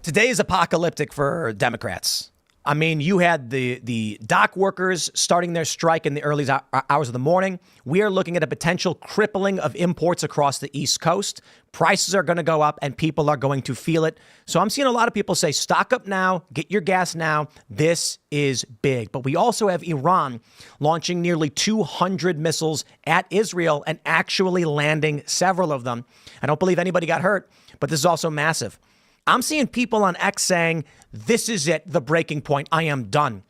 Today is apocalyptic for Democrats. I mean, you had the dock workers starting their strike in the early hours of the morning. We are looking at a potential crippling of imports across the East Coast. Prices are going to go up and people are going to feel it. So I'm seeing a lot of people say, stock up now, get your gas now. This is big. But we also have Iran launching nearly 200 missiles at Israel and actually landing several of them. I don't believe anybody got hurt, but this is also massive. I'm seeing people on X saying, this is it, the breaking point. I am done.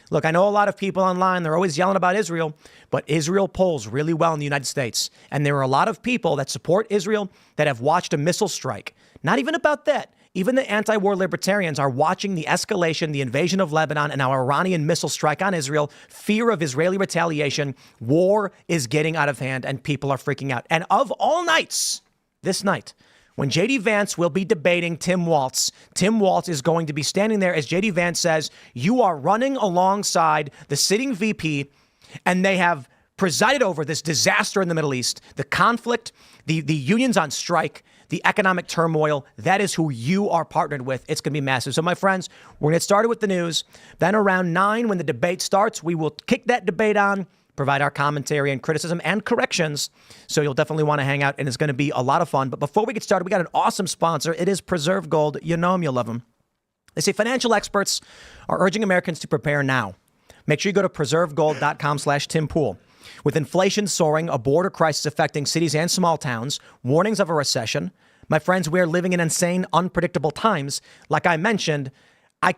Look, I know a lot of people online, they're always yelling about Israel, but Israel polls really well in the United States. And there are a lot of people that support Israel that have watched a missile strike. Not even about that. Even the anti-war libertarians are watching the escalation, the invasion of Lebanon, and our Iranian missile strike on Israel, fear of Israeli retaliation. War is getting out of hand and people are freaking out. And of all nights, this night, when J.D. Vance will be debating Tim Walz is going to be standing there as J.D. Vance says, you are running alongside the sitting VP, and they have presided over this disaster in the Middle East, the conflict, the unions on strike, the economic turmoil. That is who you are partnered with. It's going to be massive. So, my friends, we're going to get started with the news. Then around 9, when the debate starts, we will kick that debate on, provide our commentary and criticism and corrections. So you'll definitely want to hang out, and it's going to be a lot of fun. But before we get started, we got an awesome sponsor. It is Preserve Gold. You know them, you'll love them. They say financial experts are urging Americans to prepare now. Make sure you go to preservegold.com/TimPool. With inflation soaring, a border crisis affecting cities and small towns, warnings of a recession, my friends, we are living in insane, unpredictable times. Like I mentioned, I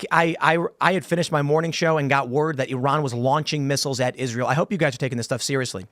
had finished my morning show and got word that Iran was launching missiles at Israel. I hope you guys are taking this stuff seriously.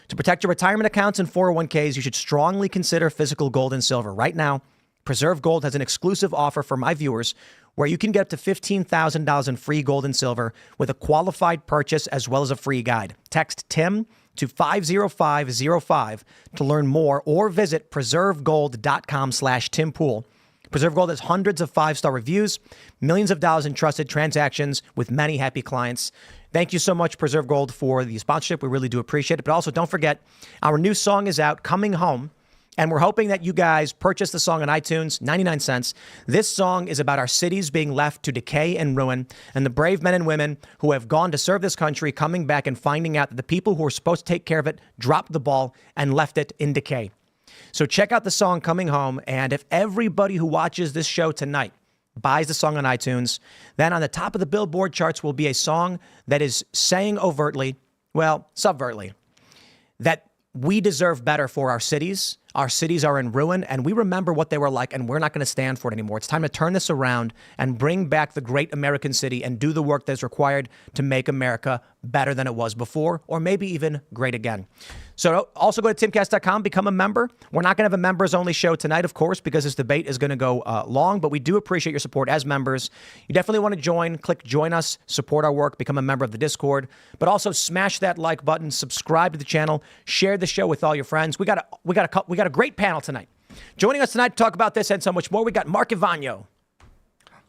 To protect your retirement accounts and 401ks, you should strongly consider physical gold and silver. Right now, Preserve Gold has an exclusive offer for my viewers where you can get up to $15,000 in free gold and silver with a qualified purchase as well as a free guide. Text TIM to 50505 to learn more or visit preservegold.com/TimPool. Preserve Gold has hundreds of 5-star reviews, millions of dollars in trusted transactions with many happy clients. Thank you so much, Preserve Gold, for the sponsorship. We really do appreciate it. But also, don't forget, our new song is out, Coming Home. And we're hoping that you guys purchase the song on iTunes, 99 cents. This song is about our cities being left to decay and ruin, and the brave men and women who have gone to serve this country coming back and finding out that the people who were supposed to take care of it dropped the ball and left it in decay. So check out the song Coming Home, and if everybody who watches this show tonight buys the song on iTunes, then on the top of the Billboard charts will be a song that is saying overtly, well, subvertly, that we deserve better for our cities. Our cities are in ruin, and we remember what they were like, and we're not going to stand for it anymore. It's time to turn this around and bring back the great American city and do the work that's required to make America better than it was before, or maybe even great again. So also go to timcast.com, become a member. We're not going to have a members-only show tonight, of course, because this debate is going to go long, but we do appreciate your support as members. You definitely want to join. Click Join Us, support our work, become a member of the Discord, but also smash that like button, subscribe to the channel, share the show with all your friends. We got a great panel tonight. Joining us tonight to talk about this and so much more, we got Mark Ivanyo.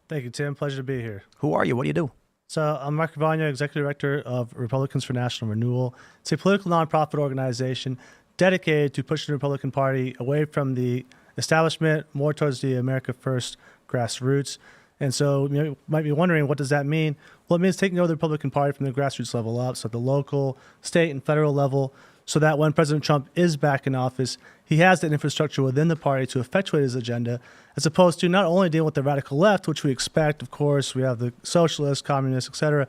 Thank you, Tim. Pleasure to be here. Who are you? What do you do? So I'm Mark Ivanyo, Executive Director of Republicans for National Renewal. It's a political nonprofit organization dedicated to pushing the Republican Party away from the establishment, more towards the America First grassroots. And so you might be wondering, what does that mean? Well, it means taking over the Republican Party from the grassroots level up, so at the local, state, and federal level, so that when President Trump is back in office, he has that infrastructure within the party to effectuate his agenda, as opposed to not only dealing with the radical left, which we expect, of course, we have the socialists, communists, etc.,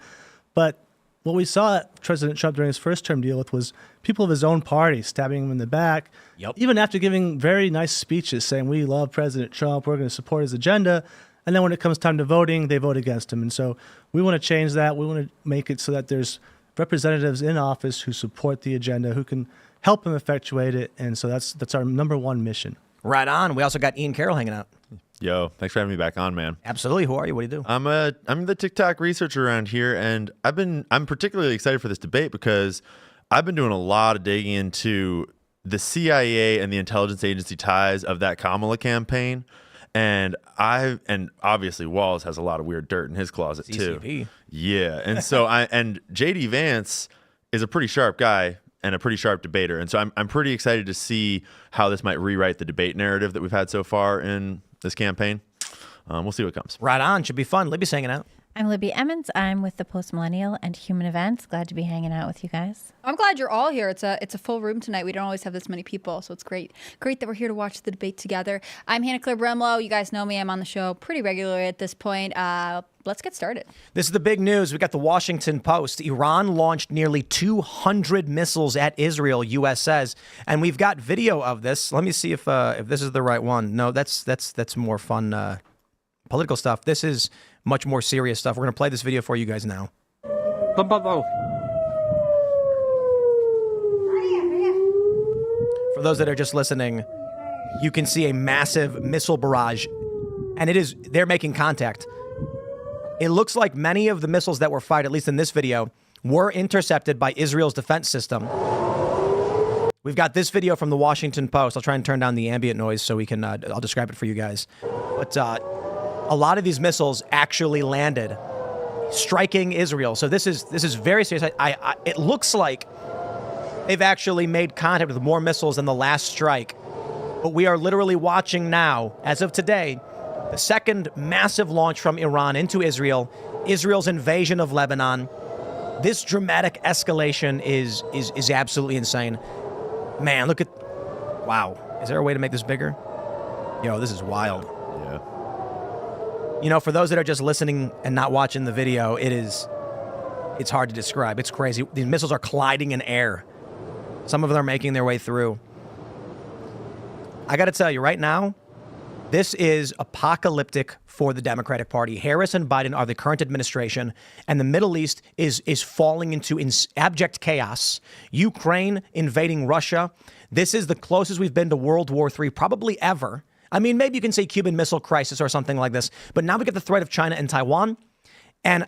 but what we saw President Trump during his first term deal with was people of his own party stabbing him in the back, even after giving very nice speeches saying, we love President Trump, we're going to support his agenda, and then when it comes time to voting, they vote against him. And so we want to change that. We want to make it so that there's representatives in office who support the agenda, who can help him effectuate it. And so that's our number one mission. Right on. We also got Ian Carroll hanging out. Yo, thanks for having me back on, man. Absolutely. Who are you? What do you do? I'm the TikTok researcher around here, and I'm particularly excited for this debate because I've been doing a lot of digging into the CIA and the intelligence agency ties of that Kamala campaign. And obviously Walz has a lot of weird dirt in his closet too. CCP. Yeah. And so and JD Vance is a pretty sharp guy and a pretty sharp debater. And so I'm pretty excited to see how this might rewrite the debate narrative that we've had so far in this campaign. We'll see what comes. Right on. Should be fun. Libby's hanging out. I'm Libby Emmons. I'm with the Post Millennial and Human Events. Glad to be hanging out with you guys. I'm glad you're all here. It's a full room tonight. We don't always have this many people, so it's great that we're here to watch the debate together. I'm Hannah Claire Bremlow. You guys know me. I'm on the show pretty regularly at this point. Let's get started. This is the big news. We got the Washington Post. Iran launched nearly 200 missiles at Israel, U.S. says, and we've got video of this. Let me see if this is the right one. No, that's more fun political stuff. This is much more serious stuff. We're going to play this video for you guys now. For those that are just listening, you can see a massive missile barrage, and they're making contact. It looks like many of the missiles that were fired, at least in this video, were intercepted by Israel's defense system. We've got this video from the Washington Post. I'll try and turn down the ambient noise so we can, I'll describe it for you guys. But a lot of these missiles actually landed, striking Israel. So this is very serious. It looks like they've actually made contact with more missiles than the last strike. But we are literally watching now, as of today, the second massive launch from Iran into Israel, Israel's invasion of Lebanon. This dramatic escalation is absolutely insane. Man, look at, wow. Is there a way to make this bigger? Yo, this is wild. Yeah. You know, for those that are just listening and not watching the video, it's hard to describe. It's crazy. These missiles are colliding in air. Some of them are making their way through. I got to tell you right now, this is apocalyptic for the Democratic Party. Harris and Biden are the current administration, and the Middle East is falling into abject chaos. Ukraine invading Russia. This is the closest we've been to World War III probably ever. I mean, maybe you can say Cuban Missile Crisis or something like this, but now we get the threat of China and Taiwan. And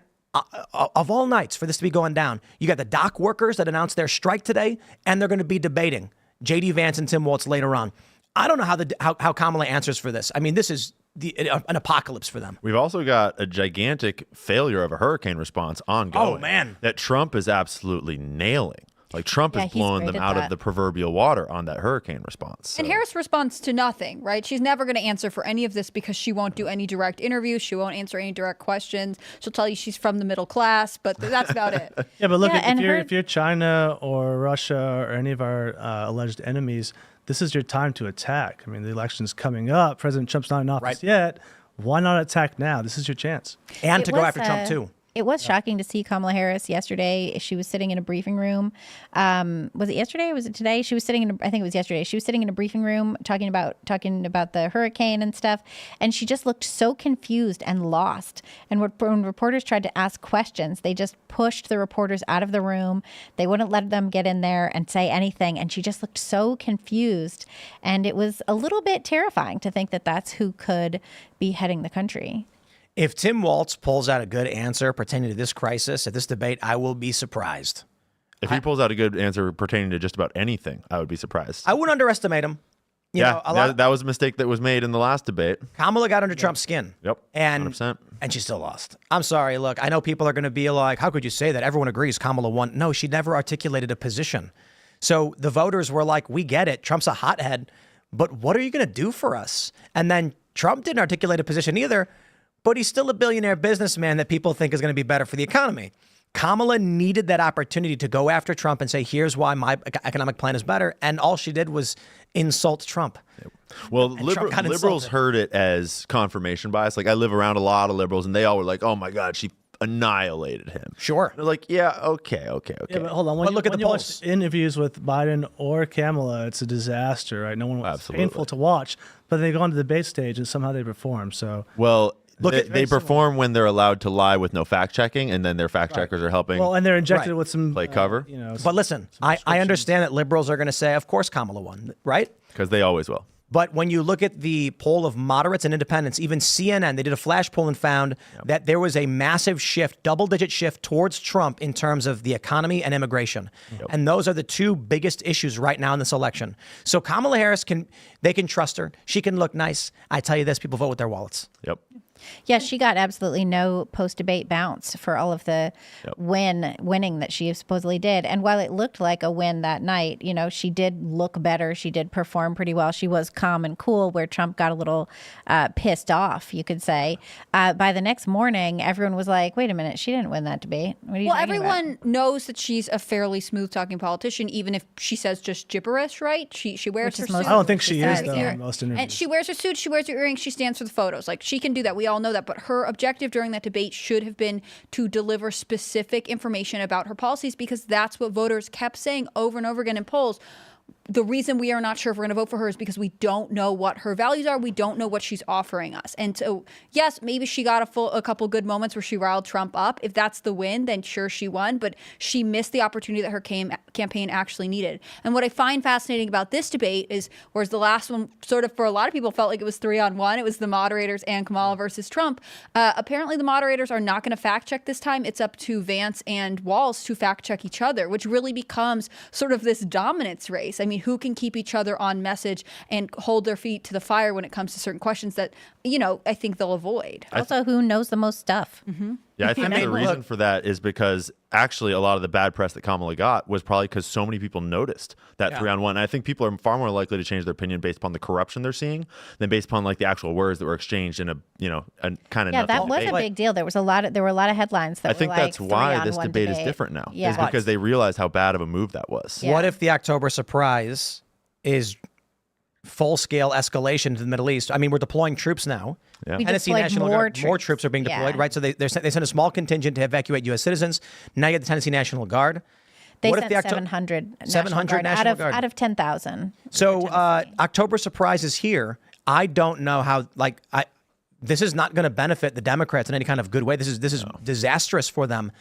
of all nights for this to be going down, you got the dock workers that announced their strike today, and they're going to be debating J.D. Vance and Tim Walz later on. I don't know how Kamala answers for this. I mean, this is an apocalypse for them. We've also got a gigantic failure of a hurricane response ongoing. Oh, man. That Trump is absolutely nailing. Like, Trump is blowing them out of the proverbial water on that hurricane response. So. And Harris responds to nothing, right? She's never going to answer for any of this because she won't do any direct interviews. She won't answer any direct questions. She'll tell you she's from the middle class, but that's about it. Yeah, but look, if you're China or Russia or any of our alleged enemies, this is your time to attack. I mean, the election's coming up. President Trump's not in office yet. Why not attack now? This is your chance. And to go after Trump, too. It was shocking to see Kamala Harris yesterday. She was sitting in a briefing room. Was it yesterday or was it today? She was sitting I think it was yesterday. She was sitting in a briefing room talking about the hurricane and stuff. And she just looked so confused and lost. And when reporters tried to ask questions, they just pushed the reporters out of the room. They wouldn't let them get in there and say anything. And she just looked so confused. And it was a little bit terrifying to think that that's who could be heading the country. If Tim Walz pulls out a good answer pertaining to this crisis at this debate, I will be surprised. If he pulls out a good answer pertaining to just about anything, I would be surprised. I wouldn't underestimate him. You know, that was a mistake that was made in the last debate. Kamala got under Trump's skin. Yep, 100%. And she still lost. I'm sorry. Look, I know people are going to be like, how could you say that? Everyone agrees Kamala won. No, she never articulated a position. So the voters were like, we get it. Trump's a hothead. But what are you going to do for us? And then Trump didn't articulate a position either. But he's still a billionaire businessman that people think is going to be better for the economy. Kamala needed that opportunity to go after Trump and say, here's why my economic plan is better. And all she did was insult Trump. Well, liberals heard it as confirmation bias. Like, I live around a lot of liberals, and they all were like, oh, my God, she annihilated him. Sure. They're like, yeah, okay. Yeah, but hold on. When look at the polls. Interviews with Biden or Kamala, it's a disaster, right? No one was painful to watch. But they go on to the debate stage, and somehow they perform. So, well, they perform when they're allowed to lie with no fact checking, and then their fact checkers are helping. Well, and they're injected with some play cover. But listen, I understand that liberals are going to say, of course, Kamala won, right? Because they always will. But when you look at the poll of moderates and independents, even CNN, they did a flash poll and found that there was a massive shift, double-digit shift towards Trump in terms of the economy and immigration. And those are the two biggest issues right now in this election. So Kamala Harris they can trust her. She can look nice. I tell you this, people vote with their wallets. Yep. Yeah, she got absolutely no post-debate bounce for all of the winning that she supposedly did. And while it looked like a win that night, you know, she did look better. She did perform pretty well. She was calm and cool, where Trump got a little pissed off, you could say. By the next morning, everyone was like, wait a minute, she didn't win that debate. What are you talking everyone about? knows that she's a fairly smooth-talking politician, even if she says just gibberish, right? She wears her is suit. most- I don't think she is, Sorry, though, yeah. in most interviews. And she wears her suit, she wears her earrings, she stands for the photos. Like, she can do that. We all know that. But her objective during that debate should have been to deliver specific information about her policies, because that's what voters kept saying over and over again in polls. The reason we are not sure if we're going to vote for her is because we don't know what her values are. We don't know what she's offering us. And so, yes, maybe she got a couple good moments where she riled Trump up. If that's the win, then sure, she won. But she missed the opportunity that her campaign actually needed. And what I find fascinating about this debate is, whereas the last one sort of for a lot of people felt like it was 3-on-1, it was the moderators and Kamala versus Trump. Apparently, the moderators are not going to fact check this time. It's up to Vance and Walz to fact check each other, which really becomes sort of this dominance race. I mean, who can keep each other on message and hold their feet to the fire when it comes to certain questions that, you know, I think they'll avoid. Also, who knows the most stuff? Yeah, I think the reason for that is because actually a lot of the bad press that Kamala got was probably because so many people noticed that 3-on-1. And I think people are far more likely to change their opinion based upon the corruption they're seeing than based upon like the actual words that were exchanged in a kind of Yeah, that was a big deal. There were a lot of headlines that I think were like that's why this 3-on-1 debate is different now. Yeah. Is because they realized how bad of a move that was. Yeah. What if the October surprise is full-scale escalation to the Middle East? I mean, we're deploying troops now. Yeah. We Tennessee deployed National more Guard, more troops are being deployed, Yeah. right? So they sent a small contingent to evacuate U.S. citizens. Now you have the Tennessee National Guard. They What sent if the 700 700 National National Guard Guard. out of 10,000. So October surprise is here. I don't know how. This is not going to benefit the Democrats in any kind of good way. This is disastrous for them.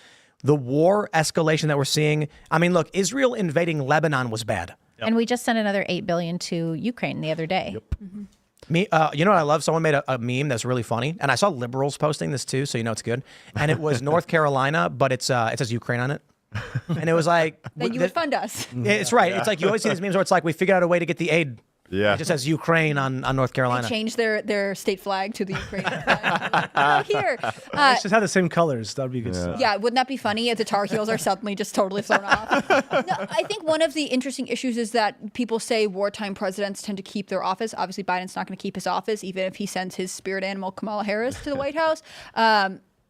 The war escalation that we're seeing. I mean, look, Israel invading Lebanon was bad. And we just sent another $8 billion to Ukraine the other day. Me, you know what I love? Someone made a meme that's really funny, and I saw liberals posting this too, so you know it's good. And it was North Carolina, but it says Ukraine on it, and it was like Then you would fund us. It's right. It's like you always see these memes where it's like we figured out a way to get the aid. Yeah. It just says Ukraine on North Carolina. Change their state flag to the Ukrainian flag. Oh, here. Let's just have the same colors. That would be good stuff. Yeah, wouldn't that be funny if the Tar Heels are suddenly just totally thrown off? No, I think one of the interesting issues is that people say wartime presidents tend to keep their office. Obviously, Biden's not going to keep his office, even if he sends his spirit animal, Kamala Harris, to the White House.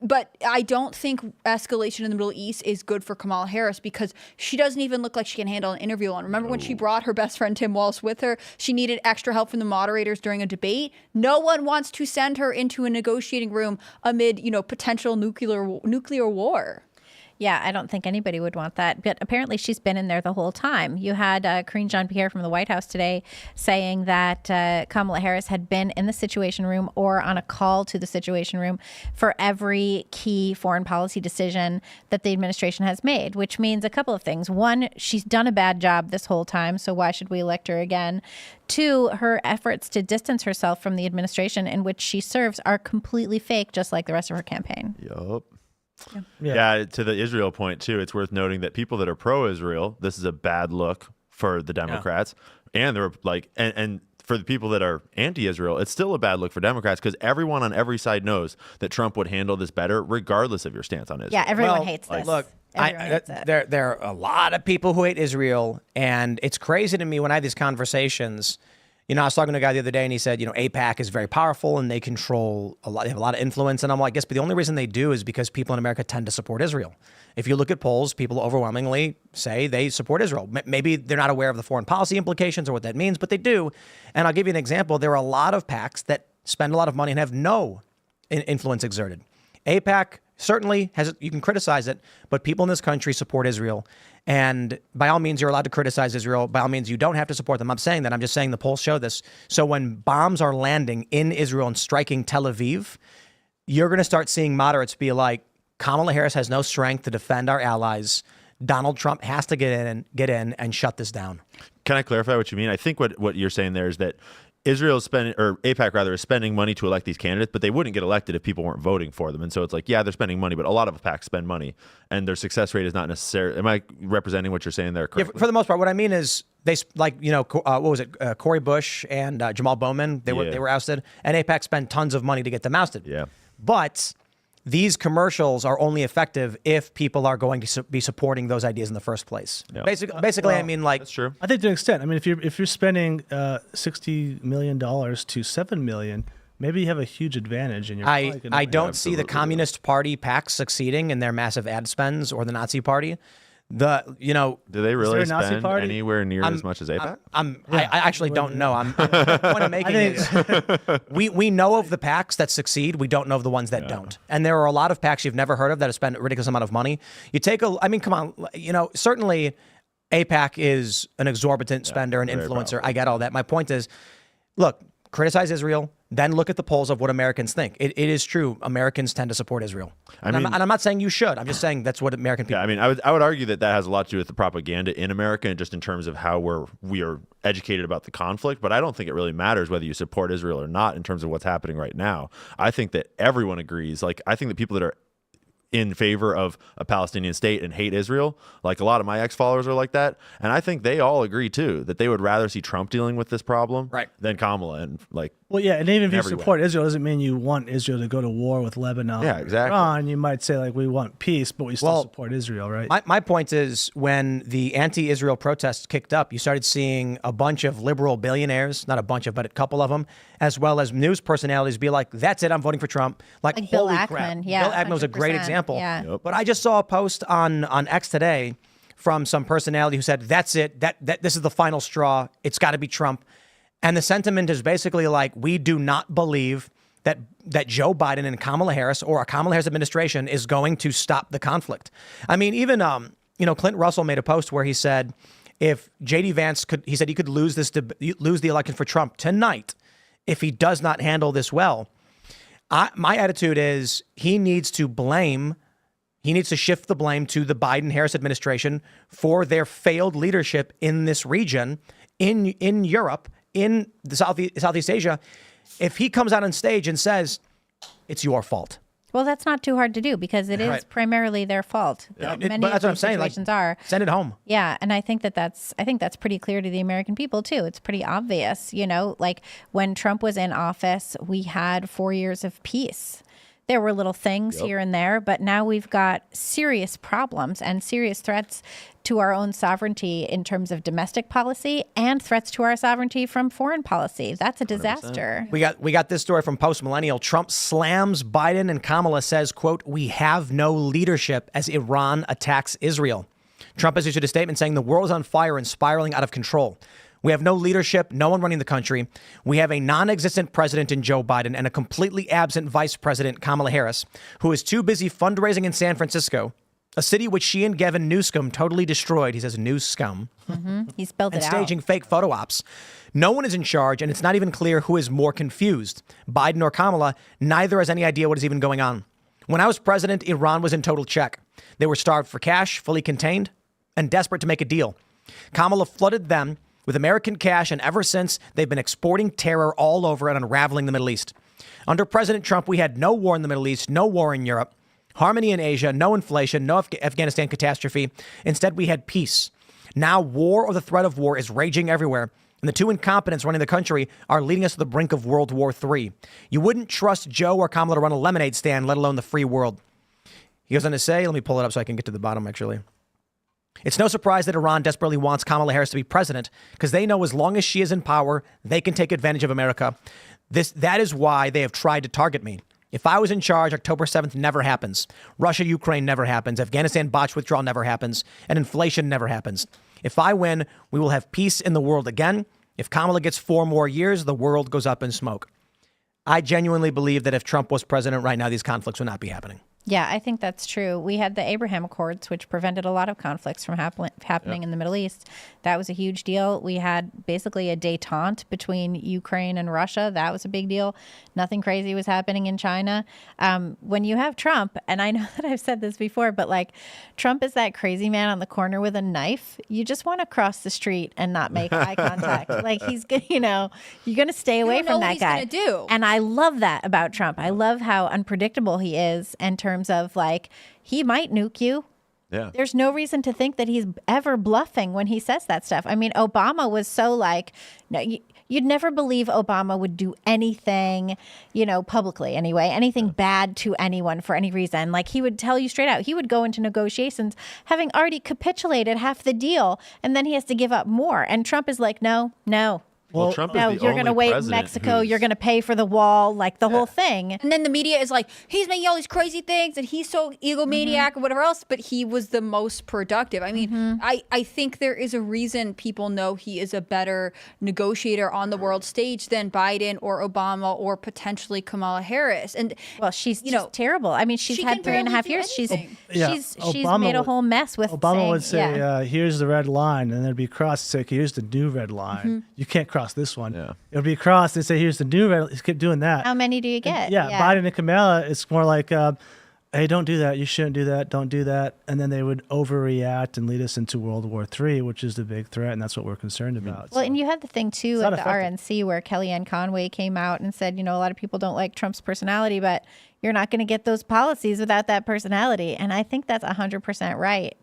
But I don't think escalation in the Middle East is good for Kamala Harris, because she doesn't even look like she can handle an interview alone. Remember when she brought her best friend Tim Walz with her? She needed extra help from the moderators during a debate. No one wants to send her into a negotiating room amid, potential nuclear war. Yeah, I don't think anybody would want that. But apparently she's been in there the whole time. You had Karine Jean-Pierre from the White House today saying that Kamala Harris had been in the Situation Room or on a call to the Situation Room for every key foreign policy decision that the administration has made, which means a couple of things. One, she's done a bad job this whole time, so why should we elect her again? Two, her efforts to distance herself from the administration in which she serves are completely fake, just like the rest of her campaign. Yup. Yeah, to the Israel point too, it's worth noting that people that are pro-Israel, this is a bad look for the Democrats, and they're like, and for the people that are anti-Israel, it's still a bad look for Democrats, because everyone on every side knows that Trump would handle this better, regardless of your stance on Israel. Yeah, everyone hates this. Look, Everyone hates it. there are a lot of people who hate Israel, and it's crazy to me when I have these conversations. I was talking to a guy the other day, and he said, AIPAC is very powerful, and they control a lot. They have a lot of influence. And I'm like, yes, but the only reason they do is because people in America tend to support Israel. If you look at polls, people overwhelmingly say they support Israel. Maybe they're not aware of the foreign policy implications or what that means, but they do. And I'll give you an example. There are a lot of PACs that spend a lot of money and have no influence exerted. AIPAC certainly has, you can criticize it, but people in this country support Israel. And by all means, you're allowed to criticize Israel. By all means, you don't have to support them. I'm saying that. I'm just saying the polls show this. So when bombs are landing in Israel and striking Tel Aviv, you're going to start seeing moderates be like, Kamala Harris has no strength to defend our allies. Donald Trump has to get in and shut this down. Can I clarify what you mean? I think what you're saying there is that Israel is spending, or AIPAC rather, is spending money to elect these candidates, but they wouldn't get elected if people weren't voting for them. And so it's like, yeah, they're spending money, but a lot of PACs spend money, and their success rate is not necessarily. Am I representing what you're saying there correctly? Yeah, for the most part, what I mean is what was it? Corey Bush and Jamal Bowman. They were ousted, and AIPAC spent tons of money to get them ousted. Yeah. But these commercials are only effective if people are going to be supporting those ideas in the first place. Yeah. Basically, I mean, like, That's true. I think to an extent. I mean, if you're spending $60 million to $7 million, maybe you have a huge advantage. And I don't see the absolutely. Communist Party PACs succeeding in their massive ad spends, or the Nazi Party. Do they really a Nazi spend party? anywhere near as much as AIPAC? I actually don't know. The point I'm making is we know of the PACs that succeed. We don't know of the ones that don't. And there are a lot of PACs you've never heard of that have spent a ridiculous amount of money. Come on, certainly AIPAC is an exorbitant spender and influencer. I get all that. My point is, look, criticize Israel, then look at the polls of what Americans think. It is true. Americans tend to support Israel. And I'm not saying you should. I'm just saying that's what American people. Yeah, I mean, I would argue that has a lot to do with the propaganda in America and just in terms of how we are educated about the conflict. But I don't think it really matters whether you support Israel or not in terms of what's happening right now. I think that everyone agrees. Like, I think that people that are in favor of a Palestinian state and hate Israel, like a lot of my ex-followers are like that. And I think they all agree, too, that they would rather see Trump dealing with this problem than Kamala. And Well, yeah, and even if you everywhere. support Israel, doesn't mean you want Israel to go to war with Lebanon. Yeah, exactly. Iran. You might say, like, we want peace, but we still support Israel, right? My point is, when the anti-Israel protests kicked up, you started seeing a bunch of liberal billionaires, not a bunch of, but a couple of them, as well as news personalities be like, that's it, I'm voting for Trump. Like Bill holy Ackman. crap. Yeah, Bill Ackman was a great 100%. example. Yeah. Yep. But I just saw a post on X today from some personality who said, that's it, that this is the final straw, it's got to be Trump. And the sentiment is basically like, we do not believe that Joe Biden and Kamala Harris or a Kamala Harris administration is going to stop the conflict. I mean, even Clint Russell made a post where he said, if JD Vance he could lose the election for Trump tonight if he does not handle this well. My attitude is he needs to shift the blame to the Biden-Harris administration for their failed leadership in this region, in Europe, in the Southeast Asia. If he comes out on stage and says, it's your fault. Well, that's not too hard to do because it is primarily their fault. Yeah. Many But that's of what I'm these saying. Like, situations are. send it home. Yeah, and I think that's pretty clear to the American people too. It's pretty obvious, like when Trump was in office, we had 4 years of peace. There were little things here and there, but now we've got serious problems and serious threats to our own sovereignty in terms of domestic policy and threats to our sovereignty from foreign policy. That's a disaster. 100%. We got this story from Post Millennial. Trump slams Biden and Kamala, says, quote, we have no leadership as Iran attacks Israel. Trump has issued a statement saying the world is on fire and spiraling out of control. We have no leadership, no one running the country. We have a non-existent president in Joe Biden and a completely absent vice president, Kamala Harris, who is too busy fundraising in San Francisco, a city which she and Gavin Newsom totally destroyed. He says Newscum. He spelled And it out. staging fake photo ops. No one is in charge, and it's not even clear who is more confused, Biden or Kamala. Neither has any idea what is even going on. When I was president, Iran was in total check. They were starved for cash, fully contained, and desperate to make a deal. Kamala flooded them with American cash, and ever since, they've been exporting terror all over and unraveling the Middle East. Under President Trump, we had no war in the Middle East, no war in Europe, harmony in Asia, no inflation, no Afghanistan catastrophe. Instead, we had peace. Now, war or the threat of war is raging everywhere, and the two incompetents running the country are leading us to the brink of World War III. You wouldn't trust Joe or Kamala to run a lemonade stand, let alone the free world. He goes on to say, let me pull it up so I can get to the bottom, actually. It's no surprise that Iran desperately wants Kamala Harris to be president because they know as long as she is in power, they can take advantage of America. That is why they have tried to target me. If I was in charge, October 7th never happens. Russia-Ukraine never happens. Afghanistan botched withdrawal never happens. And inflation never happens. If I win, we will have peace in the world again. If Kamala gets 4 more years, the world goes up in smoke. I genuinely believe that if Trump was president right now, these conflicts would not be happening. Yeah, I think that's true. We had the Abraham Accords, which prevented a lot of conflicts from happening in the Middle East. That was a huge deal. We had basically a détente between Ukraine and Russia. That was a big deal. Nothing crazy was happening in China. When you have Trump, and I know that I've said this before, but like Trump is that crazy man on the corner with a knife. You just want to cross the street and not make eye contact. Like he's good, you're going to stay away from that guy. Gonna do. And I love that about Trump. I love how unpredictable he is in terms of like, he might nuke you Yeah. There's no reason to think that he's ever bluffing when he says that stuff. I mean, Obama was so like, no, you'd never believe Obama would do anything, publicly anyway, anything bad to anyone for any reason. Like, he would tell you straight out. He would go into negotiations having already capitulated half the deal, and then he has to give up more. And Trump is like, no. Well, Trump is No, the you're going to only wait in president Mexico. who's- You're going to pay for the wall, like the whole thing. And then the media is like, he's making all these crazy things and he's so egomaniac or whatever else, but he was the most productive. I mean, I think there is a reason people know he is a better negotiator on the world stage than Biden or Obama or potentially Kamala Harris. And Well, she's just terrible. I mean, she's she had can 3.5 barely do years. She's anything. Obama made a would- whole mess with Obama saying, would say, here's the red line, and there'd be cross. Say, okay, here's the new red line. You can't cross this one. Yeah. It'll be crossed and say, here's the new red. Just keep doing that. how many do you get? Yeah, Biden and Kamala, it's more like, hey, don't do that. You shouldn't do that. Don't do that. And then they would overreact and lead us into World War III, which is the big threat, and that's what we're concerned about. Well, and you had the thing too It's at not the effective. RNC where Kellyanne Conway came out and said, a lot of people don't like Trump's personality, but you're not going to get those policies without that personality. And I think that's 100% right.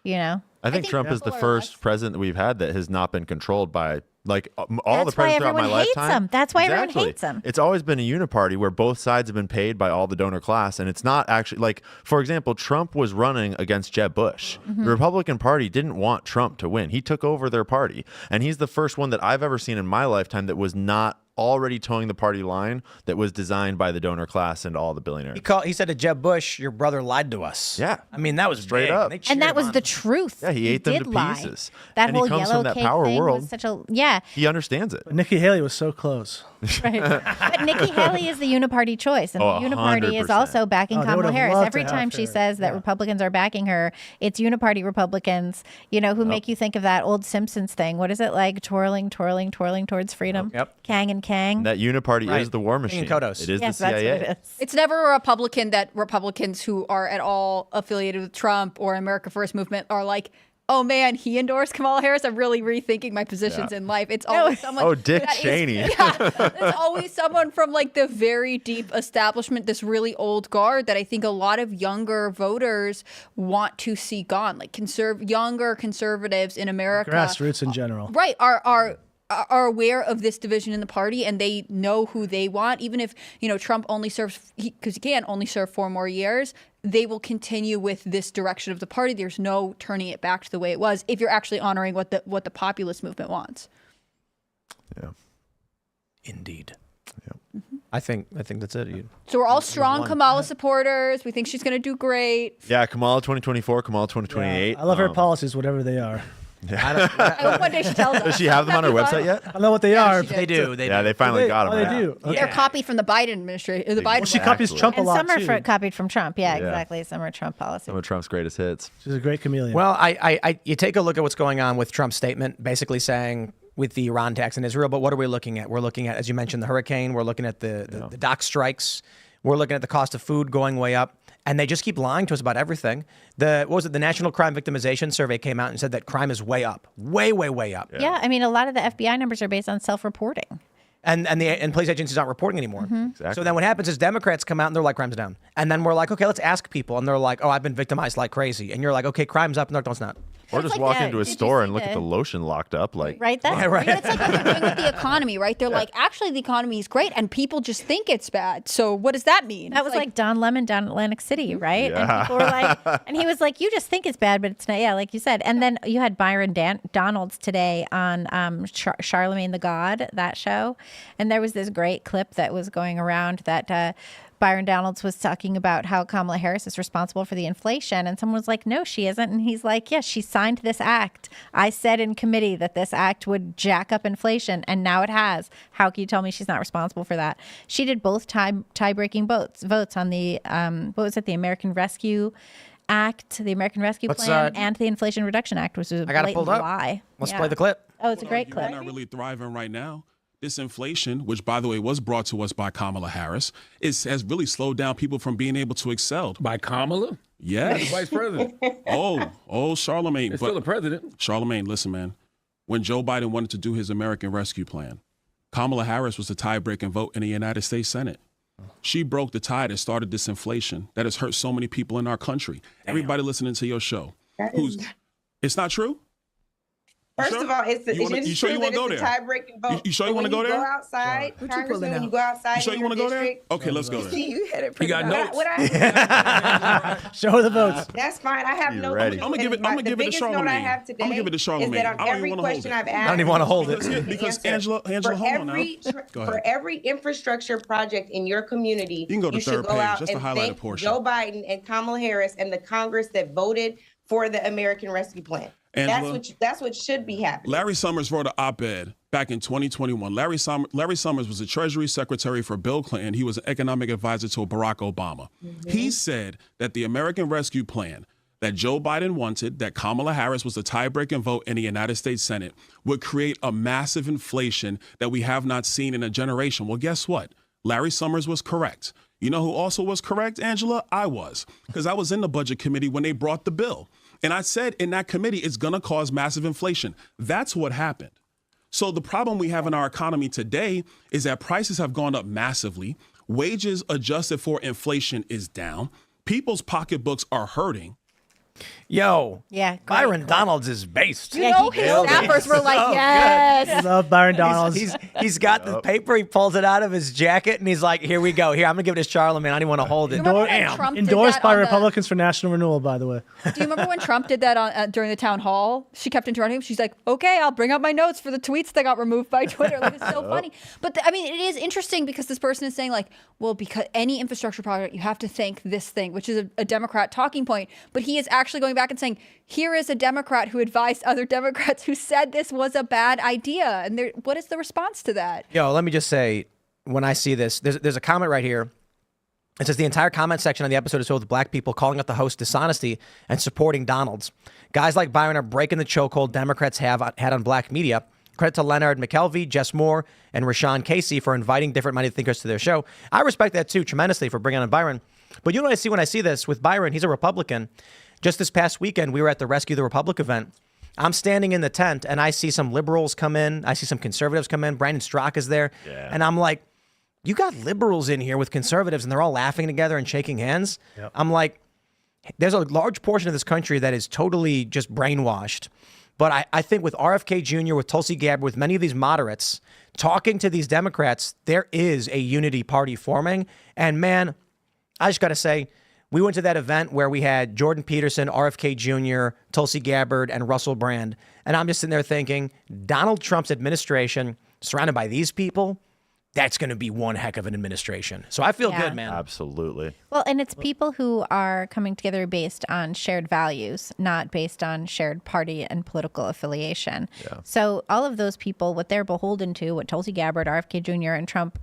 I think Trump is the people are first less- president that we've had that has not been controlled by all the That's why presidents throughout my everyone hates lifetime. him. That's why everyone Exactly. hates him. It's always been a uniparty where both sides have been paid by all the donor class, and it's not actually like, for example, Trump was running against Jeb Bush. Mm-hmm. The Republican Party didn't want Trump to win. He took over their party, and he's the first one that I've ever seen in my lifetime that was not already towing the party line that was designed by the donor class and all the billionaires. He said to Jeb Bush, "Your brother lied to us." Yeah. I mean, that was Straight big. up. They And cheered that him was on. the truth. Yeah, he ate them did to lie. pieces. That And he whole comes yellow from that cake power thing world. was such a He understands it. But Nikki Haley was so close. right. But Nikki Haley is the uniparty choice, and Oh, the uniparty is 100%. also backing Oh, they Kamala would've Harris. loved Every to time have she her. says that Republicans are backing her, it's uniparty Republicans, who make you think of that old Simpsons thing. What is it like? Twirling towards freedom. Yep. Kang and Kang. That uniparty Right. is the war King machine. and Kodos. It is Yes, the that's CIA. what it is. It's never a Republican that Republicans who are at all affiliated with Trump or America First movement are like, oh man, he endorsed Kamala Harris. I'm really rethinking my positions in life. It's always someone. Oh, Dick that is- Cheney. It's always someone from like the very deep establishment, this really old guard that I think a lot of younger voters want to see gone. Like younger conservatives in America, Grassroots in general. right, are aware of this division in the party and they know who they want. Even if Trump only serves, because he can only serve 4 more years, they will continue with this direction of the party. There's no turning it back to the way it was if you're actually honoring what the populist movement wants. Yeah. Indeed. I think that's it. So we're all strong one. Kamala supporters. We think she's going to do great. Yeah, Kamala 2024, Kamala 2028. I love her policies, whatever they are. I hope one day she tells us. Does she have them on her website yet? I don't know what they are. she but They do. They Yeah, do. they finally got them. Oh, they right? do. Okay. They're copied from the Biden administration. The Biden. Well, she copies Exactly. Trump a And lot some are too. copied from Trump. Yeah, Yeah. exactly. Some are Trump policy. Some of Trump's greatest hits. She's a great chameleon. Well, you take a look at what's going on with Trump's statement, basically saying with the Iran tax in Israel. But what are we looking at? We're looking at, as you mentioned, the hurricane. We're looking at the dock strikes. We're looking at the cost of food going way up. And they just keep lying to us about everything. The National Crime Victimization Survey came out and said that crime is way up, way up. Yeah, I mean, a lot of the FBI numbers are based on self-reporting. And police agencies aren't reporting anymore. Exactly. So then what happens is Democrats come out and they're like, crime's down. And then we're like, okay, let's ask people. And they're like, oh, I've been victimized like crazy. And you're like, okay, crime's up. No, it's not. Or It's just like walk that. into a Did you store see and look at the lotion locked up. Like, Right? That's Yeah, right. It's like what they're doing with the economy, right? They're like, actually, the economy is great, and people just think it's bad. So what does that mean? That It's was like Don Lemon down in Atlantic City, right? Yeah. And people were like, and he was like, you just think it's bad, but it's not. Yeah, like you said. And then you had Byron Donalds today on Charlemagne the God, that show. And there was this great clip that was going around that Byron Donalds was talking about how Kamala Harris is responsible for the inflation. And someone was like, no, she isn't. And he's like, yes, she signed this act. I said in committee that this act would jack up inflation, and now it has. How can you tell me she's not responsible for that? She did both tie-breaking votes on the, what was it, the American Rescue Act, the American Rescue Plan, and the Inflation Reduction Act, which was a I got it blatant pulled up. lie. Let's Yeah. play the clip. Oh, it's a great We're clip. not really thriving right now. This inflation, which by the way was brought to us by Kamala Harris, has really slowed down people from being able to excel. By Kamala? Yes. Vice president. Charlemagne. It's still the president. Charlemagne, listen, man. When Joe Biden wanted to do his American Rescue Plan, Kamala Harris was the tie-breaking vote in the United States Senate. She broke the tide and started this inflation that has hurt so many people in our country. Everybody listening to your show, it's not true? First of all, it's you sure you want to go there? Tie-breaking vote. You sure you want to go there? Go outside, Congressman, when you go outside. You sure you want to go there? Okay, let's go there. You had it You got notes. Show the votes. That's fine. I have no. ready. I'm gonna give it to The biggest note I have today I'm gonna give it to Charlamagne. is that I on don't even every wanna hold question it. I've asked, I don't even want to hold it. Because answer. Angela, hold on now. Go ahead. For every infrastructure project in your community, You can go to should third go page, out just the and highlighted thank portion. Joe Biden and Kamala Harris and the Congress that voted for the American Rescue Plan. Angela, That's what should be happening. Larry Summers wrote an op-ed back in 2021. Larry Summers was the Treasury Secretary for Bill Clinton. He was an economic advisor to Barack Obama. He said that the American Rescue Plan that Joe Biden wanted, that Kamala Harris was the tie-breaking vote in the United States Senate, would create a massive inflation that we have not seen in a generation. Well, guess what? Larry Summers was correct. You know who also was correct, Angela? I was, because I was in the budget committee when they brought the bill. And I said in that committee, it's going to cause massive inflation. That's what happened. So the problem we have in our economy today is that prices have gone up massively. Wages adjusted for inflation is down. People's pocketbooks are hurting. Yo, Yeah, great, Byron great. Donalds is based. You know, his staffers were like, yes. Love Byron Donalds. He's got the paper. He pulls it out of his jacket and he's like, "Here we go. Here, I'm gonna give it to Charlamagne. I don't even want to hold it." Remember when Damn. Trump did Endorsed that by on the- Republicans for National Renewal, by the way. Do you remember when Trump did that on during the town hall? She kept interrupting him. She's like, "Okay, I'll bring up my notes for the tweets that got removed by Twitter." Like, it's so funny. But I mean, it is interesting because this person is saying like, "Well, because any infrastructure project, you have to thank this thing," which is a Democrat talking point. But he is actually going back and saying, "Here is a Democrat who advised other Democrats who said this was a bad idea." And what is the response to that? Yo, let me just say, when I see this, there's a comment right here. It says the entire comment section on the episode is filled with black people calling out the host dishonesty and supporting Donalds. Guys like Byron are breaking the chokehold Democrats have had on black media. Credit to Leonard McKelvey, Jess Moore, and Rashawn Casey for inviting different-minded thinkers to their show. I respect that too tremendously for bringing on Byron. But you know what I see when I see this with Byron? He's a Republican. Just this past weekend, we were at the Rescue the Republic event. I'm standing in the tent, and I see some liberals come in. I see some conservatives come in. Brandon Strzok is there. Yeah. And I'm like, you got liberals in here with conservatives, and they're all laughing together and shaking hands. Yep. I'm like, there's a large portion of this country that is totally just brainwashed. But I think with RFK Jr., with Tulsi Gabbard, with many of these moderates, talking to these Democrats, there is a unity party forming. And man, I just got to say, we went to that event where we had Jordan Peterson, RFK Jr., Tulsi Gabbard, and Russell Brand. And I'm just sitting there thinking, Donald Trump's administration, surrounded by these people, that's going to be one heck of an administration. So I feel good, man. Absolutely. Well, and it's people who are coming together based on shared values, not based on shared party and political affiliation. Yeah. So all of those people, what they're beholden to, what Tulsi Gabbard, RFK Jr., and Trump,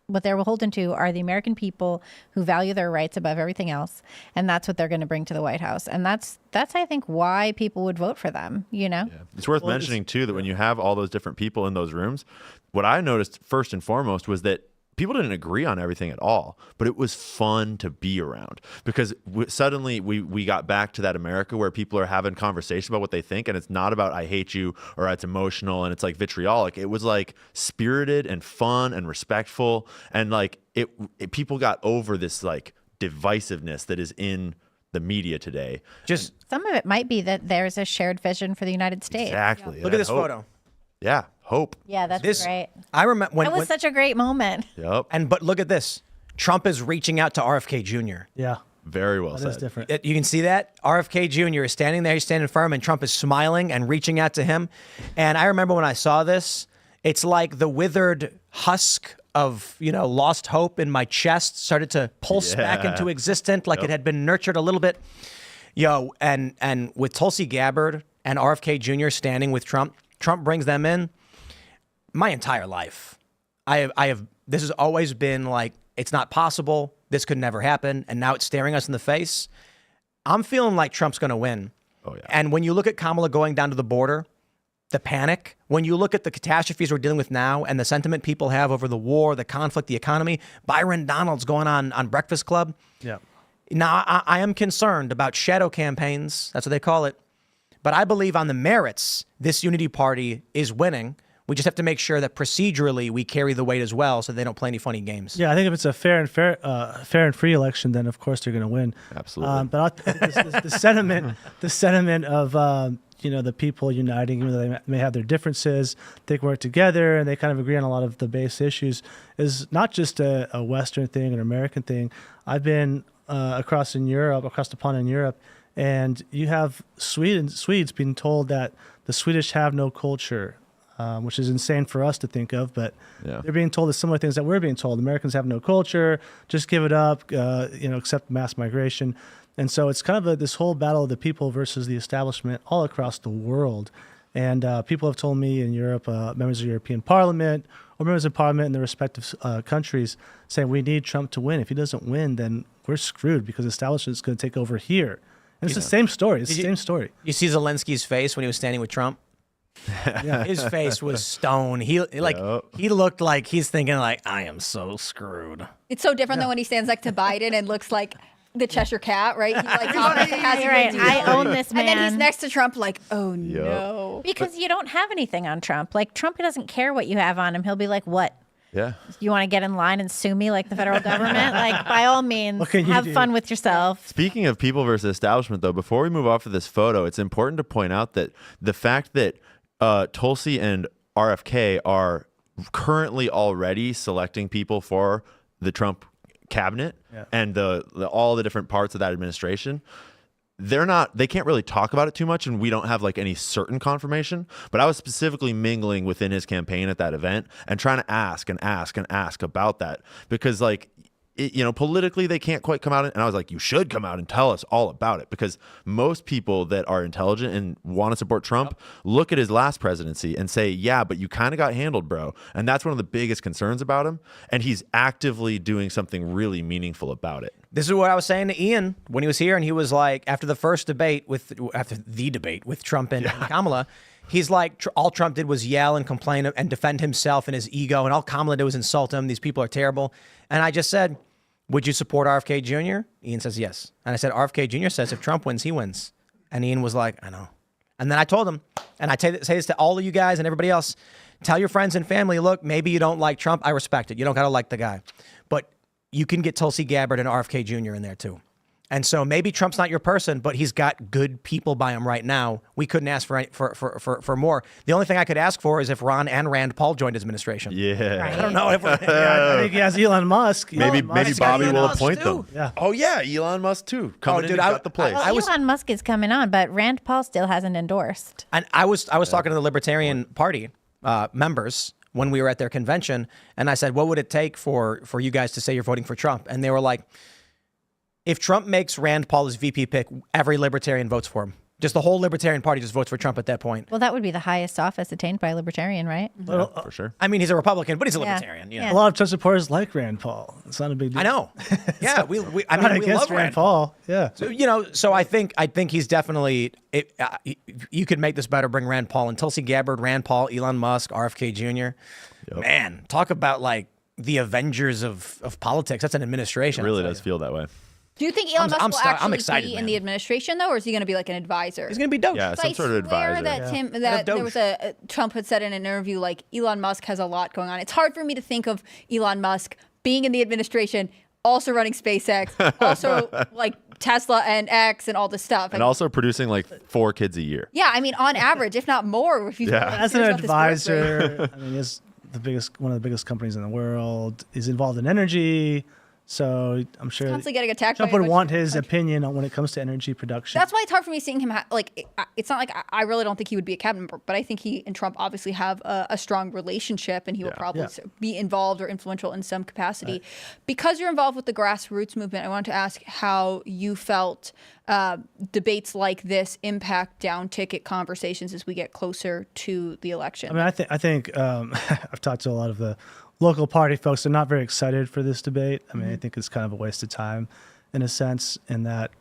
what they're beholden to are the American people who value their rights above everything else. And that's what they're going to bring to the White House. And that's I think, why people would vote for them, you know? Yeah. It's worth mentioning, too, that when you have all those different people in those rooms, what I noticed first and foremost was that people didn't agree on everything at all, but it was fun to be around because suddenly we got back to that America where people are having conversation about what they think, and it's not about I hate you or it's emotional and it's like vitriolic. It was like spirited and fun and respectful, and like it people got over this like divisiveness that is in the media today. Just some of it might be that there's a shared vision for the United States. Exactly. Look at this photo. Yeah, hope. Yeah, that's great. I remember when That was such a great moment. Yep. But look at this. Trump is reaching out to RFK Jr. Yeah. Very well That said. is different. You can see that. RFK Jr. is standing there. He's standing firm, and Trump is smiling and reaching out to him. And I remember when I saw this, it's like the withered husk of, lost hope in my chest started to pulse back into existence like it had been nurtured a little bit. And with Tulsi Gabbard and RFK Jr. standing with Trump brings them in. My entire life, I have this has always been like, it's not possible. This could never happen. And now it's staring us in the face. I'm feeling like Trump's going to win. Oh, yeah. And when you look at Kamala going down to the border, the panic, when you look at the catastrophes we're dealing with now and the sentiment people have over the war, the conflict, the economy, Byron Donalds going on Breakfast Club. Yeah. Now, I am concerned about shadow campaigns. That's what they call it. But I believe on the merits, this unity party is winning. We just have to make sure that procedurally we carry the weight as well, so they don't play any funny games. Yeah, I think if it's a fair and free election, then of course they're going to win. Absolutely. But the sentiment of the people uniting, even though they may have their differences, they can work together and they kind of agree on a lot of the base issues, is not just a Western thing, an American thing. I've been across the pond in Europe, and you have Swedes being told that the Swedish have no culture. Which is insane for us to think of, but they're being told the similar things that we're being told. Americans have no culture, just give it up, accept mass migration. And so it's kind of this whole battle of the people versus the establishment all across the world. And people have told me in Europe, members of the European Parliament or members of Parliament in their respective countries, saying we need Trump to win. If he doesn't win, then we're screwed because the establishment is going to take over here. And it's the same story. It's the same story. You see Zelensky's face when he was standing with Trump? Yeah. His face was stone. He looked like he's thinking like, I am so screwed. It's so different than when he stands next to Biden and looks like the Cheshire Cat, right? He like has You're right. I own this man. And then he's next to Trump like, oh no. Because you don't have anything on Trump. Like Trump doesn't care what you have on him. He'll be like, what? Yeah. You want to get in line and sue me like the federal government? Like, by all means, have fun with yourself. Speaking of people versus establishment, though, before we move off of this photo, it's important to point out that the fact that Tulsi and RFK are currently already selecting people for the Trump cabinet and all the different parts of that administration. They can't really talk about it too much, and we don't have like any certain confirmation, but I was specifically mingling within his campaign at that event and trying to ask about that because like, politically they can't quite come out. And I was like, you should come out and tell us all about it, because most people that are intelligent and want to support Trump look at his last presidency and say, yeah, but you kind of got handled, bro. And that's one of the biggest concerns about him. And he's actively doing something really meaningful about it. This is what I was saying to Ian when he was here, and he was like, after the debate with Trump and Kamala, he's like, all Trump did was yell and complain and defend himself and his ego, and all Kamala did was insult him. These people are terrible. And I just said, would you support RFK Jr.? Ian says yes. And I said, RFK Jr. says if Trump wins, he wins. And Ian was like, I know. And then I told him, and I say this to all of you guys and everybody else, tell your friends and family, look, maybe you don't like Trump. I respect it. You don't got to like the guy. But you can get Tulsi Gabbard and RFK Jr. in there too. And so maybe Trump's not your person, but he's got good people by him right now. We couldn't ask for more. The only thing I could ask for is if Ron and Rand Paul joined his administration. Yeah. Right. I don't know if I think he has Elon Musk. Maybe Bobby will appoint too. them. Yeah. Oh yeah, Elon Musk too. Coming in and got the place. Well, Elon Musk is coming on, but Rand Paul still hasn't endorsed. And I was talking to the Libertarian Party members when we were at their convention, and I said, what would it take for you guys to say you're voting for Trump? And they were like, if Trump makes Rand Paul his VP pick, every Libertarian votes for him. Just the whole Libertarian Party just votes for Trump at that point. Well, that would be the highest office attained by a Libertarian, right? Yeah, for sure. I mean, he's a Republican, but he's a Libertarian. You know? A lot of Trump supporters like Rand Paul. It's not a big deal. I know. Yeah, we Not we against love Rand Paul. Yeah. So I think he's definitely. You could make this better. Bring Rand Paul and Tulsi Gabbard, Rand Paul, Elon Musk, RFK Jr. Yep. Man, talk about like the Avengers of politics. That's an administration. It really does feel that way. Do you think Elon Musk will I'm actually excited, be man. in the administration though, or is he going to be like an advisor? He's going to be Doge. Yeah, some sort of advisor. That there was Trump had said in an interview like Elon Musk has a lot going on. It's hard for me to think of Elon Musk being in the administration, also running SpaceX, also like Tesla and X and all this stuff, and also producing like 4 kids a year. Yeah, I mean on average, if not more. If you as an advisor, I mean, he's one of the biggest companies in the world. He's involved in energy. So I'm sure constantly getting attacked. Trump would want his opinion on when it comes to energy production. That's why it's hard for me seeing him. It's not like I really don't think he would be a cabinet member, but I think he and Trump obviously have a strong relationship, and he will probably be involved or influential in some capacity. Right. Because you're involved with the grassroots movement, I wanted to ask how you felt debates like this impact down ticket conversations as we get closer to the election. I mean, I think I've talked to a lot of the local party folks are not very excited for this debate. I mean, I think it's kind of a waste of time in a sense, in that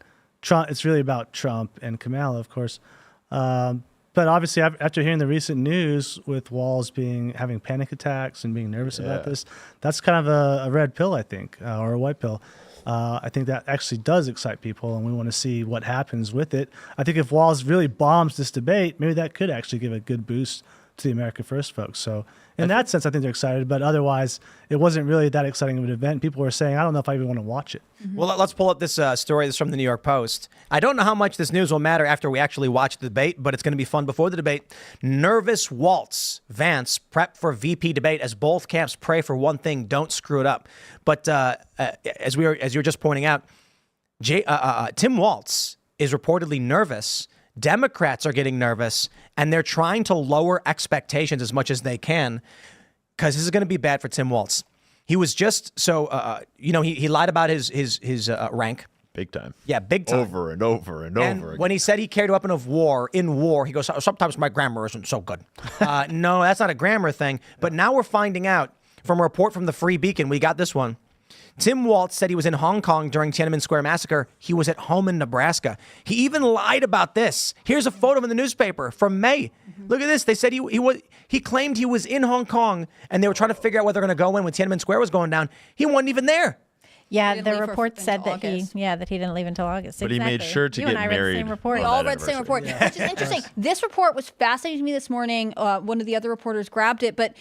Trump, it's really about Trump and Kamala, of course. But obviously, after hearing the recent news with Walz having panic attacks and being nervous about this, that's kind of a red pill, I think, or a white pill. I think that actually does excite people, and we want to see what happens with it. I think if Walz really bombs this debate, maybe that could actually give a good boost to the America First folks. So in that sense, I think they're excited. But otherwise, it wasn't really that exciting of an event. People were saying, I don't know if I even want to watch it. Well, let's pull up this story. This is from the New York Post. I don't know how much this news will matter after we actually watch the debate, but it's going to be fun before the debate. Nervous Walz, Vance prep for VP debate as both camps pray for one thing: don't screw it up. But as you were just pointing out, Tim Walz is reportedly nervous. Democrats are getting nervous, and they're trying to lower expectations as much as they can, because this is going to be bad for Tim Walz. He was just he lied about his rank. Big time. Yeah, big time. Over and over and over again. When he said he carried a weapon of war in war, he goes, sometimes my grammar isn't so good. No, that's not a grammar thing. But now we're finding out from a report from the Free Beacon, we got this one. Tim Walz said he was in Hong Kong during Tiananmen Square massacre. He was at home in Nebraska. He even lied about this. Here's a photo in the newspaper from May. Look at this. They said he claimed he was in Hong Kong, and they were trying to figure out whether they're going to go in when Tiananmen Square was going down. He wasn't even there. Yeah, didn't the leave report said that August. he didn't leave until August. But he made sure to you get and I read married the same report. We on all that read the same report, anniversary. which is interesting. This report was fascinating to me this morning. One of the other reporters grabbed it, but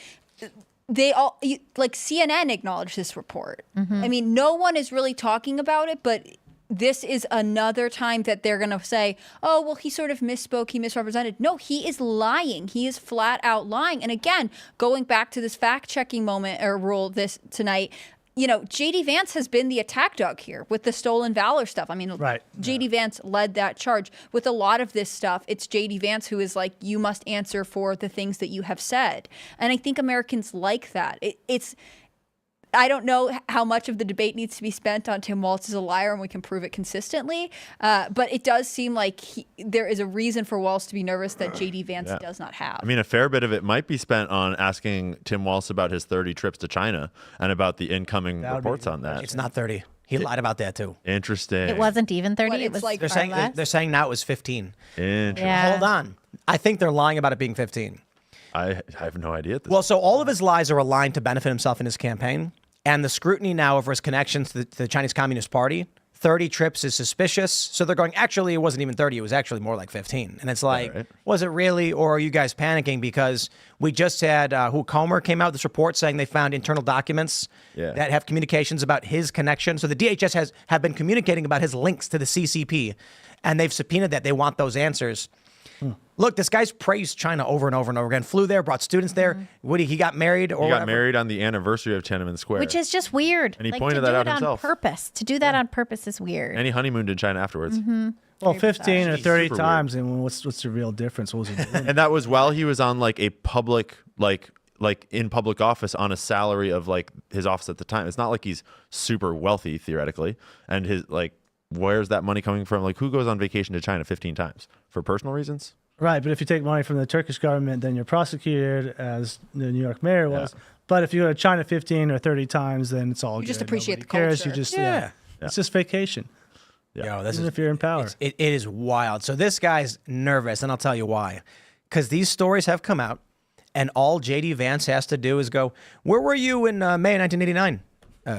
they all, like CNN acknowledged this report. I mean, no one is really talking about it, but this is another time that they're going to say, oh, well, he sort of misspoke, he misrepresented. No, he is lying. He is flat out lying. And again, going back to this fact-checking moment or rule this tonight, J.D. Vance has been the attack dog here with the stolen valor stuff. I mean, Right. J.D. Vance led that charge. With a lot of this stuff, it's J.D. Vance who is like, you must answer for the things that you have said. And I think Americans like that. I don't know how much of the debate needs to be spent on Tim Walz as a liar, and we can prove it consistently. But it does seem like there is a reason for Walz to be nervous that J.D. Vance does not have. I mean, a fair bit of it might be spent on asking Tim Walz about his 30 trips to China and about the incoming reports on that. It's not 30. He lied about that too. Interesting. It wasn't even 30. But It it's was like- They're saying now it was 15. Interesting. Yeah. Hold on. I think they're lying about it being 15. I have no idea at this Well, so all of his lies are aligned to benefit himself in his campaign. And the scrutiny now over his connections to the Chinese Communist Party, 30 trips is suspicious. So they're going, actually, it wasn't even 30. It was actually more like 15. And it's like, right. Was it really? Or are you guys panicking? Because we just had Comer came out with this report saying they found internal documents that have communications about his connection. So the DHS have been communicating about his links to the CCP. And they've subpoenaed that. They want those answers. Look, this guy's praised China over and over and over again. Flew there, brought students there. He got married or He got whatever. married on the anniversary of Tiananmen Square. Which is just weird. And he Like, pointed to that do out it himself. on purpose. To do that on purpose is weird. And he honeymooned in China afterwards. Well, 15 or 30 Super times, and what's the real difference? What was he doing? And that was while he was on like a public, like in public office on a salary of like his office at the time. It's not like he's super wealthy theoretically. And his where's that money coming from? Like, who goes on vacation to China 15 times for personal reasons? Right, but if you take money from the Turkish government, then you're prosecuted, as the New York mayor was. Yeah. But if you go to China 15 or 30 times, then it's all You good. just appreciate Nobody the cares. culture. You just Yeah. It's just vacation. Yo, this Even is if you're in power. it is wild. So this guy's nervous, and I'll tell you why. Because these stories have come out, and all J.D. Vance has to do is go, where were you in May 1989,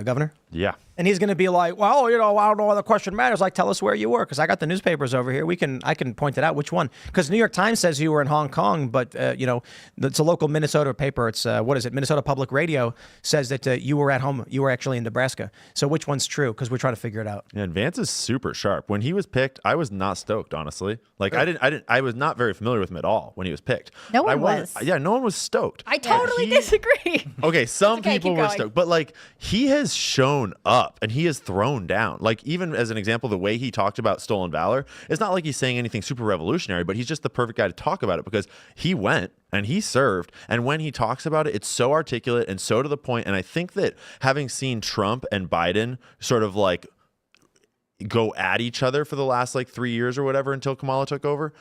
Governor? Yeah. And he's going to be like, well, I don't know why the question matters. Like, tell us where you were, because I got the newspapers over here. I can point it out which one. Because New York Times says you were in Hong Kong, but it's a local Minnesota paper. It's what is it? Minnesota Public Radio says that you were at home. You were actually in Nebraska. So which one's true? Because we're trying to figure it out. And Vance is super sharp. When he was picked, I was not stoked, honestly. Like I was not very familiar with him at all when he was picked. No one I wasn't- was. Yeah, no one was stoked. I totally disagree. Okay, some okay, people keep were going. stoked, but like he has shown up and he has thrown down. Like, even as an example, the way he talked about stolen valor, it's not like he's saying anything super revolutionary, but he's just the perfect guy to talk about it because he went and he served. And when he talks about it, it's so articulate and so to the point. And I think that having seen Trump and Biden sort of like go at each other for the last like 3 years or whatever until Kamala took over,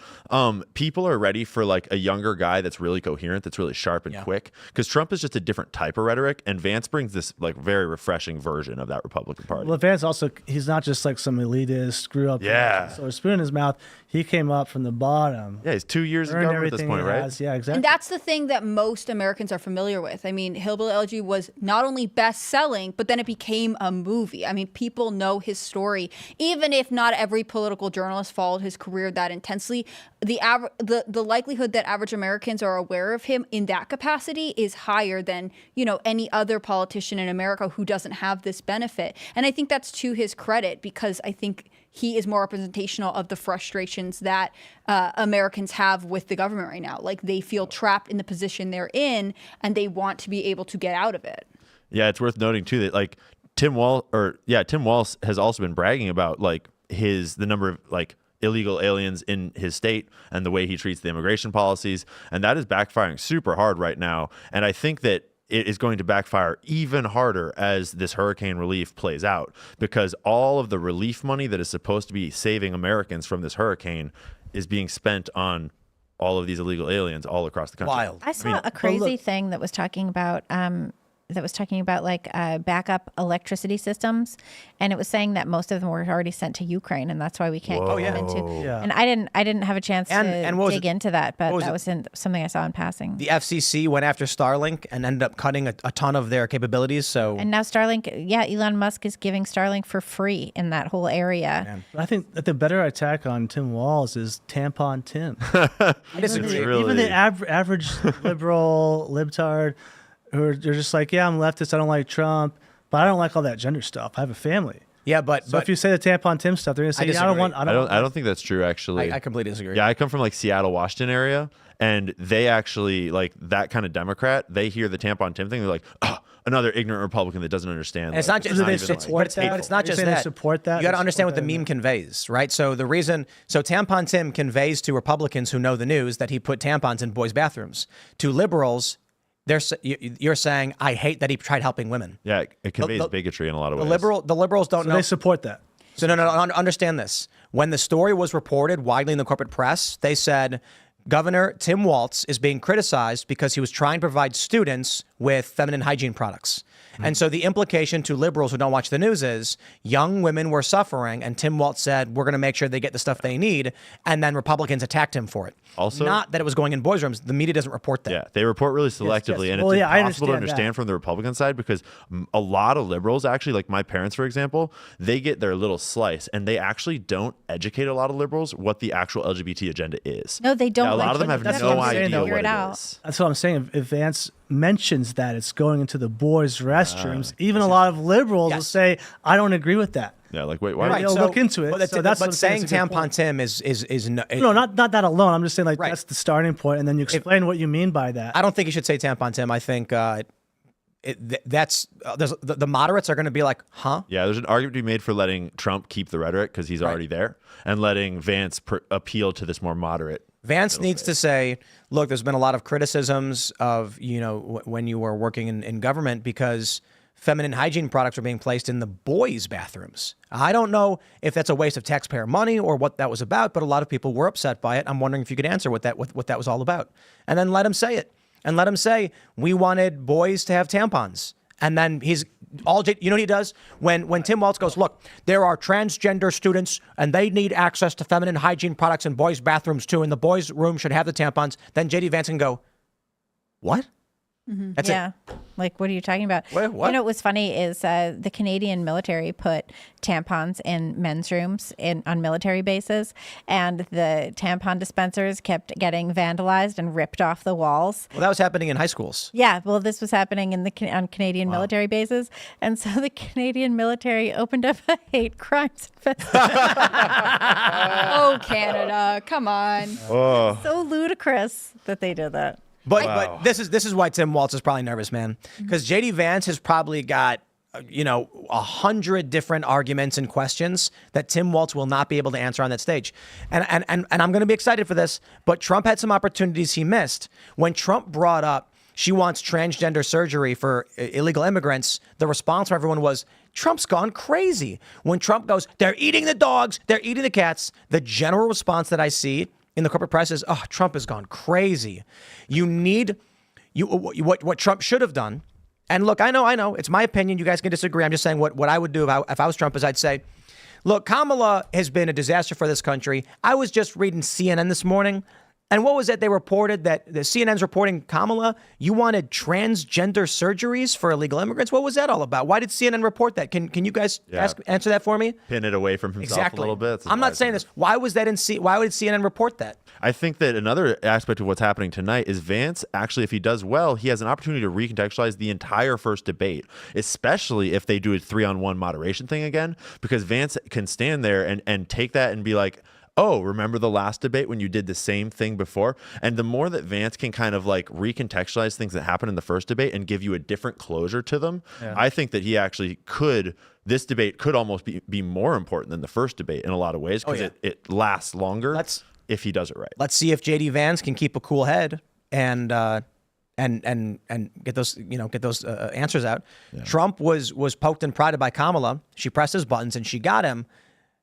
people are ready for like a younger guy that's really coherent, that's really sharp and quick, because Trump is just a different type of rhetoric, and Vance brings this like very refreshing version of that Republican Party. Well, Vance also, he's not just like some elitist screw up. Yeah. So a spoon in his mouth, he came up from the bottom. Yeah, he's 2 years in Earned government at this everything point, he right? has. Yeah, exactly. And that's the thing that most Americans are familiar with. I mean, Hillbilly Elegy was not only best-selling, but then it became a movie. I mean, people know his story. even if not every political journalist followed his career that intensely, the likelihood that average Americans are aware of him in that capacity is higher than, any other politician in America who doesn't have this benefit. And I think that's to his credit, because I think he is more representational of the frustrations that Americans have with the government right now. Like, they feel trapped in the position they're in, and they want to be able to get out of it. Yeah, it's worth noting too that like Tim Walz has also been bragging about like the number of like illegal aliens in his state and the way he treats the immigration policies, and that is backfiring super hard right now. And I think that it is going to backfire even harder as this hurricane relief plays out, because all of the relief money that is supposed to be saving Americans from this hurricane is being spent on all of these illegal aliens all across the country. Wild. I saw a crazy thing that was talking about like backup electricity systems, and it was saying that most of them were already sent to Ukraine, and that's why we can't get them into. Yeah. And I didn't have a chance to dig into that, but that was something I saw in passing. The FCC went after Starlink and ended up cutting a ton of their capabilities. So And now Starlink, Elon Musk is giving Starlink for free in that whole area. I think that the better attack on Tim Walz is Tampon Tim. I disagree. Even the average liberal libtard, they're just like, yeah, I'm leftist, I don't like Trump, but I don't like all that gender stuff. I have a family. Yeah, but So if you say the Tampon Tim stuff, they're gonna say, disagree. I don't think that's true, actually. I completely disagree. Yeah, I come from like Seattle, Washington area, and they actually like that kind of Democrat. They hear the Tampon Tim thing, they're like, oh, another ignorant Republican that doesn't understand. And it's not just Do they but it's not just You're saying that. they support that? You got to They understand support what the that? meme conveys, right? So Tampon Tim conveys to Republicans who know the news that he put tampons in boys' bathrooms. To liberals, you're saying, I hate that he tried helping women. Yeah, it conveys bigotry in a lot of ways. The liberals don't So know. they support that. So no, understand this. When the story was reported widely in the corporate press, they said Governor Tim Walz is being criticized because he was trying to provide students with feminine hygiene products. And so the implication to liberals who don't watch the news is young women were suffering, and Tim Walz said, we're going to make sure they get the stuff they need, and then Republicans attacked him for it. Also, not that it was going in boys' rooms. The media doesn't report that. Yeah, they report really selectively, yes. and Well, it's yeah, I impossible to understand understand that. from the Republican side, because a lot of liberals, actually, like my parents, for example, they get their little slice, and they actually don't educate a lot of liberals what the actual LGBT agenda is. No, they don't. Yeah, a lot of them have no idea what it out. is. That's what I'm saying. If Vance mentions that it's going into the boys' restrooms, even a lot of liberals will say, I don't agree with that. Yeah, like, wait, why? Right. They'll look into it. But, So that's what I'm saying, saying it's a good Tampon point. Tim is No, not that alone. I'm just saying, like, Right. that's the starting point, and then you explain what you mean by that. I don't think you should say Tampon Tim. I think the moderates are going to be like, huh? Yeah, there's an argument to be made for letting Trump keep the rhetoric because he's already there, and letting Vance appeal to this more moderate. Vance needs to say, look, there's been a lot of criticisms of, when you were working in government because feminine hygiene products are being placed in the boys' bathrooms. I don't know if that's a waste of taxpayer money or what that was about, but a lot of people were upset by it. I'm wondering if you could answer what that was all about. And then let him say it. And let him say, we wanted boys to have tampons. And then what he does? When Tim Walz goes, look, there are transgender students and they need access to feminine hygiene products in boys' bathrooms too, and the boys' room should have the tampons. Then JD Vance can go, what? That's it. Like, what are you talking about? What? You know, what was funny is the Canadian military put tampons in men's rooms on military bases, and the tampon dispensers kept getting vandalized and ripped off the walls. Well, that was happening in high schools. Yeah, well, this was happening on Canadian military bases, and so the Canadian military opened up a hate crimes investigation. Oh, Canada, come on. So ludicrous that they did that. But this is why Tim Walz is probably nervous, man. Because JD Vance has probably got 100 different arguments and questions that Tim Walz will not be able to answer on that stage. And I'm going to be excited for this. But Trump had some opportunities he missed. When Trump brought up she wants transgender surgery for illegal immigrants, the response from everyone was, Trump's gone crazy. When Trump goes, they're eating the dogs, they're eating the cats, the general response that I see in the corporate press is, oh, Trump has gone crazy. What Trump should have done, and look, I know, it's my opinion. You guys can disagree. I'm just saying what I would do if I was Trump is I'd say, look, Kamala has been a disaster for this country. I was just reading CNN this morning. And what was it? They reported that the CNN's reporting, Kamala, you wanted transgender surgeries for illegal immigrants. What was that all about? Why did CNN report that? Can you guys answer that for me? Pin it away from himself a little bit. I'm not saying this. Why was that why would CNN report that? I think that another aspect of what's happening tonight is Vance, actually, if he does well, he has an opportunity to recontextualize the entire first debate, especially if they do a 3-on-1 moderation thing again, because Vance can stand there and take that and be like, oh, remember the last debate when you did the same thing before? And the more that Vance can kind of like recontextualize things that happened in the first debate and give you a different closure to them, I think that he actually this debate could almost be more important than the first debate in a lot of ways, because it lasts longer if he does it right. Let's see if JD Vance can keep a cool head and get those answers out. Yeah. Trump was poked and prodded by Kamala. She pressed his buttons and she got him.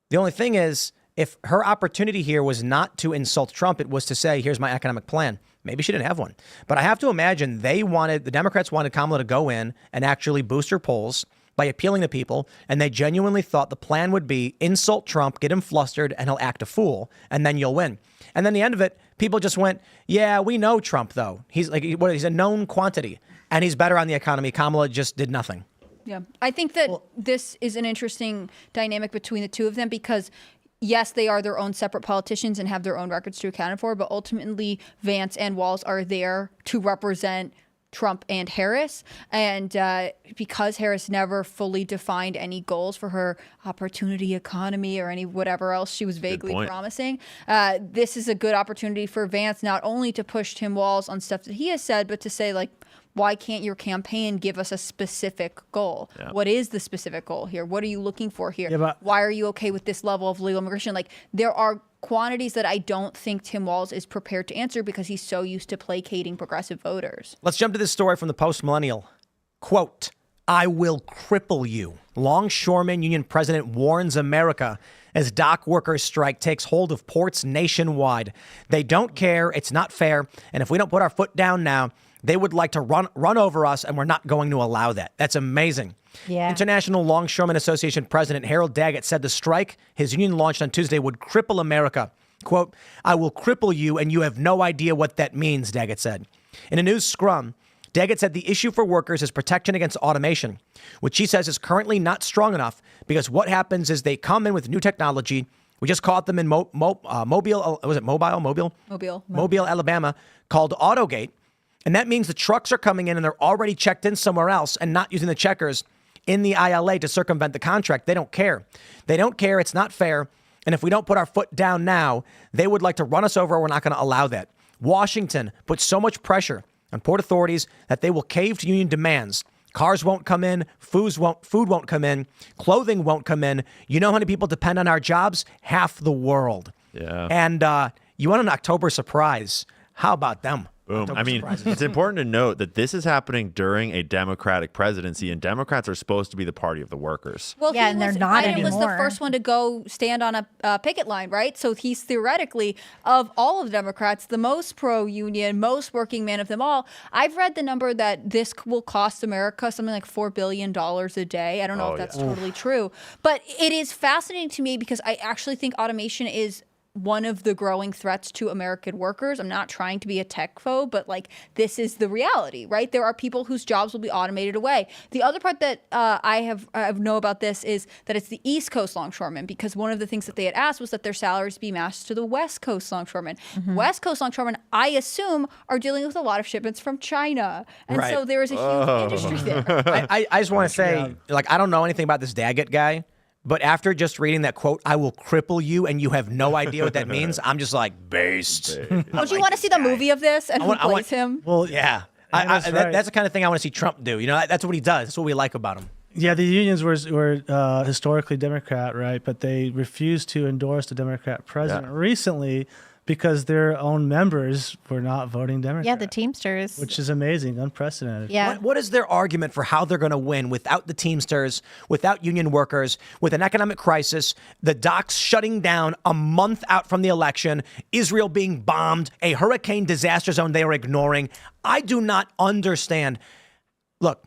The only thing is, if her opportunity here was not to insult Trump, it was to say, here's my economic plan. Maybe she didn't have one. But I have to imagine the Democrats wanted Kamala to go in and actually boost her polls by appealing to people. And they genuinely thought the plan would be insult Trump, get him flustered, and he'll act a fool. And then you'll win. And then the end of it, people just went, yeah, we know Trump, though. He's a known quantity. And he's better on the economy. Kamala just did nothing. Yeah. I think that this is an interesting dynamic between the two of them because yes, they are their own separate politicians and have their own records to account for, but ultimately Vance and Walz are there to represent Trump and Harris. And because Harris never fully defined any goals for her opportunity economy or any whatever else she was vaguely promising, this is a good opportunity for Vance not only to push Tim Walz on stuff that he has said, but to say, like, why can't your campaign give us a specific goal? Yeah. What is the specific goal here? What are you looking for here? Yeah, why are you okay with this level of legal immigration? Like, there are quantities that I don't think Tim Walz is prepared to answer because he's so used to placating progressive voters. Let's jump to this story from the Post-Millennial. Quote, I will cripple you. Longshoreman Union President warns America as dock workers' strike takes hold of ports nationwide. They don't care. It's not fair. And if we don't put our foot down now, they would like to run over us, and we're not going to allow that. That's amazing. Yeah. International Longshoremen Association President Harold Daggett said the strike his union launched on Tuesday would cripple America. Quote, I will cripple you, and you have no idea what that means, Daggett said. In a news scrum, Daggett said the issue for workers is protection against automation, which he says is currently not strong enough because what happens is they come in with new technology. We just caught them in Mobile, Alabama, called Autogate. And that means the trucks are coming in and they're already checked in somewhere else and not using the checkers in the ILA to circumvent the contract. They don't care. They don't care. It's not fair. And if we don't put our foot down now, they would like to run us over. We're not going to allow that. Washington put so much pressure on port authorities that they will cave to union demands. Cars won't come in. Food won't come in. Clothing won't come in. You know how many people depend on our jobs? Half the world. Yeah. And you want an October surprise. How about them? Boom. I mean, it's important to note that this is happening during a Democratic presidency, and Democrats are supposed to be the party of the workers. Well, yeah, and they're not anymore. Biden was the first one to go stand on a picket line, right? So he's theoretically, of all of the Democrats, the most pro-union, most working man of them all. I've read the number that this will cost America something like $4 billion a day. I don't know if that's totally true. But it is fascinating to me because I actually think automation is one of the growing threats to American workers. I'm not trying to be a tech phobe, but like this is the reality, right? There are people whose jobs will be automated away. The other part that I know about this is that it's the East Coast longshoremen, because one of the things that they had asked was that their salaries be matched to the West Coast longshoremen. Mm-hmm. West Coast longshoremen, I assume, are dealing with a lot of shipments from China. And so there is a huge industry there. I just want to say, like, I don't know anything about this Daggett guy. But after just reading that quote, I will cripple you and you have no idea what that means, I'm just like, based. Don't you want to see the movie of this and who plays him? Well, yeah. That's the kind of thing I want to see Trump do. You know, that's what he does. That's what we like about him. Yeah, the unions were historically Democrat, right? But they refused to endorse the Democrat president recently because their own members were not voting Democrat. Yeah, the Teamsters. Which is amazing, unprecedented. Yeah. What is their argument for how they're going to win without the Teamsters, without union workers, with an economic crisis, the docks shutting down a month out from the election, Israel being bombed, a hurricane disaster zone they are ignoring? I do not understand. Look,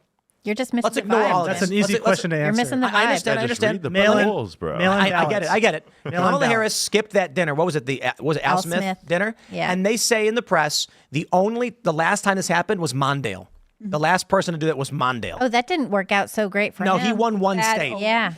You're just missing Let's the ignore vibe. all of That's this. an easy question to answer. You're missing the vibe. I understand. I Just understand. read the Mail-in- polls, bro. mail-in I get it. I get it. Kamala ballots. Harris skipped that dinner. What was it? Was it Al Smith dinner? Yeah. And they say in the press the last time this happened was Mondale. The last person to do that was Mondale. Oh, that didn't work out so great for No, him. he won one state. Yeah.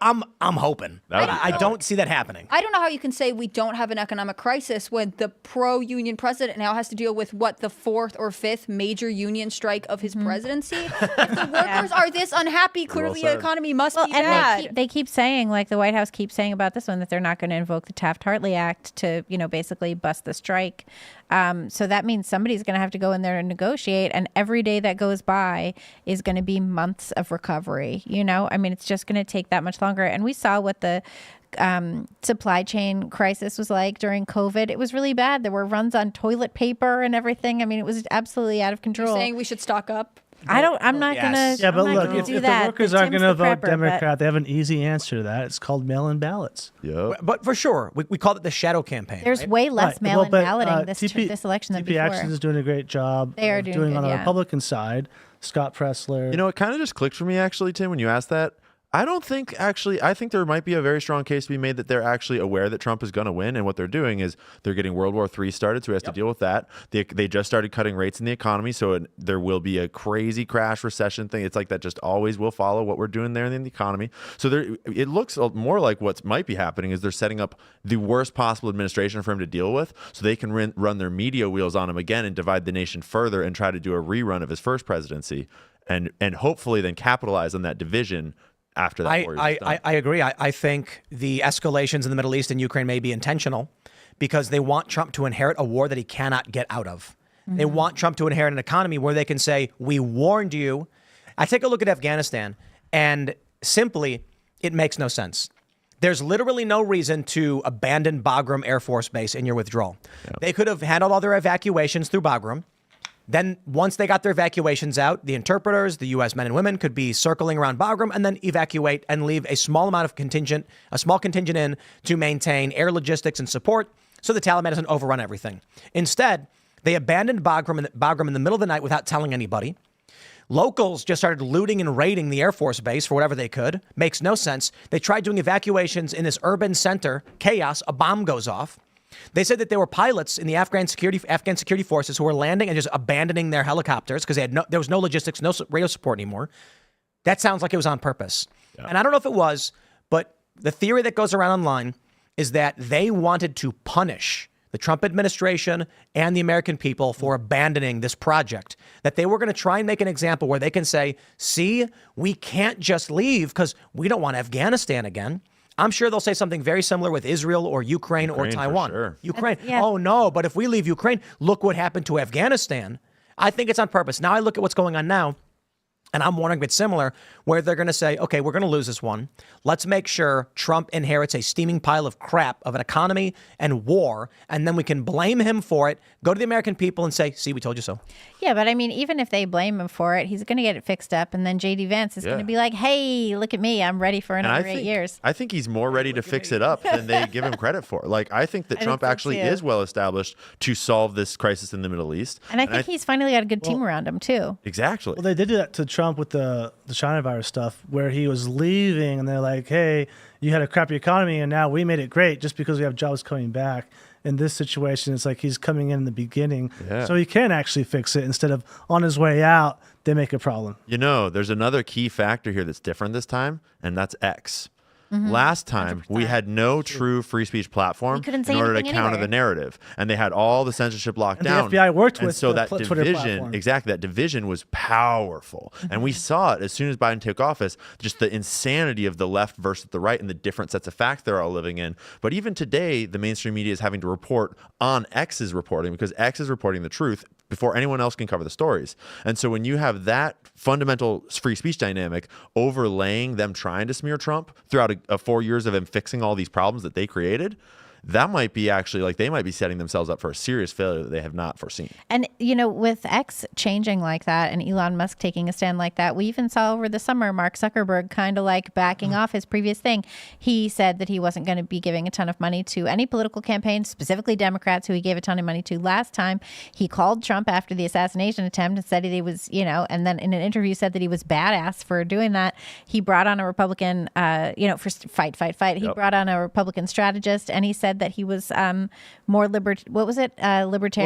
I'm hoping. That would be I don't see that happening. I don't know how you can say we don't have an economic crisis when the pro-union president now has to deal with the fourth or fifth major union strike of his presidency. If the workers are this unhappy, clearly the economy must be bad. And they keep saying, like the White House keeps saying about this one, that they're not going to invoke the Taft-Hartley Act to, basically bust the strike. So that means somebody's going to have to go in there and negotiate, and every day that goes by is going to be months of recovery. It's just going to take that much longer. And we saw what the supply chain crisis was like during COVID. It was really bad. There were runs on toilet paper and everything. It was absolutely out of control. You're saying we should stock up? I'm not Yes. gonna. Yeah, but I'm not look, gonna if do the that. workers But aren't Tim's going to the vote prepper, but- Democrat, they have an easy answer to that. It's called mail-in ballots. Yep. But for sure, we called it the shadow campaign. There's right? way less Right. mail-in Well, but, balloting this TP election than TP before. Action is doing a great job. They are of doing on good, the yeah. Republican side. Scott Pressler. It kind of just clicked for me actually, Tim, when you asked that. I think there might be a very strong case to be made that they're actually aware that Trump is going to win, and what they're doing is they're getting World War III started, so he has to deal with that. They just started cutting rates in the economy, so there will be a crazy crash recession thing. It's like that just always will follow what we're doing there in the economy. So it looks more like what might be happening is they're setting up the worst possible administration for him to deal with, so they can run their media wheels on him again and divide the nation further and try to do a rerun of his first presidency, and hopefully then capitalize on that division after that. I agree. I think the escalations in the Middle East and Ukraine may be intentional because they want Trump to inherit a war that he cannot get out of. They want Trump to inherit an economy where they can say, we warned you. I take a look at Afghanistan, and simply, it makes no sense. There's literally no reason to abandon Bagram Air Force Base in your withdrawal. Yep. They could have handled all their evacuations through Bagram. Then once they got their evacuations out, the interpreters, the U.S. men and women could be circling around Bagram and then evacuate and leave a small contingent in to maintain air logistics and support so the Taliban doesn't overrun everything. Instead, they abandoned Bagram in the middle of the night without telling anybody. Locals just started looting and raiding the Air Force Base for whatever they could. Makes no sense. They tried doing evacuations in this urban center. Chaos. A bomb goes off. They said that there were pilots in the Afghan security forces who were landing and just abandoning their helicopters because there was no logistics, no radio support anymore. That sounds like it was on purpose. Yeah. And I don't know if it was, but the theory that goes around online is that they wanted to punish the Trump administration and the American people for abandoning this project, that they were going to try and make an example where they can say, see, we can't just leave because we don't want Afghanistan again. I'm sure they'll say something very similar with Israel or Ukraine or Taiwan. Sure. Ukraine. Oh, no, but if we leave Ukraine, look what happened to Afghanistan. I think it's on purpose. Now I look at what's going on now, and I'm wondering if it's similar, where they're going to say, okay, we're going to lose this one. Let's make sure Trump inherits a steaming pile of crap of an economy and war, and then we can blame him for it, go to the American people and say, see, we told you so. Yeah, but even if they blame him for it, he's going to get it fixed up, and then J.D. Vance is going to be like, hey, look at me. I'm ready for another 8 years. I think he's more ready to fix it up than they give him credit for. I think that Trump actually is well established to solve this crisis in the Middle East. And I think he's finally got a good team around him, too. Exactly. Well, they did that to Trump with the China virus stuff, where he was leaving and they're like, hey, you had a crappy economy and now we made it great just because we have jobs coming back. In this situation, it's like he's coming in the beginning, so he can actually fix it instead of on his way out, they make a problem. There's another key factor here that's different this time, and that's X. Last time, 100%. We had no true free speech platform in order to counter the narrative. And they had all the censorship locked down. The FBI worked with so that Twitter division, that division was powerful. And we saw it as soon as Biden took office, just the insanity of the left versus the right and the different sets of facts they're all living in. But even today, the mainstream media is having to report on X's reporting because X is reporting the truth before anyone else can cover the stories. And so when you have that fundamental free speech dynamic overlaying them trying to smear Trump throughout 4 years of him fixing all these problems that they created, that might be actually like they might be setting themselves up for a serious failure that they have not foreseen. And, with X changing like that and Elon Musk taking a stand like that, we even saw over the summer Mark Zuckerberg kind of like backing off his previous thing. He said that he wasn't going to be giving a ton of money to any political campaigns, specifically Democrats, who he gave a ton of money to last time. He called Trump after the assassination attempt and said he was, and then in an interview said that he was badass for doing that. He brought on a Republican, for fight. He brought on a Republican strategist, and he said that he was more libertarian Well,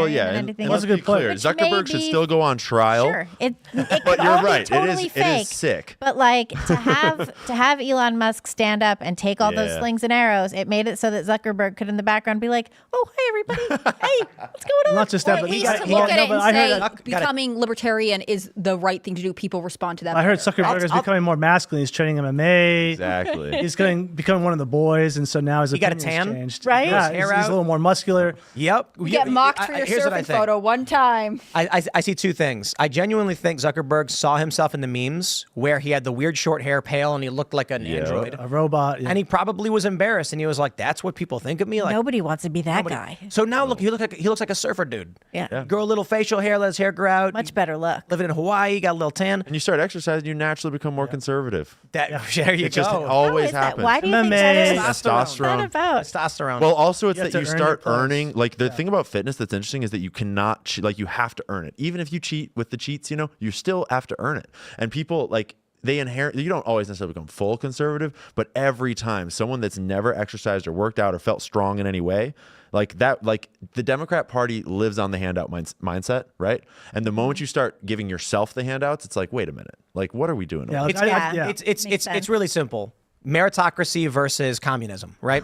yeah, than and anything let's else. be clear. Which Zuckerberg may should be- still go on trial. Sure, it But could you're all be right. totally It fake. is sick. But like to have Elon Musk stand up and take all those Yeah. slings and arrows, it made it so that Zuckerberg could in the background be like, "Oh, hi everybody, hey, what's going on?" Not just that, Or but at least I- look at no, it but and I say heard that- becoming libertarian is the right thing to do. People respond to that. I heard better. Zuckerberg is becoming more masculine. He's training MMA. Exactly. He's becoming one of the boys, and so now his He got a opinion's tan? changed. Right? Yeah, His hair he's a out? little more muscular. Yep. You get mocked for your Here's what I surfing think. photo one time. I see two things. I genuinely think Zuckerberg saw himself in the memes where he had the weird short hair, pale, and he looked like an android. A robot. Yeah. And he probably was embarrassed, and he was like, "That's what people think of me." Like, Nobody wants to be that nobody- guy. So now look, he looks like a surfer dude. Yeah. Grow a little facial hair, let his hair grow out. Much better look. Living in Hawaii, got a little tan. And you start exercising, you naturally become more conservative. There you It just go. always How is that? happens. Why do you think MMA, that is? Testosterone. What's that about? Testosterone. Well, also it's You have that to you earn start your place. earning. Like the thing about fitness that's interesting is that you cannot you have to earn it. Even if you cheat with the cheats, you still have to earn it. And people they inherit. You don't always necessarily become full conservative, but every time someone that's never exercised or worked out or felt strong in any way, like the Democrat Party lives on the handout mindset, right? And the moment you start giving yourself the handouts, it's like, wait a minute, like what are we doing? Yeah, over like, here? It's Makes sense. really simple. Meritocracy versus communism, right?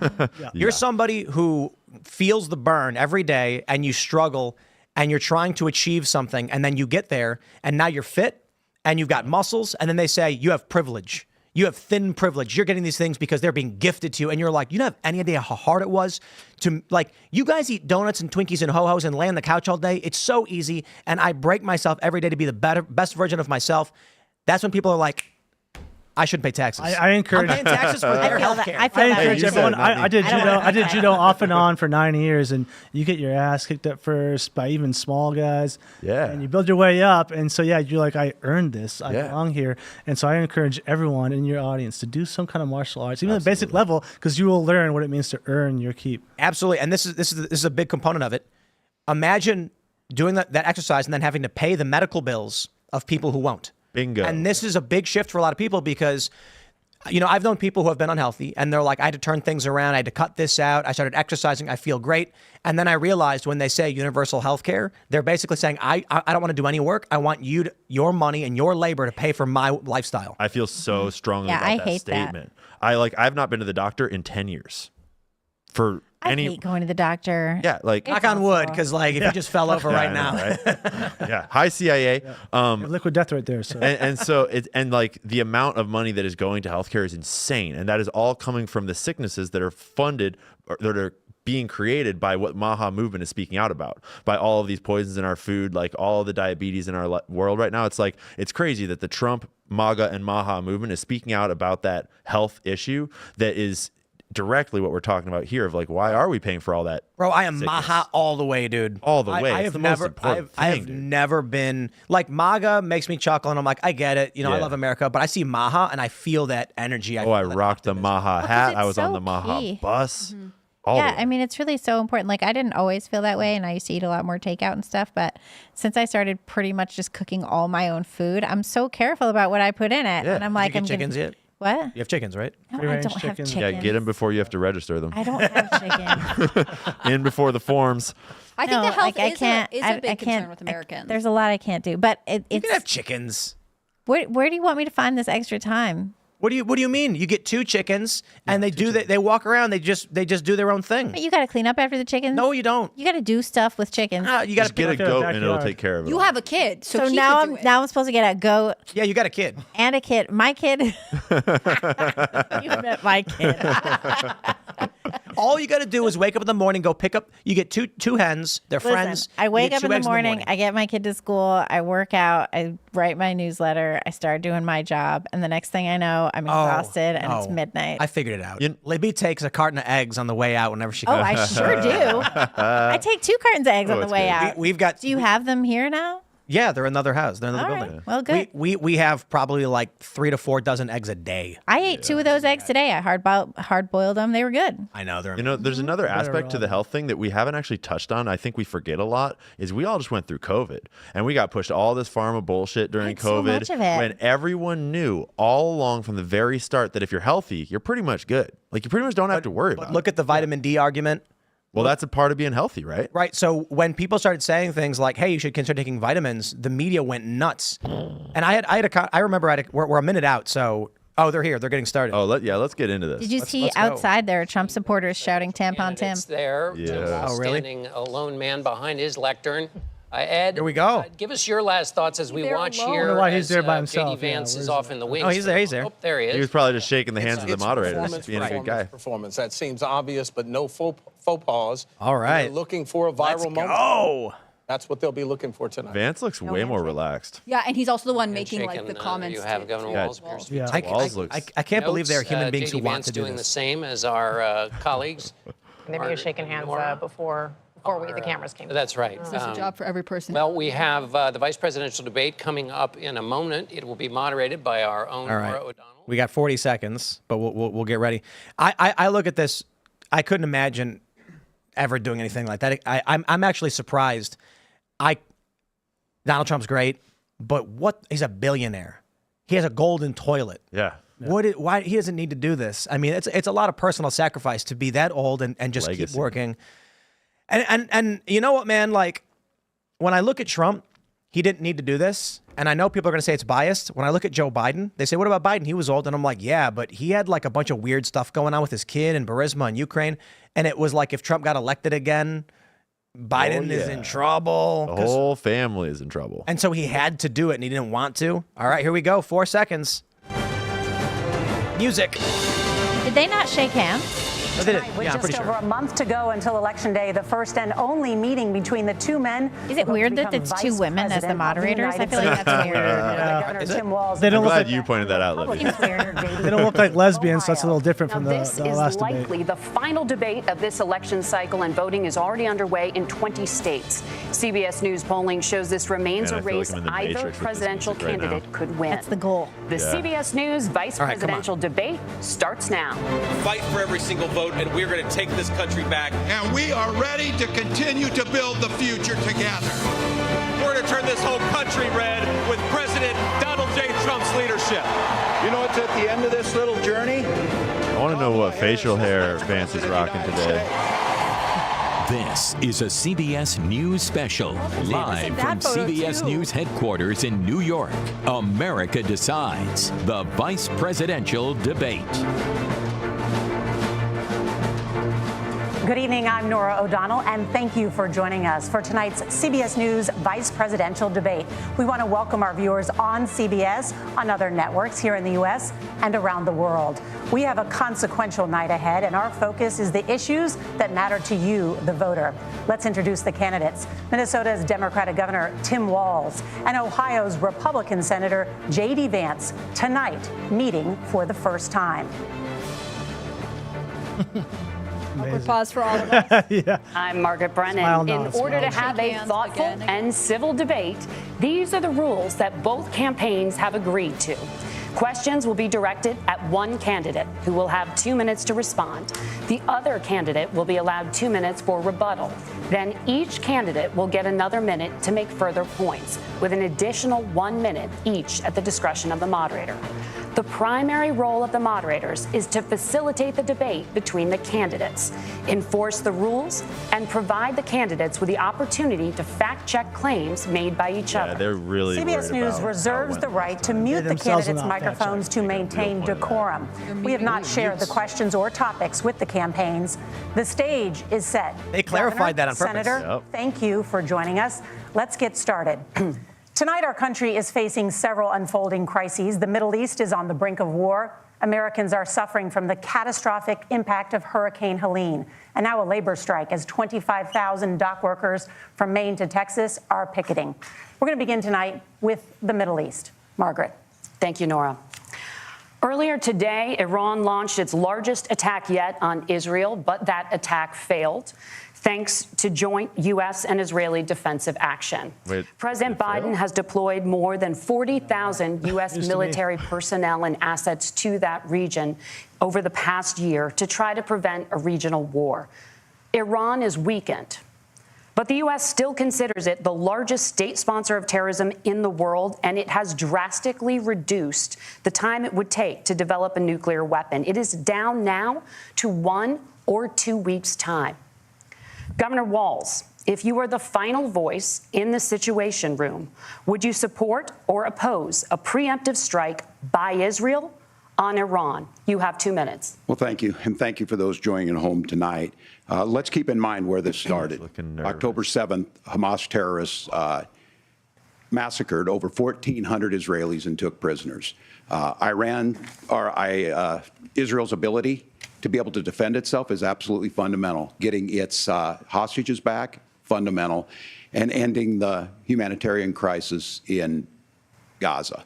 You're somebody who feels the burn every day and you struggle and you're trying to achieve something and then you get there and now you're fit and you've got muscles and then they say you have privilege. You have thin privilege. You're getting these things because they're being gifted to you. And you're like, you don't have any idea how hard it was to, like, you guys eat donuts and Twinkies and Ho-Hos and lay on the couch all day. It's so easy. And I break myself every day to be the best version of myself. That's when people are like, I shouldn't pay taxes. I encourage. I'm paying taxes for their feel health that- care. I feel I that encourage you said everyone. it, not I me. did I don't judo. want I did that. judo off and on for 9 years, and you get your ass kicked at first by even small guys. Yeah. And you build your way up, and so you're like, I earned this. I Yeah. belong here, and so I encourage everyone in your audience to do some kind of martial arts, even at the basic level, because you will learn what it means to earn your keep. Absolutely. And this is a big component of it. Imagine doing that exercise and then having to pay the medical bills of people who won't. Bingo. And this is a big shift for a lot of people because, I've known people who have been unhealthy and they're like, I had to turn things around. I had to cut this out. I started exercising. I feel great. And then I realized when they say universal health care, they're basically saying, I don't want to do any work. I want your money and your labor to pay for my lifestyle. I feel so strongly Yeah, about I that hate that. statement. I've not been to the doctor in 10 years. For I any hate going to the doctor. yeah, like Knock on wood, because if you just fell over right I now. know, right? Yeah. Hi CIA. Liquid death right there. So And so the amount of money that is going to healthcare is insane, and that is all coming from the sicknesses that are funded or that are being created by what Maha movement is speaking out about, by all of these poisons in our food, like all the diabetes in our world right now. It's crazy that the Trump, MAGA, and Maha movement is speaking out about that health issue that is directly what we're talking about here of like, why are we paying for all that? Bro, I am sickness? Maha all the way, dude. All the way. I It's have the most never, important I have thing, dude. never been like MAGA makes me chuckle, and I'm like, I get it. I Yeah. love America, but I see Maha and I feel that energy. I feel that rocked the optimism. Maha 'cause hat. it's I was on so the Maha key. bus. All Yeah, the way. I mean, it's really so important. Like, I didn't always feel that way, and I used to eat a lot more takeout and stuff. But since I started pretty much just cooking all my own food, I'm so careful about what I put in it. Yeah. And I'm Did like, you I'm get chickens gonna, yet? What? You have chickens, right? No, I Free-range don't have chickens. chickens. Yeah, get them before you have to register them. I don't have chickens. In before the forms. I think No, the health like, I is can't. a I big concern can't. with Americans. There's a lot I can't do, but You it's can have chickens. where do you want me to find this extra time? What do you mean? You get 2 chickens and they walk around. They just do their own thing. But you got to clean up after the chickens. No, you don't. You got to do stuff with chickens. You got Just get a Look at goat the and it'll backyard. take care of it. you all. have a kid, so he now could do I'm it. now I'm supposed to get a goat Yeah, you got a kid. and a kid. My kid. You met my kid. All you got to do is wake up in the morning, go pick up. You get two hens. They're Listen, friends. I You wake get up 2 in the eggs morning, I get my kid to school, I work out, I write my newsletter, I start doing my job, and the next thing I know, I'm exhausted and it's no. midnight. I figured it out. Libby takes a carton of eggs on the way out whenever she goes. Oh, I sure do. I take 2 cartons of eggs on the it's way good. out. We've got. Do you have them here now? Yeah, they're in another house. They're in another All right. building. Well, good. We have probably like 3 to 4 dozen eggs a day. I ate 2 of those eggs today. I hard boiled them. They were good. I know they're. You know, there's another aspect to the health thing that we haven't actually touched on. I think we forget a lot is we all just went through COVID and we got pushed all this pharma bullshit during Ate so COVID much of it. when everyone knew all along from the very start that if you're healthy, you're pretty much good. Like you pretty much don't have to worry about Look it. at the vitamin D argument. Well, that's a part of being healthy, right? Right. So when people started saying things like, "Hey, you should consider taking vitamins," the media went nuts. And I remember we're a minute out. So they're here. They're getting started. Oh, let's get into this. Did you see let's go. outside there Trump supporters shouting tampon Tim? It's there. Yeah. Oh, really? Standing a lone man behind his lectern. Ed, Here we go. Give us your last thoughts as we there watch alone? I here. wonder why he's as, there by JD himself. Yeah, Vance where's is off in the wings. Oh, he's there. He's there. Oh, there he is. He was probably just shaking the hands of the moderators, Performance, being a good guy. Performance. That seems obvious, but no faux pas. All right. They're looking for a Let's viral moment. go. That's what they'll be looking for tonight. Vance looks way more relaxed. Yeah, and he's also the one making Handshake, like the and, comments. You have to- Governor Yeah. Walz appears to be Yeah. Walz looks. I can't believe there are notes. human beings JD who want Vance to do doing this. the same as our colleagues. Maybe you're shaking hands before the cameras came. That's right. There's a job for every person. Well, we have the vice presidential debate coming up in a moment. It will be moderated by our own All right. Nora O'Donnell. We got 40 seconds, but we'll get ready. I look at this. I couldn't imagine ever doing anything like that. I'm actually surprised. Donald Trump's great, but he's a billionaire. He has a golden toilet. Yeah. Why he doesn't need to do this? I mean, it's a lot of personal sacrifice to be that old and just keep Legacy. working. And you know what, man? Like when I look at Trump, he didn't need to do this. And I know people are going to say it's biased. When I look at Joe Biden, they say, what about Biden? He was old. And I'm like, yeah, but he had like a bunch of weird stuff going on with his kid and Burisma in Ukraine. And it was like if Trump got elected again, Biden is in trouble. The whole family is in trouble. And so he had to do it and he didn't want to. All right, here we go. 4 seconds. Music. Did they not shake hands? Oh, they did. With Yeah, I'm just pretty over sure. a month to go until Election Day, the first and only meeting between the two men. Is it who weird hope that to it's become 2 vice women as the president of moderators? I United feel like States. that's weird. Governor Is it? Tim Walz. They don't I'm look glad like- you pointed that out, Libby. They don't look like lesbians, so that's a little different from the This is last debate. likely the final debate of this election cycle, and voting is already underway in 20 states. CBS News polling shows this remains Man, a I feel like race I'm in the either Matrix with this presidential music right now. candidate could win. That's the goal. The CBS News vice All right, come on. presidential debate starts now. Fight for every single vote, and we're going to take this country back. And we are ready to continue to build the future together. We're going to turn this whole country red with President Donald J. Trump's leadership. You know, it's at the end of this little journey. I want to know what facial hair Vance is rocking today. This is a CBS News special, live from that photo CBS too. News headquarters in New York. America Decides, the vice presidential debate. Good evening, I'm Nora O'Donnell, and thank you for joining us for tonight's CBS News Vice Presidential Debate. We want to welcome our viewers on CBS, on other networks here in the U.S. and around the world. We have a consequential night ahead, and our focus is the issues that matter to you, the voter. Let's introduce the candidates. Minnesota's Democratic Governor Tim Walz and Ohio's Republican Senator J.D. Vance, tonight meeting for the first time. Awkward pause for all of us. I'm Margaret Brennan. Smile now, In order to smile. have Shake a hands thoughtful again. and civil debate, these are the rules that both campaigns have agreed to. Questions will be directed at one candidate who will have 2 minutes to respond. The other candidate will be allowed 2 minutes for rebuttal. Then each candidate will get another minute to make further points, with an additional 1 minute each at the discretion of the moderator. The primary role of the moderators is to facilitate the debate between the candidates, enforce the rules, and provide the candidates with the opportunity to fact-check claims made by each Yeah, other. they're really CBS worried News about reserves when the right to mute the themselves candidates' are not microphones to maintain point of that. decorum. We have not shared the questions or topics with the campaigns. The stage is set. They clarified that on purpose. Senator, Yep. thank you for joining us. Let's get started. Tonight, our country is facing several unfolding crises. The Middle East is on the brink of war. Americans are suffering from the catastrophic impact of Hurricane Helene. And now a labor strike as 25,000 dock workers from Maine to Texas are picketing. We're going to begin tonight with the Middle East. Margaret. Thank you, Nora. Earlier today, Iran launched its largest attack yet on Israel, but that attack failed thanks to joint U.S. and Israeli defensive action. President Biden has deployed more than 40,000 U.S. military personnel and assets to that region over the past year to try to prevent a regional war. Iran is weakened, but the U.S. still considers it the largest state sponsor of terrorism in the world, and it has drastically reduced the time it would take to develop a nuclear weapon. It is down now to 1 or 2 weeks' time. Governor Walz, if you were the final voice in the Situation Room, would you support or oppose a preemptive strike by Israel on Iran? You have 2 minutes. Well, thank you. And thank you for those joining at home tonight. Let's keep in mind where this started. October 7th, Hamas terrorists massacred over 1,400 Israelis and took prisoners. Israel's ability to be able to defend itself is absolutely fundamental. Getting its hostages back, fundamental, and ending the humanitarian crisis in Gaza.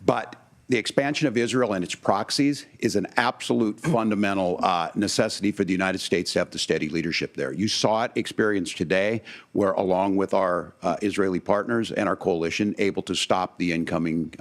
But the expansion of Israel and its proxies is an absolute fundamental necessity for the United States to have the steady leadership there. You saw it experienced today, where along with our Israeli partners and our coalition, able to stop the incoming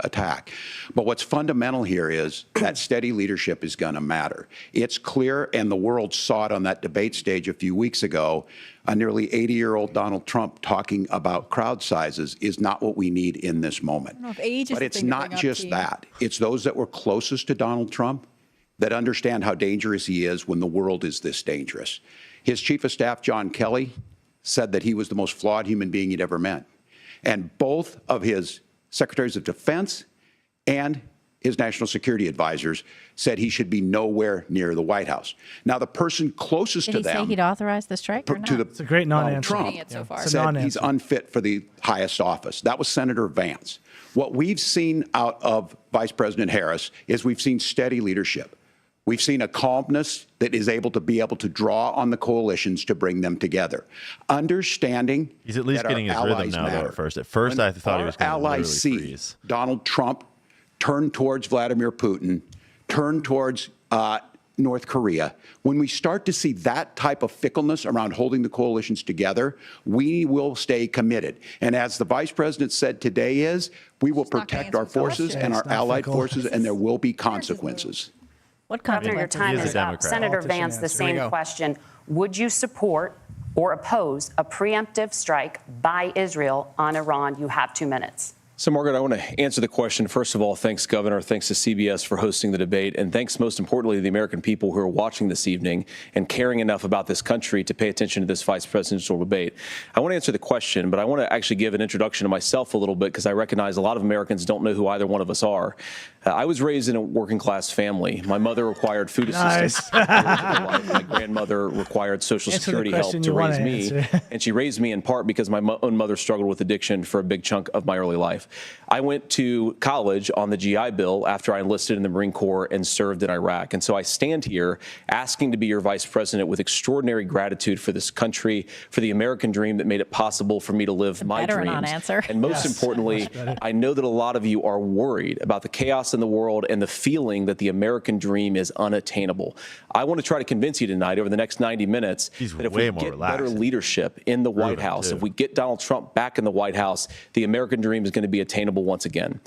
attack. But what's fundamental here is that steady leadership is going to matter. It's clear, and the world saw it on that debate stage a few weeks ago, a nearly 80-year-old Donald Trump talking about crowd sizes is not what we need in this moment. I don't know if age is but the it's thing to not bring up just to you. that. It's those that were closest to Donald Trump that understand how dangerous he is when the world is this dangerous. His chief of staff, John Kelly, said that he was the most flawed human being he'd ever met. And both of his secretaries of defense and his national security advisors said he should be nowhere near the White House. Now, the person closest Did to he say them he'd authorize the strike or not? It's a great non-answer. Trump It so far. It's a said non-answer. he's unfit for the highest office. That was Senator Vance. What we've seen out of Vice President Harris is we've seen steady leadership. We've seen a calmness that is able to draw on the coalitions to bring them together. Understanding He's at least that getting his our rhythm allies now, though, matter. at first. At first, I thought he was going to literally allies see freeze. Donald Trump turn towards Vladimir Putin, turn towards North Korea. When we start to see that type of fickleness around holding the coalitions together, we will stay committed. And as the vice president said today we will protect our forces and our allied forces, and there will be consequences. What Governor, your time He is a is up. Democrat. Senator Vance, the Here we same go. question. Would you support or oppose a preemptive strike by Israel on Iran? You have 2 minutes. So, Margaret, I want to answer the question. First of all, thanks, Governor. Thanks to CBS for hosting the debate. And thanks, most importantly, to the American people who are watching this evening and caring enough about this country to pay attention to this vice presidential debate. I want to answer the question, but I want to actually give an introduction to myself a little bit because I recognize a lot of Americans don't know who either one of us are. I was raised in a working-class family. My mother required food assistance. My grandmother required Social Answer the Security help question to you wanna raise me. answer. And she raised me in part because my own mother struggled with addiction for a big chunk of my early life. I went to college on the GI Bill after I enlisted in the Marine Corps and served in Iraq. And so I stand here asking to be your vice president with extraordinary gratitude for this country, for the American dream that made it possible for me to live my better dreams. non-answer. And most importantly, I know that a lot of you are worried about the chaos in the world and the feeling that the American dream is unattainable. I want to try to convince you tonight over the next 90 minutes that if we get better leadership in the White House, if we get Donald Trump back in the White House, the American dream is going to be attainable once again.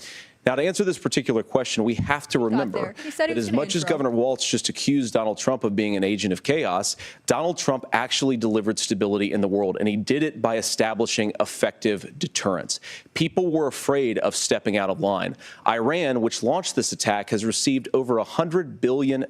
Now, to answer this particular question, we have to remember that as much as Governor Walz just accused Donald Trump of being an agent of chaos, Donald Trump actually delivered stability in the world, and he did it by establishing effective deterrence. People were afraid of stepping out of line. Iran, which launched this attack, has received over $100 billion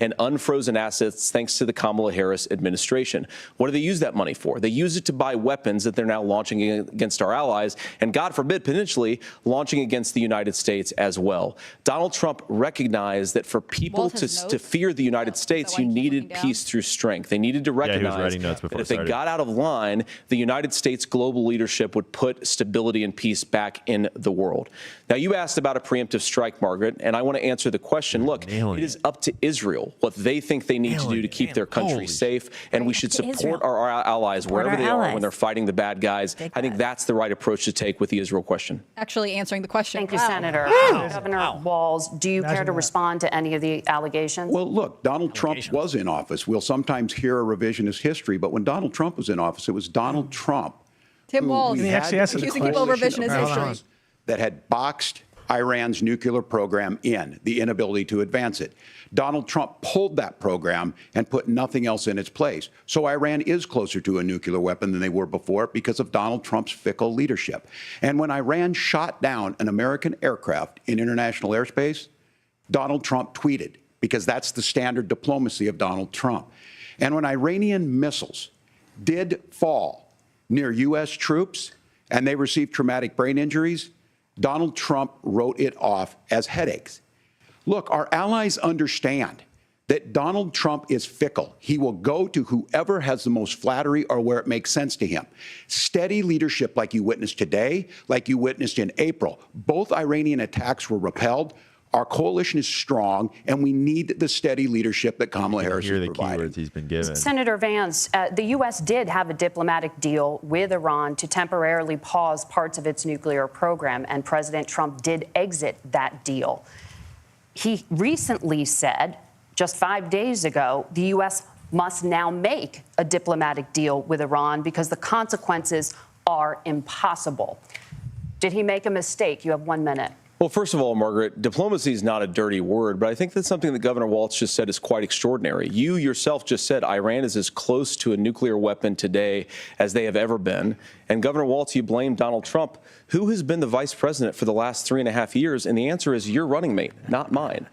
in unfrozen assets thanks to the Kamala Harris administration. What do they use that money for? They use it to buy weapons that they're now launching against our allies, and God forbid, potentially launching against against the United States as well. Donald Trump recognized that for people to fear the United States, you needed peace through strength. They needed to recognize that if they got out of line, the United States global leadership would put stability and peace back in the world. Now, you asked about a preemptive strike, Margaret, and I want to answer the question. Look, it is up to Israel what they think they need to do to keep their country safe, and we should support our allies wherever they are when they're fighting the bad guys. I think that's the right approach to take with the Israel question. Actually answering the question. Thank you, Senator. Governor Walz, do you care to respond to any of the allegations? Well, look, Donald Trump was in office. We'll sometimes hear a revisionist history, but when Donald Trump was in office, it was Donald Trump. Tim Walz, accusing people of revisionist history. That had boxed Iran's nuclear program in, the inability to advance it. Donald Trump pulled that program and put nothing else in its place. So Iran is closer to a nuclear weapon than they were before because of Donald Trump's fickle leadership. And when Iran shot down an American aircraft in international airspace, Donald Trump tweeted, because that's the standard diplomacy of Donald Trump. And when Iranian missiles did fall near U.S. troops and they received traumatic brain injuries, Donald Trump wrote it off as headaches. Look, our allies understand that Donald Trump is fickle. He will go to whoever has the most flattery or where it makes sense to him. Steady leadership like you witnessed today, like you witnessed in April. Both Iranian attacks were repelled. Our coalition is strong, and we need the steady leadership that Kamala Harris is providing. Keywords he's been given. Senator Vance, the U.S. did have a diplomatic deal with Iran to temporarily pause parts of its nuclear program, and President Trump did exit that deal. He recently said, just 5 days ago, the U.S. must now make a diplomatic deal with Iran because the consequences are impossible. Did he make a mistake? You have 1 minute. Well, first of all, Margaret, diplomacy is not a dirty word, but I think that's something that Governor Walz just said is quite extraordinary. You yourself just said Iran is as close to a nuclear weapon today as they have ever been. And Governor Walz, you blame Donald Trump. Who has been the vice president for the last 3.5 years? And the answer is your running mate, not mine.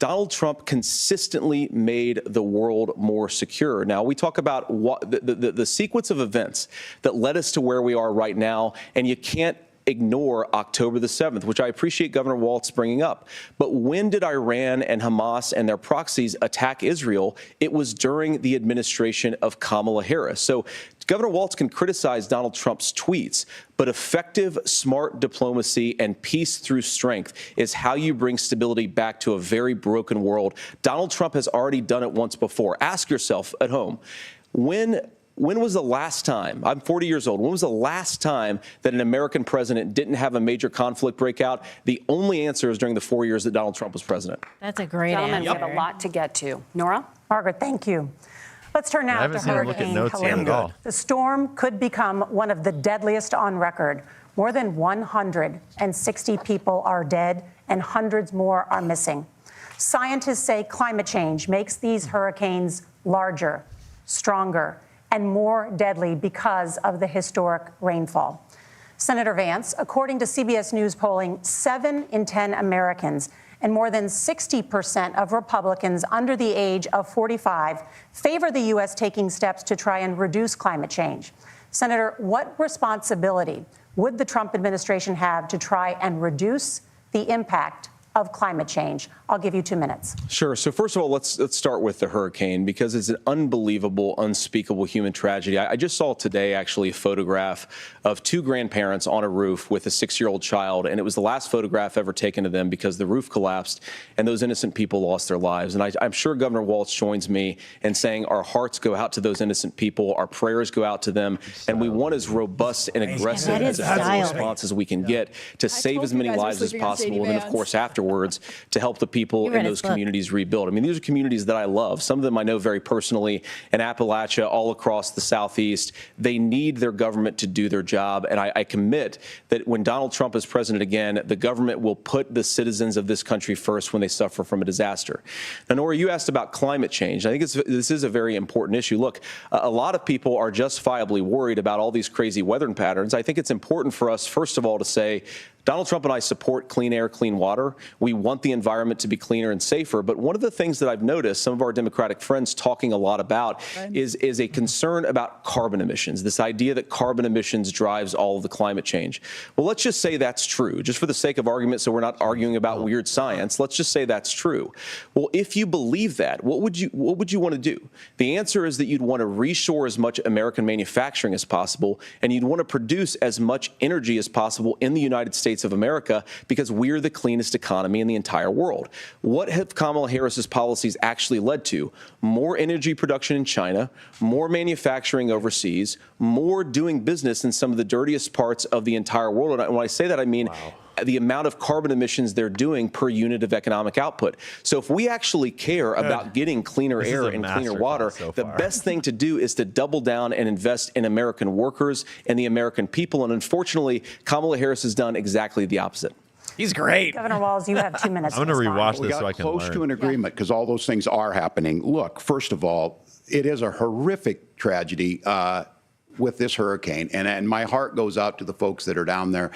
Donald Trump consistently made the world more secure. Now, we talk about what the sequence of events that led us to where we are right now, and you can't ignore October the 7th, which I appreciate Governor Walz bringing up. But when did Iran and Hamas and their proxies attack Israel? It was during the administration of Kamala Harris. So Governor Walz can criticize Donald Trump's tweets, but effective, smart diplomacy and peace through strength is how you bring stability back to a very broken world. Donald Trump has already done it once before. Ask yourself at home, when was the last time, I'm 40 years old, when was the last time that an American president didn't have a major conflict break out? The only answer is during the 4 years that Donald Trump was president. That's a great Gentlemen, answer. we have a lot to get to. Nora? Margaret, thank you. Let's turn now to Hurricane Helene. The storm could become one of the deadliest on record. More than 160 people are dead and hundreds more are missing. Scientists say climate change makes these hurricanes larger, stronger, and more deadly because of the historic rainfall. Senator Vance, according to CBS News polling, 7 in 10 Americans and more than 60% of Republicans under the age of 45 favor the U.S. taking steps to try and reduce climate change. Senator, what responsibility would the Trump administration have to try and reduce the impact of climate change? I'll give you 2 minutes. Sure. So first of all, let's start with the hurricane because it's an unbelievable, unspeakable human tragedy. I just saw today actually a photograph of 2 grandparents on a roof with a 6-year-old child, and it was the last photograph ever taken of them because the roof collapsed and those innocent people lost their lives. And I'm sure Governor Walz joins me in saying our hearts go out to those innocent people, our prayers go out to them, and we want as robust and aggressive as a response as we can get to save as many lives as possible, and then of course afterwards to help the people in those communities rebuild. I mean, these are communities that I love. Some of them I know very personally in Appalachia, all across the Southeast. They need their government to do their job. And I commit that when Donald Trump is president again, the government will put the citizens of this country first when they suffer from a disaster. Now, Nora, you asked about climate change. I think this is a very important issue. Look, a lot of people are justifiably worried about all these crazy weather patterns. I think it's important for us, first of all, to say Donald Trump and I support clean air, clean water. We want the environment to be cleaner and safer. But one of the things that I've noticed some of our Democratic friends talking a lot about is a concern about carbon emissions, this idea that carbon emissions drives all of the climate change. Well, let's just say that's true, just for the sake of argument, so we're not arguing about weird science. Let's just say that's true. Well, if you believe that, what would you want to do? The answer is that you'd want to reshore as much American manufacturing as possible, and you'd want to produce as much energy as possible in the United States of America, because we're the cleanest economy in the entire world. What have Kamala Harris's policies actually led to? More energy production in China, more manufacturing overseas, more doing business in some of the dirtiest parts of the entire world. And when I say that, I mean the amount of carbon emissions they're doing per unit of economic output. So if we actually care about getting cleaner air and cleaner water, the best thing to do is to double down and invest in American workers and the American people. And unfortunately, Kamala Harris has done exactly the opposite. He's great. Governor Walz, you have 2 minutes. I'm going to rewatch this so I can close learn. to an agreement because all those things are happening. Look, first of all, it is a horrific tragedy with this hurricane. And my heart goes out to the folks that are down there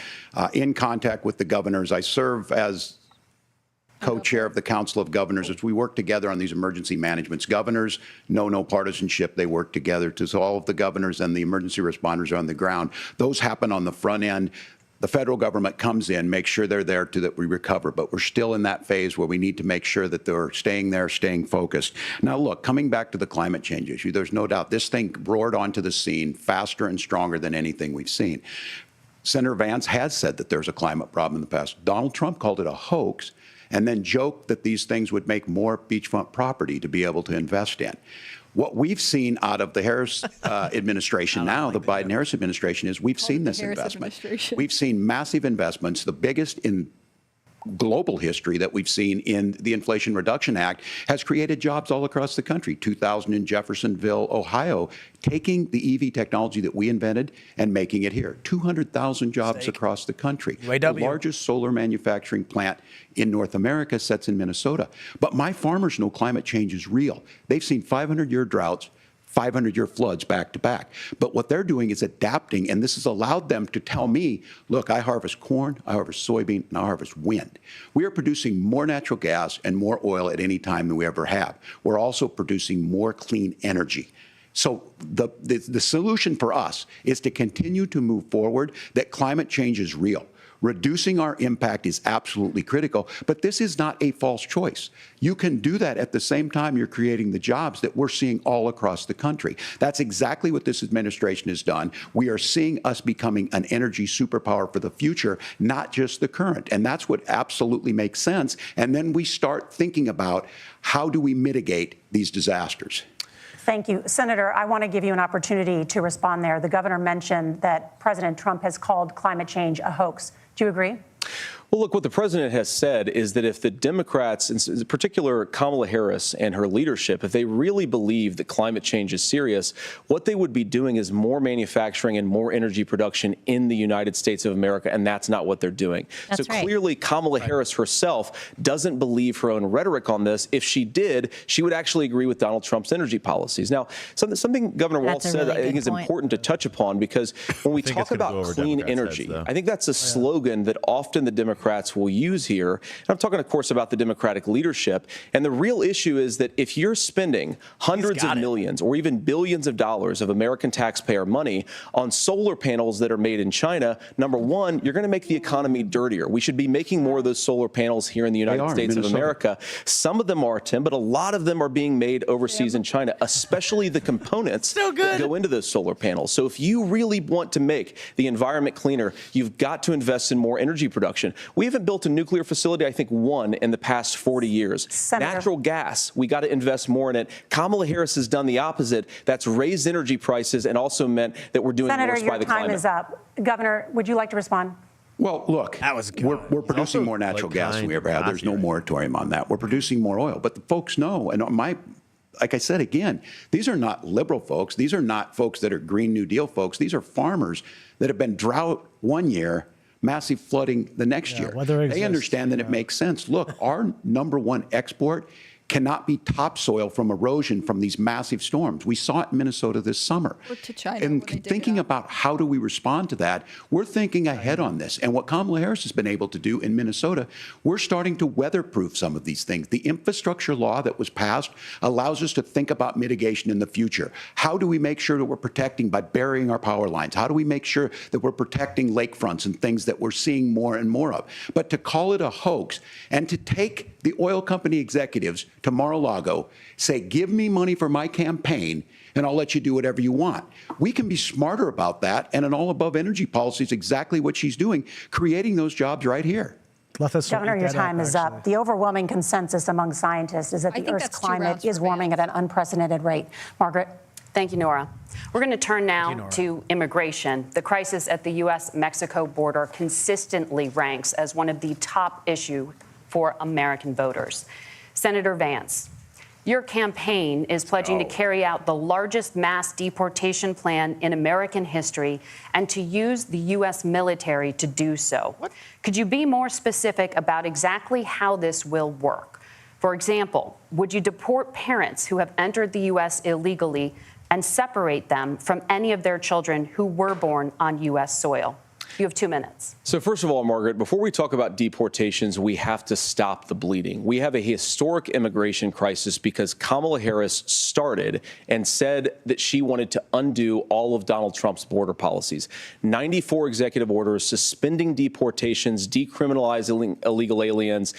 in contact with the governors. I serve as co-chair of the Council of Governors as we work together on these emergency managements. Governors know no partisanship. They work together. So all of the governors and the emergency responders are on the ground. Those happen on the front end. The federal government comes in, makes sure they're there to that we recover, but we're still in that phase where we need to make sure that they're staying there, staying focused. Now, look, coming back to the climate change issue, there's no doubt this thing roared onto the scene faster and stronger than anything we've seen. Senator Vance has said that there's a climate problem in the past. Donald Trump called it a hoax and then joked that these things would make more beachfront property to be able to invest in. What we've seen out of the Harris administration now, the Biden-Harris administration, is we've seen this investment. We've seen massive investments, the biggest in global history that we've seen in the Inflation Reduction Act, has created jobs all across the country. 2,000 in Jeffersonville, Ohio, taking the EV technology that we invented and making it here. 200,000 jobs across the country. The largest solar manufacturing plant in North America sits in Minnesota. But my farmers know climate change is real. They've seen 500-year droughts, 500-year floods back to back. But what they're doing is adapting, and this has allowed them to tell me, look, I harvest corn, I harvest soybean, and I harvest wind. We are producing more natural gas and more oil at any time than we ever have. We're also producing more clean energy. So the solution for us is to continue to move forward, that climate change is real. Reducing our impact is absolutely critical, but this is not a false choice. You can do that at the same time you're creating the jobs that we're seeing all across the country. That's exactly what this administration has done. We are seeing us becoming an energy superpower for the future, not just the current. And that's what absolutely makes sense. And then we start thinking about how do we mitigate these disasters. Thank you. Senator, I want to give you an opportunity to respond there. The governor mentioned that President Trump has called climate change a hoax. Do you agree? Well, look, what the president has said is that if the Democrats, in particular Kamala Harris and her leadership, if they really believe that climate change is serious, what they would be doing is more manufacturing and more energy production in the United States of America, and that's not what they're doing. That's so right. Clearly, Kamala Harris herself doesn't believe her own rhetoric on this. If she did, she would actually agree with Donald Trump's energy policies. Now, something Governor Walz said I think is important to touch upon, because when we talk about clean energy, I think that's a slogan that often the Democrats will use here. And I'm talking, of course, about the Democratic leadership. And the real issue is that if you're spending hundreds of millions or even billions of dollars of American taxpayer money on solar panels that are made in China, number one, you're going to make the economy dirtier. We should be making more of those solar panels here in the United States of America. Some of them are, Tim, but a lot of them are being made overseas in China, especially the components that go into those solar panels. So if you really want to make the environment cleaner, you've got to invest in more energy production. We haven't built a nuclear facility, I think, one in the past 40 years. Natural gas, we got to invest more in it. Kamala Harris has done the opposite. That's raised energy prices and also meant that we're doing worse by the climate. Senator, your time is up. Governor, would you like to respond? Well, look, we're producing more natural gas than we ever have. There's no moratorium on that. We're producing more oil. But the folks know, and like I said again, these are not liberal folks. These are not folks that are Green New Deal folks. These are farmers that have been drought one year, massive flooding the next year. They understand that it makes sense. Look, our number one export cannot be topsoil from erosion from these massive storms. We saw it in Minnesota this summer. Or to China. And thinking about how do we respond to that, we're thinking ahead on this. And what Kamala Harris has been able to do in Minnesota, we're starting to weatherproof some of these things. The infrastructure law that was passed allows us to think about mitigation in the future. How do we make sure that we're protecting by burying our power lines? How do we make sure that we're protecting lakefronts and things that we're seeing more and more of? But to call it a hoax and to take the oil company executives to Mar-a-Lago, say, give me money for my campaign, and I'll let you do whatever you want. We can be smarter about that, and an all-above energy policy is exactly what she's doing, creating those jobs right here. Governor, your time is up. The overwhelming consensus among scientists is that the Earth's climate is warming at an unprecedented rate. Margaret? Thank you, Nora. We're going to turn now to immigration. The crisis at the U.S.-Mexico border consistently ranks as one of the top issues for American voters. Senator Vance, your campaign is pledging to carry out the largest mass deportation plan in American history and to use the U.S. military to do so. Could you be more specific about exactly how this will work? For example, would you deport parents who have entered the U.S. illegally and separate them from any of their children who were born on U.S. soil? You have 2 minutes. So first of all, Margaret, before we talk about deportations, we have to stop the bleeding. We have a historic immigration crisis because Kamala Harris started and said that she wanted to undo all of Donald Trump's border policies. 94 executive orders suspending deportations, decriminalizing illegal aliens,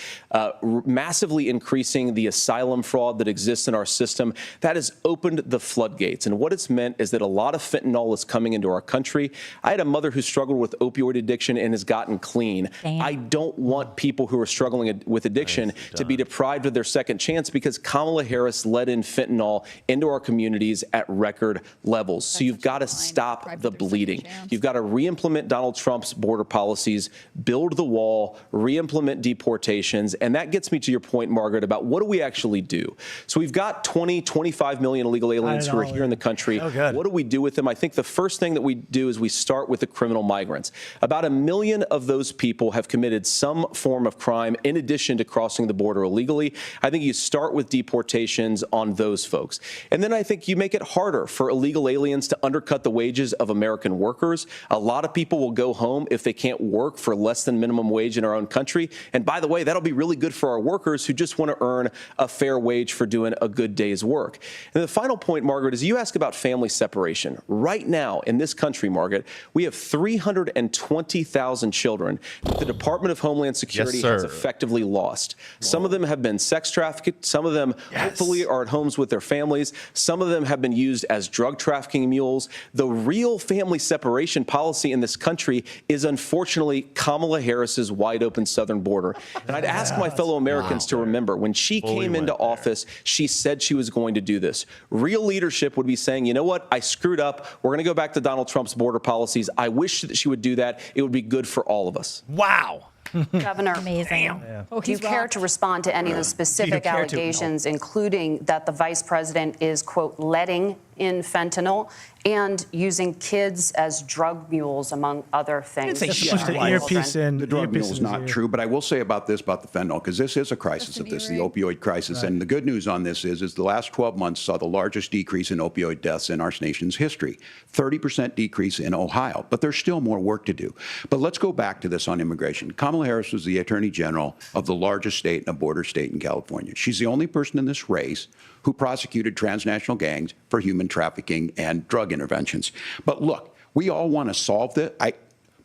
massively increasing the asylum fraud that exists in our system. That has opened the floodgates. And what it's meant is that a lot of fentanyl is coming into our country. I had a mother who struggled with opioid addiction and has gotten clean. Damn. I don't want people who are struggling with addiction to be deprived of their second chance because Kamala Harris let in fentanyl into our communities at record levels. So you've got to stop the bleeding. You've got to re-implement Donald Trump's border policies, build the wall, re-implement deportations. And that gets me to your point, Margaret, about what do we actually do? So we've got 25 million illegal aliens who are here in the country. What do we do with them? I think the first thing that we do is we start with the criminal migrants. About 1 million of those people have committed some form of crime in addition to crossing the border illegally. I think you start with deportations on those folks. And then I think you make it harder for illegal aliens to undercut the wages of American workers. A lot of people will go home if they can't work for less than minimum wage in our own country. And by the way, that'll be really good for our workers who just want to earn a fair wage for doing a good day's work. And the final point, Margaret, is you ask about family separation. Right now in this country, Margaret, we have 320,000 children that the Department of Homeland Security has effectively lost. Some of them have been sex trafficked. Some of them hopefully are at homes with their families. Some of them have been used as drug trafficking mules. The real family separation policy in this country is unfortunately Kamala Harris's wide open southern border. And I'd ask my fellow Americans to remember when she came into office, she said she was going to do this. Real leadership would be saying, you know what, I screwed up. We're going to go back to Donald Trump's border policies. I wish that she would do that. It would be good for all of us. Wow. Governor, amazing. Do you care to respond to any of the specific allegations, including that the vice president is, quote, letting in fentanyl and using kids as drug mules, among other things? The drug mule is not true, but I will say about this, about the fentanyl, because this is a crisis of this, the opioid crisis. And the good news on this is the last 12 months saw the largest decrease in opioid deaths in our nation's history, 30% decrease in Ohio. But there's still more work to do. But let's go back to this on immigration. Kamala Harris was the Attorney General of the largest state and a border state in California. She's the only person in this race who prosecuted transnational gangs for human trafficking and drug interventions. But look, we all want to solve this.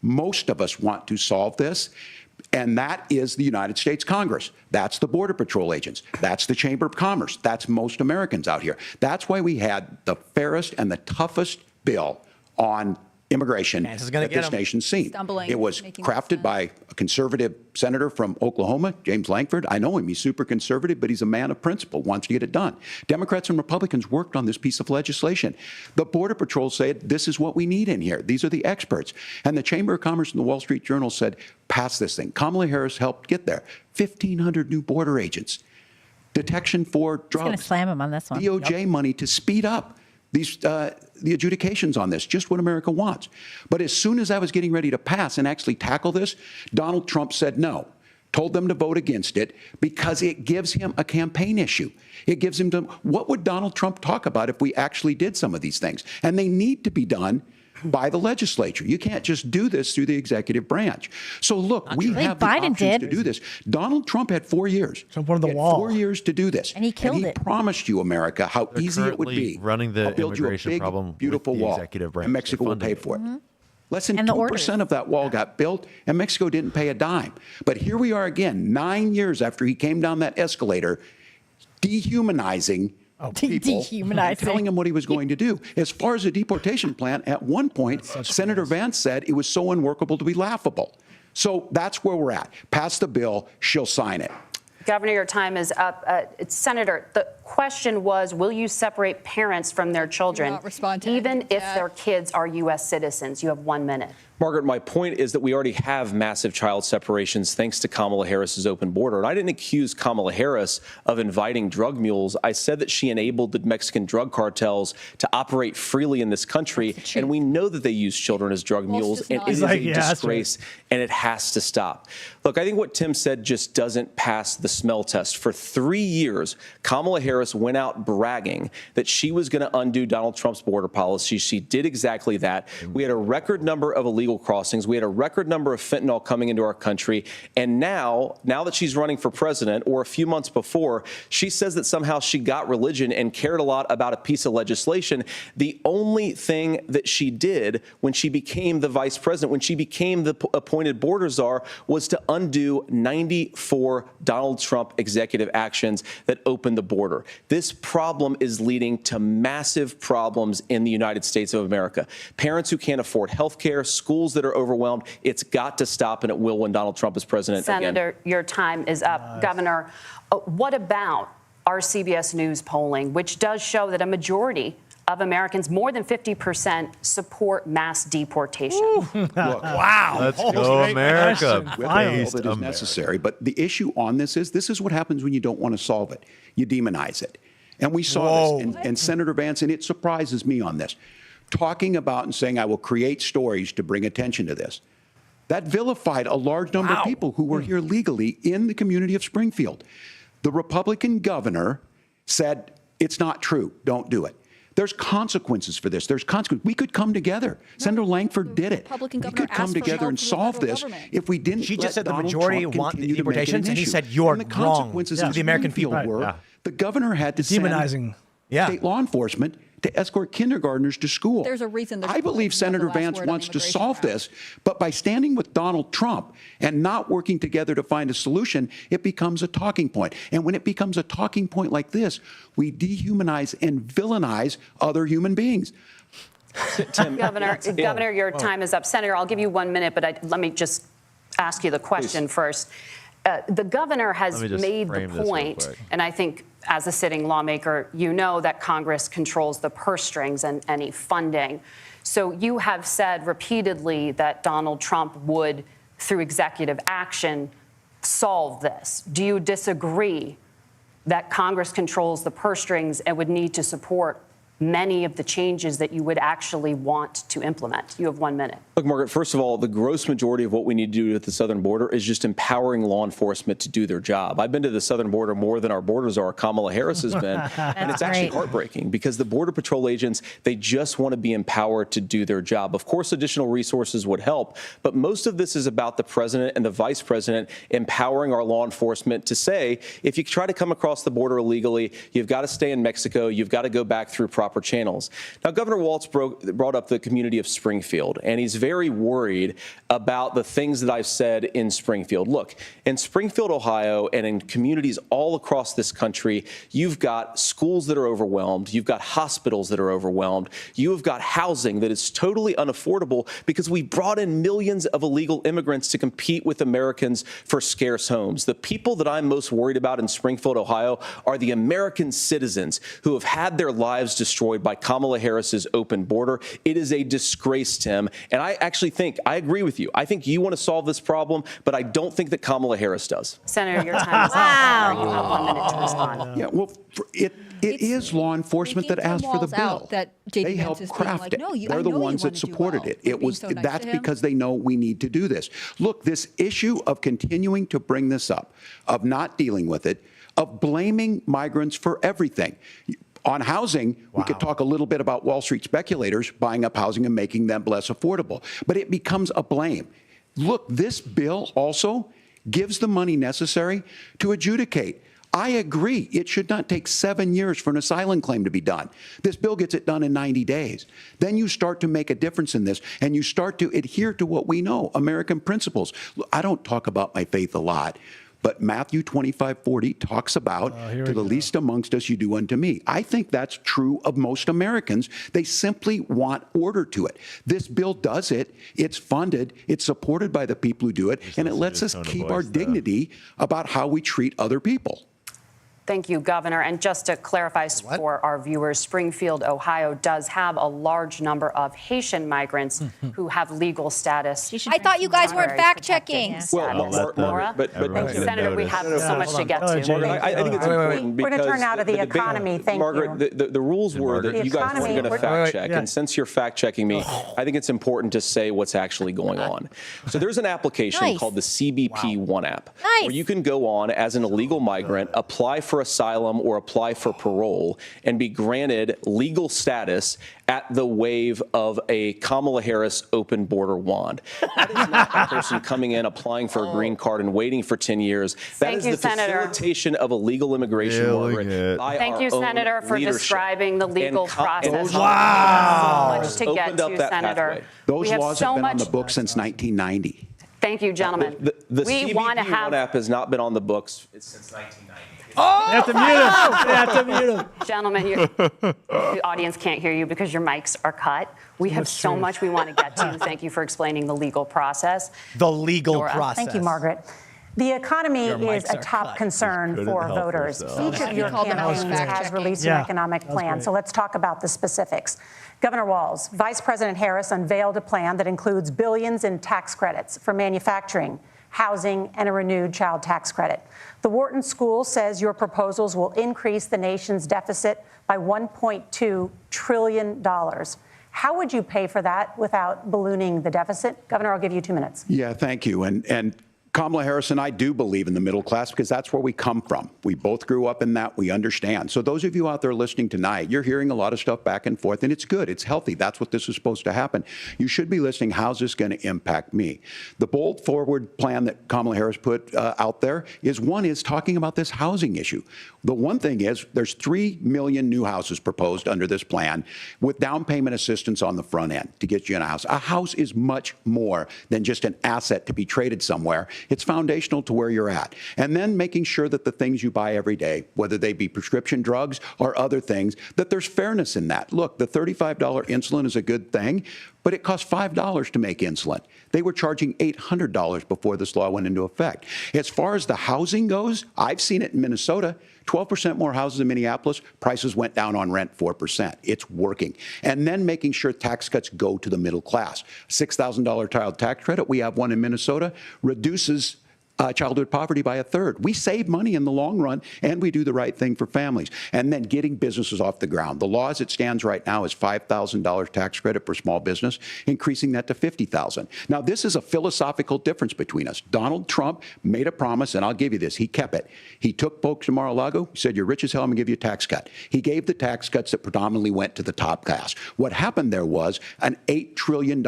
Most of us want to solve this, and that is the United States Congress. That's the Border Patrol agents. That's the Chamber of Commerce. That's most Americans out here. That's why we had the fairest and the toughest bill on immigration that this nation's seen. It was crafted by a conservative senator from Oklahoma, James Lankford. I know him. He's super conservative, but he's a man of principle, wants to get it done. Democrats and Republicans worked on this piece of legislation. The Border Patrol said, this is what we need in here. These are the experts. And the Chamber of Commerce and the Wall Street Journal said, pass this thing. Kamala Harris helped get there. 1,500 new border agents. Detection for drugs. Going to slam him on this one. DOJ money to speed up these the adjudications on this, just what America wants. But as soon as I was getting ready to pass and actually tackle this, Donald Trump said no. told them to vote against it because it gives him a campaign issue. It gives him what would Donald Trump talk about if we actually did some of these things? And they need to be done by the legislature. You can't just do this through the executive branch. So look, we have the options to do this. Donald Trump had 4 years. Trump won the He had wall. 4 years to do this. And he killed it. Promised you, America, how easy it would be. Running the I'll build you a immigration big, problem beautiful with the wall, executive branch. and Mexico will They're pay funding for it. Less than And the 2% of that wall got built, and Mexico didn't pay a dime. But here we are again, 9 years after he came down that escalator, dehumanizing people, telling him what he was going to do. As far as the deportation plan, at one point, Senator Vance said it was so unworkable to be laughable. So that's where we're at. Pass the bill, she'll sign it. Governor, your time is up. Senator, the question was, will you separate parents from their children, even if their kids are U.S. citizens? You have 1 minute. Margaret, my point is that we already have massive child separations thanks to Kamala Harris's open border. And I didn't accuse Kamala Harris of inviting drug mules. I said that she enabled the Mexican drug cartels to operate freely in this country. And we know that they use children as drug mules. And it is a disgrace, and it has to stop. Look, I think what Tim said just doesn't pass the smell test. For 3 years, Kamala Harris went out bragging that she was going to undo Donald Trump's border policy. She did exactly that. We had a record number of illegal crossings. We had a record number of fentanyl coming into our country. And now that she's running for president, or a few months before, she says that somehow she got religion and cared a lot about a piece of legislation. The only thing that she did when she became the vice president, when she became the appointed border czar, was to undo 94 Donald Trump executive actions that opened the border. This problem is leading to massive problems in the United States of America. Parents who can't afford health care, schools that are overwhelmed. It's got to stop, and it will when Donald Trump is president again. Senator, your time is up. Governor, what about our CBS News polling, which does show that a majority of Americans, more than 50%, support mass deportation? Look, wow. Let's go, America. All that is necessary. But the issue on this is what happens when you don't want to solve it. You demonize it. And we saw this, and Senator Vance, and it surprises me on this, talking about and saying, I will create stories to bring attention to this. That vilified a large number of people who were here legally in the community of Springfield. The Republican governor said, it's not true, don't do it. There's consequences for this. There's consequences. We could come together. Senator Langford did it. We could come together and solve this if we didn't. She just said the majority want the deportations, and he said you're wrong. The consequences to the American people were the governor had to send state law enforcement to escort kindergartners to school. There's a reason. I believe Senator Vance wants to solve this, but by standing with Donald Trump and not working together to find a solution, it becomes a talking point. And when it becomes a talking point like this, we dehumanize and villainize other human beings. Governor, your time is up. Senator, I'll give you 1 minute, but let me just ask you the question first. The governor has made the point, and I think as a sitting lawmaker, you know that Congress controls the purse strings and any funding. So you have said repeatedly that Donald Trump would, through executive action, solve this. Do you disagree that Congress controls the purse strings and would need to support many of the changes that you would actually want to implement? You have 1 minute. Look, Margaret, first of all, the gross majority of what we need to do at the southern border is just empowering law enforcement to do their job. I've been to the southern border more than our border czar, Kamala Harris, has been. And it's actually heartbreaking because the Border Patrol agents, they just want to be empowered to do their job. Of course, additional resources would help, but most of this is about the president and the vice president empowering our law enforcement to say, if you try to come across the border illegally, you've got to stay in Mexico, you've got to go back through proper channels. Now, Governor Walz brought up the community of Springfield, and he's very worried about the things that I've said in Springfield. Look, in Springfield, Ohio, and in communities all across this country, you've got schools that are overwhelmed. You've got hospitals that are overwhelmed. You have got housing that is totally unaffordable because we brought in millions of illegal immigrants to compete with Americans for scarce homes. The people that I'm most worried about in Springfield, Ohio, are the American citizens who have had their lives destroyed destroyed by Kamala Harris's open border. It is a disgrace, Tim. And I actually think, I agree with you. I think you want to solve this problem, but I don't think that Kamala Harris does. Senator, your time is up. You have 1 minute to respond. Yeah, well, it is law enforcement that asked for the bill. They helped craft it. They're the ones that supported it. That's because they know we need to do this. Look, this issue of continuing to bring this up, of not dealing with it, of blaming migrants for everything. On housing, we could talk a little bit about Wall Street speculators buying up housing and making them less affordable, but it becomes a blame. Look, this bill also gives the money necessary to adjudicate. I agree. It should not take 7 years for an asylum claim to be done. This bill gets it done in 90 days. Then you start to make a difference in this, and you start to adhere to what we know, American principles. I don't talk about my faith a lot, but Matthew 25:40 talks about, to the least amongst us you do unto me. I think that's true of most Americans. They simply want order to it. This bill does it. It's funded. It's supported by the people who do it. And it lets us keep our dignity about how we treat other people. Thank you, Governor. And just to clarify for our viewers, Springfield, Ohio does have a large number of Haitian migrants who have legal status. I thought you guys weren't fact-checking. Well, Laura, but Senator, we have so much to get to. Margaret, I think it's important because we're going to turn now to the economy. Thank Margaret, you. the rules were that you guys weren't going to fact check, and since you're fact checking me, I think it's important to say what's actually going on. So there's an application called the CBP One app, where you can go on as an illegal migrant, apply for asylum or apply for parole, and be granted legal status at the wave of a Kamala Harris open border wand. That is not a person coming in, applying for a green card and waiting for 10 years. That is the facilitation of illegal immigration, Margaret. Thank you, Senator, for describing the legal process. Wow. So much to get to, Senator. Those laws have been on the books since 1990. Thank you, gentlemen. The CBP One app has not been on the books since 1990. You have to mute him. You have to mute him. Gentlemen, the audience can't hear you because your mics are cut. We have so much we want to get to. Thank you for explaining the legal process. The legal process. Thank you, Margaret. The economy is a top concern for voters. Each of your campaigns has released an economic plan, so let's talk about the specifics. Governor Walz, Vice President Harris unveiled a plan that includes billions in tax credits for manufacturing, housing, and a renewed child tax credit. The Wharton School says your proposals will increase the nation's deficit by $1.2 trillion. How would you pay for that without ballooning the deficit? Governor, I'll give you 2 minutes. Yeah, thank you. And Kamala Harris and I do believe in the middle class because that's where we come from. We both grew up in that. We understand. So those of you out there listening tonight, you're hearing a lot of stuff back and forth, and it's good. It's healthy. That's what this is supposed to happen. You should be listening. How's this going to impact me? The bold forward plan that Kamala Harris put out there is talking about this housing issue. The one thing is there's 3 million new houses proposed under this plan with down payment assistance on the front end to get you in a house. A house is much more than just an asset to be traded somewhere. It's foundational to where you're at. And then making sure that the things you buy every day, whether they be prescription drugs or other things, that there's fairness in that. Look, the $35 insulin is a good thing, but it costs $5 to make insulin. They were charging $800 before this law went into effect. As far as the housing goes, I've seen it in Minnesota. 12% more houses in Minneapolis, prices went down on rent 4%. It's working. And then making sure tax cuts go to the middle class. $6,000 child tax credit, we have one in Minnesota, reduces childhood poverty by 1/3. We save money in the long run, and we do the right thing for families. And then getting businesses off the ground. The law as it stands right now is $5,000 tax credit for small business, increasing that to $50,000. Now, this is a philosophical difference between us. Donald Trump made a promise, and I'll give you this. He kept it. He took folks to Mar-a-Lago, said, you're rich as hell, I'm going to give you a tax cut. He gave the tax cuts that predominantly went to the top class. What happened there was an $8 trillion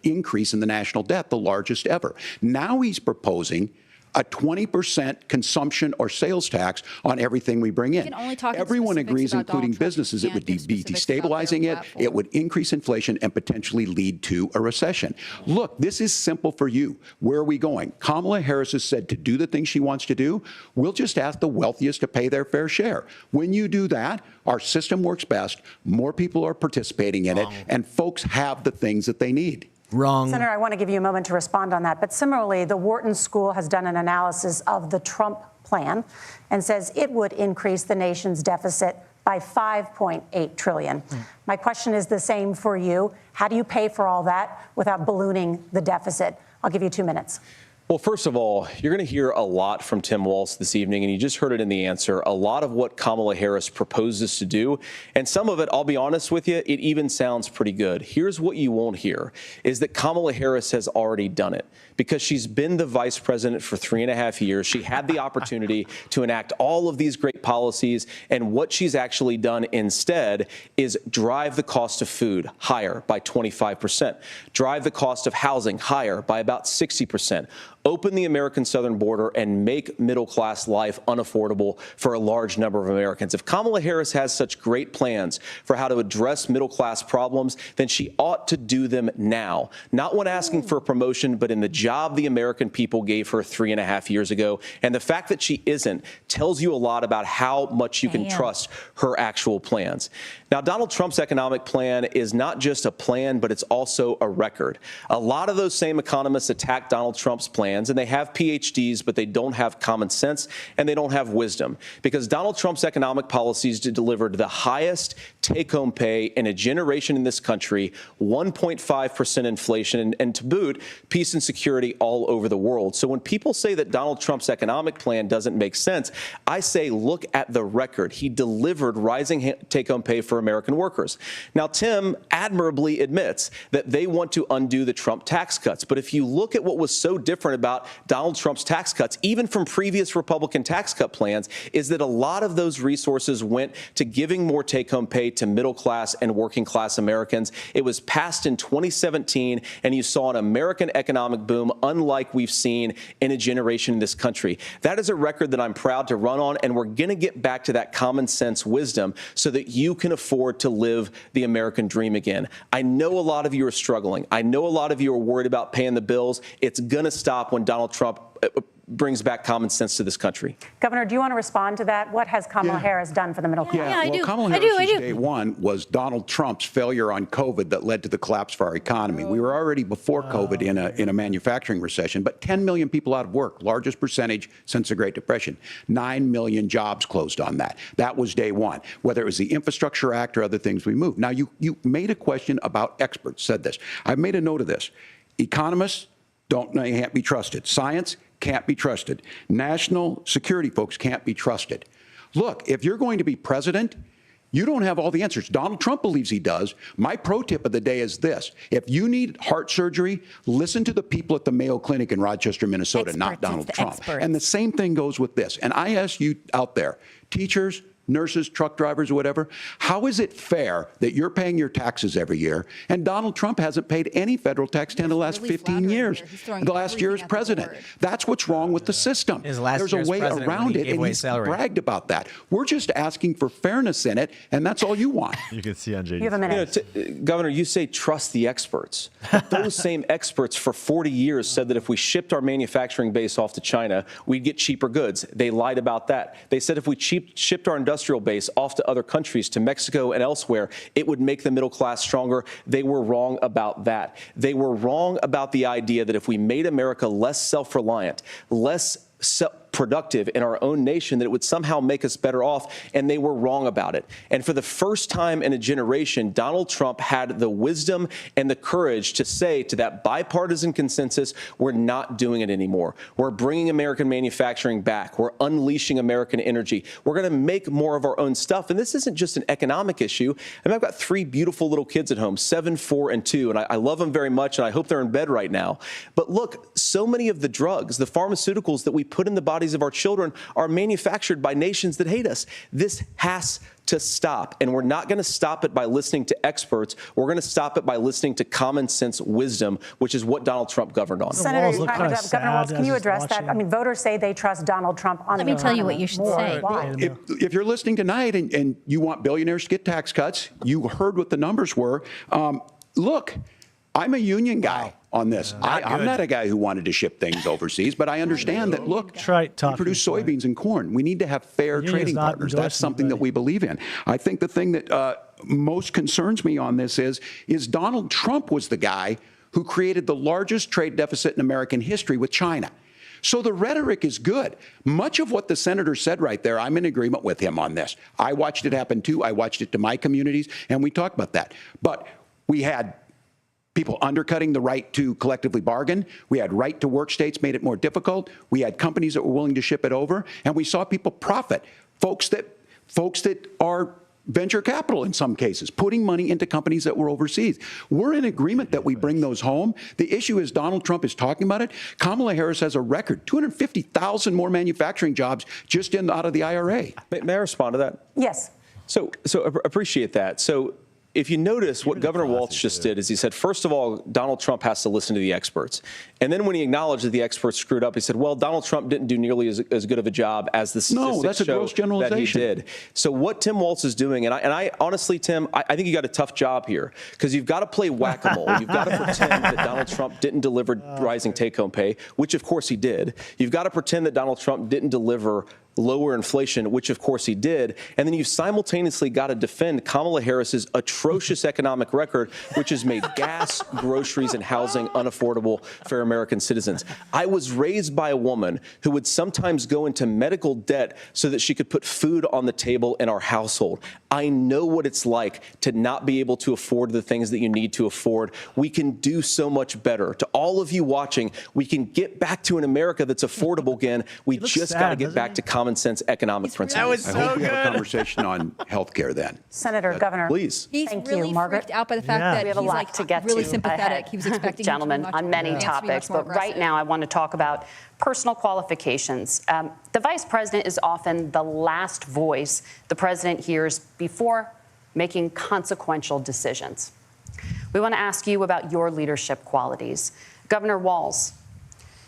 increase in the national debt, the largest ever. Now he's proposing a 20% consumption or sales tax on everything we bring in. Everyone agrees, including businesses, it would be destabilizing it, it would increase inflation and potentially lead to a recession. Look, this is simple for you. Where are we going? Kamala Harris has said to do the things she wants to do. We'll just ask the wealthiest to pay their fair share. When you do that, our system works best, more people are participating in it, and folks have the things that they need. Wrong. Senator, I want to give you a moment to respond on that. But similarly, the Wharton School has done an analysis of the Trump plan and says it would increase the nation's deficit by $5.8 trillion. My question is the same for you. How do you pay for all that without ballooning the deficit? I'll give you 2 minutes. Well, first of all, you're going to hear a lot from Tim Walz this evening, and you just heard it in the answer, a lot of what Kamala Harris proposes to do. And some of it, I'll be honest with you, it even sounds pretty good. Here's what you won't hear, is that Kamala Harris has already done it. Because she's been the vice president for 3.5 years. She had the opportunity to enact all of these great policies. And what she's actually done instead is drive the cost of food higher by 25%, drive the cost of housing higher by about 60%, open the American southern border and make middle-class life unaffordable for a large number of Americans. If Kamala Harris has such great plans for how to address middle-class problems, then she ought to do them now. Not when asking for a promotion, but in the job the American people gave her 3.5 years ago. And the fact that she isn't tells you a lot about how much you can trust her actual plans. Now, Donald Trump's economic plan is not just a plan, but it's also a record. A lot of those same economists attack Donald Trump's plans, and they have PhDs, but they don't have common sense and they don't have wisdom. Because Donald Trump's economic policies delivered the highest take-home pay in a generation in this country, 1.5% inflation, and to boot, peace and security all over the world. So when people say that Donald Trump's economic plan doesn't make sense, I say look at the record. He delivered rising take-home pay for American workers. Now, Tim admirably admits that they want to undo the Trump tax cuts. But if you look at what was so different about Donald Trump's tax cuts, even from previous Republican tax cut plans, is that a lot of those resources went to giving more take-home pay to middle-class and working-class Americans. It was passed in 2017, and you saw an American economic boom unlike we've seen in a generation in this country. That is a record that I'm proud to run on, and we're going to get back to that common sense wisdom so that you can afford to live the American dream again. I know a lot of you are struggling. I know a lot of you are worried about paying the bills. It's going to stop when Donald Trump brings back common sense to this country. Governor, do you want to respond to that? What has Kamala Harris done for the middle class? Kamala Harris's day one was Donald Trump's failure on COVID that led to the collapse of our economy. We were already before COVID in a manufacturing recession, but 10 million people out of work, largest percentage since the Great Depression. 9 million jobs closed on that. That was day one, whether it was the Infrastructure Act or other things we moved. Now, you made a question about experts, said this. I've made a note of this. Economists can't be trusted. Science can't be trusted. National security folks can't be trusted. Look, if you're going to be president, you don't have all the answers. Donald Trump believes he does. My pro tip of the day is this. If you need heart surgery, listen to the people at the Mayo Clinic in Rochester, Minnesota, not Donald Trump. And the same thing goes with this. And I ask you out there, teachers, nurses, truck drivers, or whatever, how is it fair that you're paying your taxes every year and Donald Trump hasn't paid any federal tax in the last 15 years, the last year as president? That's what's wrong with the system. There's a way around it, and he's bragged about that. We're just asking for fairness in it, and that's all you want. You can see on JD. You have a minute. Governor, you say trust the experts. Those same experts for 40 years said that if we shipped our manufacturing base off to China, we'd get cheaper goods. They lied about that. They said if we shipped our industrial base off to other countries, to Mexico and elsewhere, it would make the middle class stronger. They were wrong about that. They were wrong about the idea that if we made America less self-reliant, less productive in our own nation, that it would somehow make us better off, and they were wrong about it. And for the first time in a generation, Donald Trump had the wisdom and the courage to say to that bipartisan consensus, we're not doing it anymore. We're bringing American manufacturing back. We're unleashing American energy. We're going to make more of our own stuff. And this isn't just an economic issue. I mean, I've got 3 beautiful little kids at home, 7, 4, and 2, and I love them very much, and I hope they're in bed right now. But look, so many of the drugs, the pharmaceuticals that we put in the bodies of our children are manufactured by nations that hate us. This has to stop, and we're not going to stop it by listening to experts. We're going to stop it by listening to common sense wisdom, which is what Donald Trump governed on. Senator, Governor Walz, can you address that? I mean, voters say they trust Donald Trump on the economy. Let me tell you what you should say. If you're listening tonight and you want billionaires to get tax cuts, you heard what the numbers were. Look, I'm a union guy on this. I'm not a guy who wanted to ship things overseas, but I understand that, look, we produce soybeans and corn. We need to have fair trading partners. That's something that we believe in. I think the thing that most concerns me on this is Donald Trump was the guy who created the largest trade deficit in American history with China. So the rhetoric is good. Much of what the senator said right there, I'm in agreement with him on this. I watched it happen too. I watched it to my communities, and we talked about that. But we had people undercutting the right to collectively bargain. We had right to work states made it more difficult. We had companies that were willing to ship it over, and we saw people profit. Folks that are venture capital in some cases, putting money into companies that were overseas. We're in agreement that we bring those home. The issue is Donald Trump is talking about it. Kamala Harris has a record, 250,000 more manufacturing jobs just out of the IRA. May I respond to that? Yes. So appreciate that. So if you notice, what Governor Walz just did is he said, first of all, Donald Trump has to listen to the experts. And then when he acknowledged that the experts screwed up, he said, well, Donald Trump didn't do nearly as good of a job as the statistics that's a gross generalization. that he did. So what Tim Walz is doing, and I honestly, Tim, I think you got a tough job here because you've got to play whack-a-mole. You've got to pretend that Donald Trump didn't deliver rising take-home pay, which of course he did. You've got to pretend that Donald Trump didn't deliver lower inflation, which of course he did. And then you've simultaneously got to defend Kamala Harris's atrocious economic record, which has made gas, groceries, and housing unaffordable for American citizens. I was raised by a woman who would sometimes go into medical debt so that she could put food on the table in our household. I know what it's like to not be able to afford the things that you need to afford. We can do so much better. To all of you watching, we can get back to an America that's affordable again. We just got to get back to common sense economic principles. I hope we have a conversation on health care then. Senator, Governor. Please. He's Thank really you, Margaret. freaked out by the fact that We have a he's lot like to get really to sympathetic. ahead, He was expecting gentlemen, on many topics, but right now I want to talk about personal qualifications. The vice president is often the last voice the president hears before making consequential decisions. We want to ask you about your leadership qualities. Governor Walz,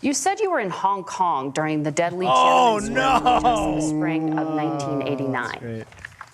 you said you were in Hong Kong during the deadly Tiananmen Square protests in the spring of 1989.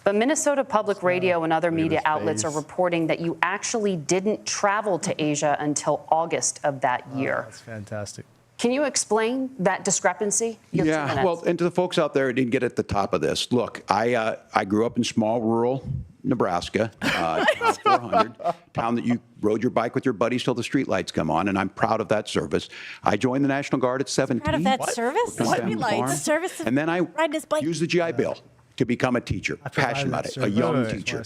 But Minnesota Public Radio and other media outlets are reporting that you actually didn't travel to Asia until August of that year. That's fantastic. Can you explain that discrepancy? Yeah, well, and to the folks out there who didn't get at the top of this, look, I grew up in small rural Nebraska, 400, town that you rode your bike with your buddies till the streetlights come on, and I'm proud of that service. I joined the National Guard at 17. Proud of that service? The service of and then I riding his bike. used the GI Bill to become a teacher, passionate about it, a young teacher.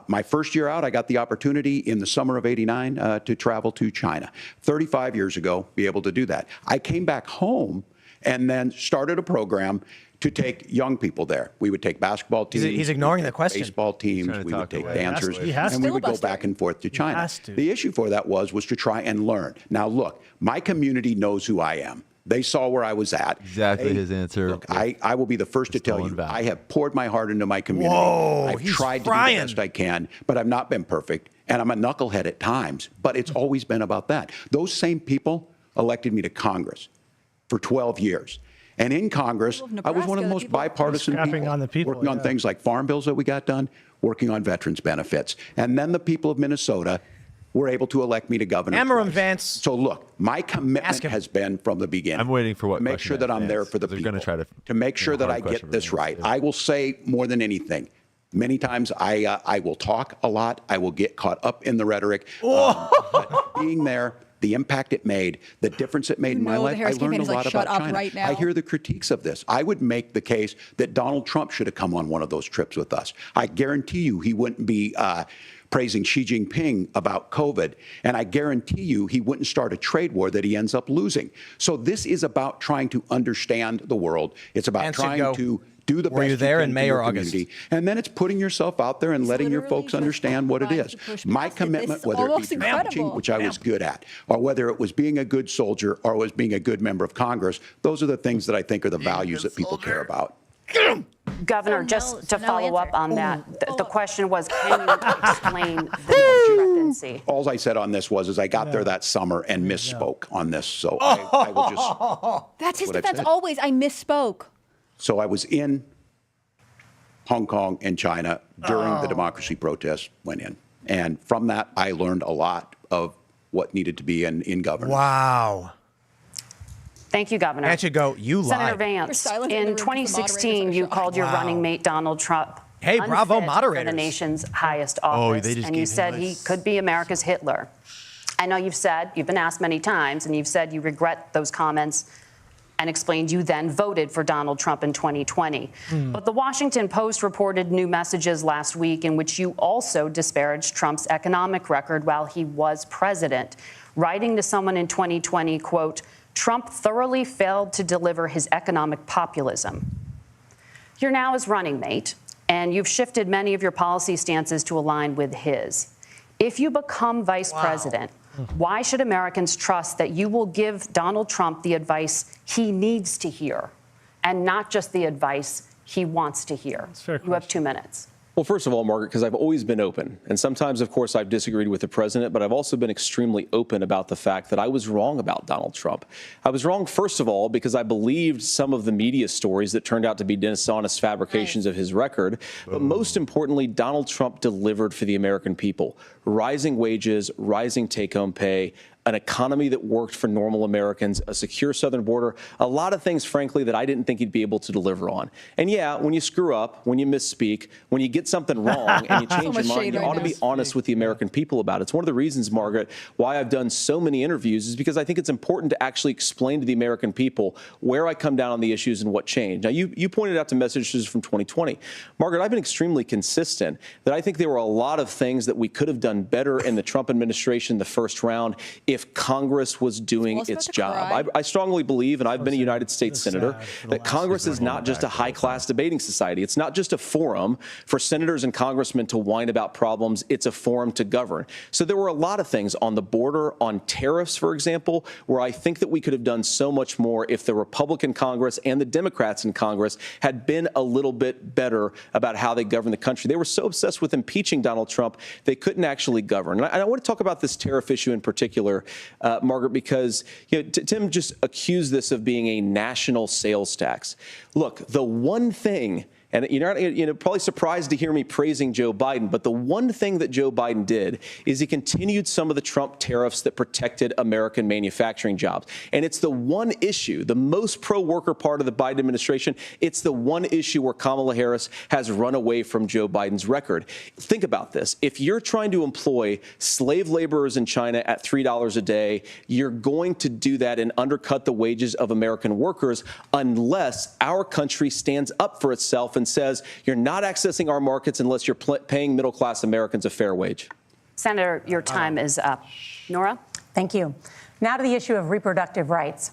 My first year out, I got the opportunity in the summer of '89 to travel to China. 35 years ago, be able to do that. I came back home and then started a program to take young people there. We would take basketball teams. He's ignoring the question. Baseball teams. We would take dancers. And we would go back and forth to China. to. The issue for that was to try and learn. Now, look, my community knows who I am. They saw where I was at. Exactly his answer. Look, I will be the first to tell you, I have poured my heart into my community. Whoa, I've he's tried frying. to do the best I can, but I've not been perfect. And I'm a knucklehead at times, but it's always been about that. Those same people elected me to Congress for 12 years. And in Congress, I was one of the most bipartisan people, working on things like farm bills that we got done, working on veterans benefits. And then the people of Minnesota were able to elect me to governor. Hammer him, Vance. So look, my commitment has been from the beginning. I'm waiting for what to make sure that I'm there for the people. To make sure that I get this right. I will say more than anything. Many times I will talk a lot. I will get caught up in the rhetoric. But being there, the impact it made, the difference it made in my life, I learned a lot about China. Right now. I hear the critiques of this. I would make the case that Donald Trump should have come on one of those trips with us. I guarantee you he wouldn't be praising Xi Jinping about COVID. And I guarantee you he wouldn't start a trade war that he ends up losing. So this is about trying to understand the world. It's about trying to do the best Were you there can in for May your or August? community. And then it's putting yourself out there and letting your folks understand what it is. My commitment, whether it be teaching, which I was good at, or whether it was being a good soldier or was being a good member of Congress, those are the things that I think are the values that people care about. Governor, just to follow up on that, the question was, can you explain the discrepancy? All I said on this is I got there that summer and misspoke on this. So I will just... That's his what I've defense said. always. I misspoke. So I was in Hong Kong and China during the democracy protests went in. And from that, I learned a lot of what needed to be in governance. Wow. Thank you, Governor. That should go, you Senator lied. Vance, in 2016, you called your running mate Donald Trump Hey, bravo, unfit moderators. for the nation's highest office, they just and you gave said him he this. could be America's Hitler. I know you've been asked many times, and you've said you regret those comments, and explained you then voted for Donald Trump in 2020. But the Washington Post reported new messages last week in which you also disparaged Trump's economic record while he was president, writing to someone in 2020, quote, Trump thoroughly failed to deliver his economic populism. You're now his running mate, and you've shifted many of your policy stances to align with his. If you become vice president, why should Americans trust that you will give Donald Trump the advice he needs to hear and not just the advice he wants to hear? You have 2 minutes. Well, first of all, Margaret, because I've always been open. And sometimes, of course, I've disagreed with the president, but I've also been extremely open about the fact that I was wrong about Donald Trump. I was wrong, first of all, because I believed some of the media stories that turned out to be dishonest fabrications of his record. But most importantly, Donald Trump delivered for the American people. Rising wages, rising take-home pay, an economy that worked for normal Americans, a secure southern border, a lot of things, frankly, that I didn't think he'd be able to deliver on. And yeah, when you screw up, when you misspeak, when you get something wrong and you change your mind, you ought to be honest with the American people about it. It's one of the reasons, Margaret, why I've done so many interviews is because I think it's important to actually explain to the American people where I come down on the issues and what changed. Now, you pointed out the messages from 2020. Margaret, I've been extremely consistent that I think there were a lot of things that we could have done better in the Trump administration the first round if Congress was doing its job. I strongly believe, and I've been a United States senator, that Congress is not just a high-class debating society. It's not just a forum for senators and congressmen to whine about problems. It's a forum to govern. So there were a lot of things on the border, on tariffs, for example, where I think that we could have done so much more if the Republican Congress and the Democrats in Congress had been a little bit better about how they govern the country. They were so obsessed with impeaching Donald Trump, they couldn't actually govern. And I want to talk about this tariff issue in particular, Margaret, because Tim just accused this of being a national sales tax. Look, the one thing, and you're not probably surprised to hear me praising Joe Biden, but the one thing that Joe Biden did is he continued some of the Trump tariffs that protected American manufacturing jobs. And it's the one issue, the most pro-worker part of the Biden administration, it's the one issue where Kamala Harris has run away from Joe Biden's record. Think about this. If you're trying to employ slave laborers in China at $3 a day, you're going to do that and undercut the wages of American workers unless our country stands up for itself and says you're not accessing our markets unless you're paying middle-class Americans a fair wage. Senator, your time is up. Nora? Thank you. Now to the issue of reproductive rights.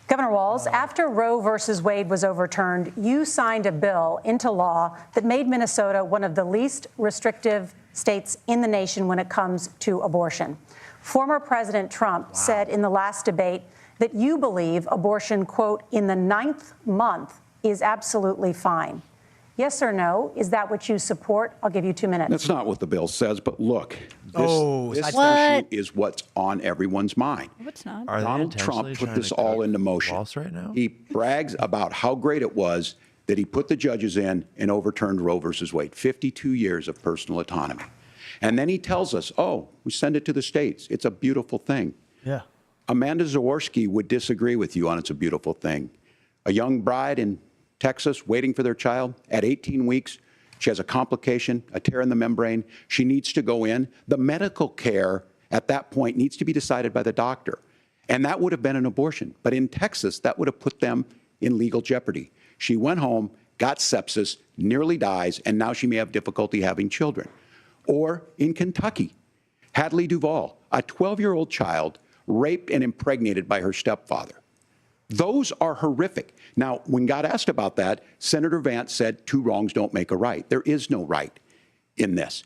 Governor Walz, after Roe versus Wade was overturned, you signed a bill into law that made Minnesota one of the least restrictive states in the nation when it comes to abortion. Former President Trump said in the last debate that you believe abortion, quote, in the 9th month is absolutely fine. Yes or no? Is that what you support? I'll give you 2 minutes. That's not what the bill says, but look, this issue is what's on everyone's mind. No, it's not. Donald Trump put this all into motion. Right now? He brags about how great it was that he put the judges in and overturned Roe versus Wade, 52 years of personal autonomy. And then he tells us, oh, we send it to the states. It's a beautiful thing. Yeah. Amanda Zaworski would disagree with you on it's a beautiful thing. A young bride in Texas waiting for their child at 18 weeks. She has a complication, a tear in the membrane. She needs to go in. The medical care at that point needs to be decided by the doctor. And that would have been an abortion. But in Texas, that would have put them in legal jeopardy. She went home, got sepsis, nearly dies, and now she may have difficulty having children. Or in Kentucky, Hadley Duvall, a 12-year-old child raped and impregnated by her stepfather. Those are horrific. Now, when God asked about that, Senator Vance said 2 wrongs don't make a right. There is no right in this.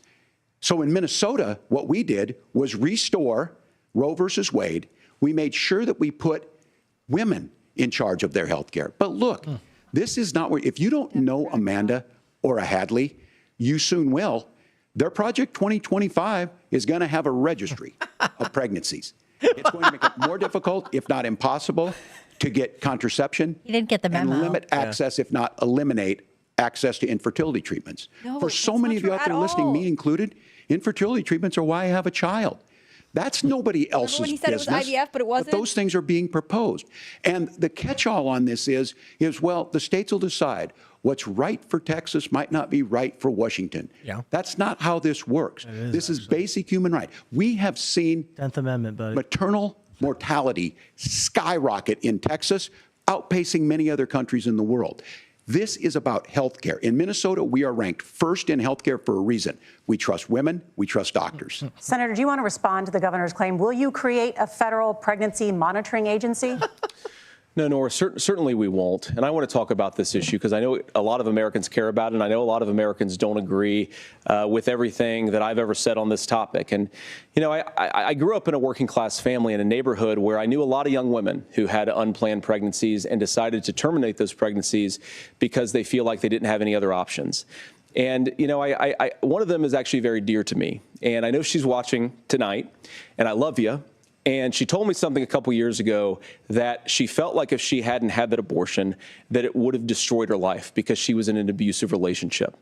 So in Minnesota, what we did was restore Roe versus Wade. We made sure that we put women in charge of their health care. But look, this is not where, if you don't know Amanda or a Hadley, you soon will. Their Project 2025 is going to have a registry of pregnancies. It's going to make it more difficult, if not impossible, to get contraception. You didn't get the memo. And limit access, if not eliminate access to infertility treatments. No, for so many of you out there listening, me included, infertility treatments are why I have a child. That's nobody else's when he said business. It was IVF, but it wasn't? But those things are being proposed. And the catch-all on this is, well, the states will decide what's right for Texas might not be right for Washington. Yeah. That's not how this works. This is basic human right. We have seen 10th Amendment, buddy. maternal mortality skyrocket in Texas outpacing many other countries in the world. This is about health care. In Minnesota, we are ranked first in health care for a reason. We trust women. We trust doctors. Senator, do you want to respond to the governor's claim? Will you create a federal pregnancy monitoring agency? No, Nora, certainly we won't. And I want to talk about this issue because I know a lot of Americans care about it, and I know a lot of Americans don't agree with everything that I've ever said on this topic. And, you know, I grew up in a working class family in a neighborhood where I knew a lot of young women who had unplanned pregnancies and decided to terminate those pregnancies because they feel like they didn't have any other options. And, you know, one of them is actually very dear to me. And I know she's watching tonight, and I love you. And she told me something a couple years ago that she felt like if she hadn't had that abortion, that it would have destroyed her life because she was in an abusive relationship.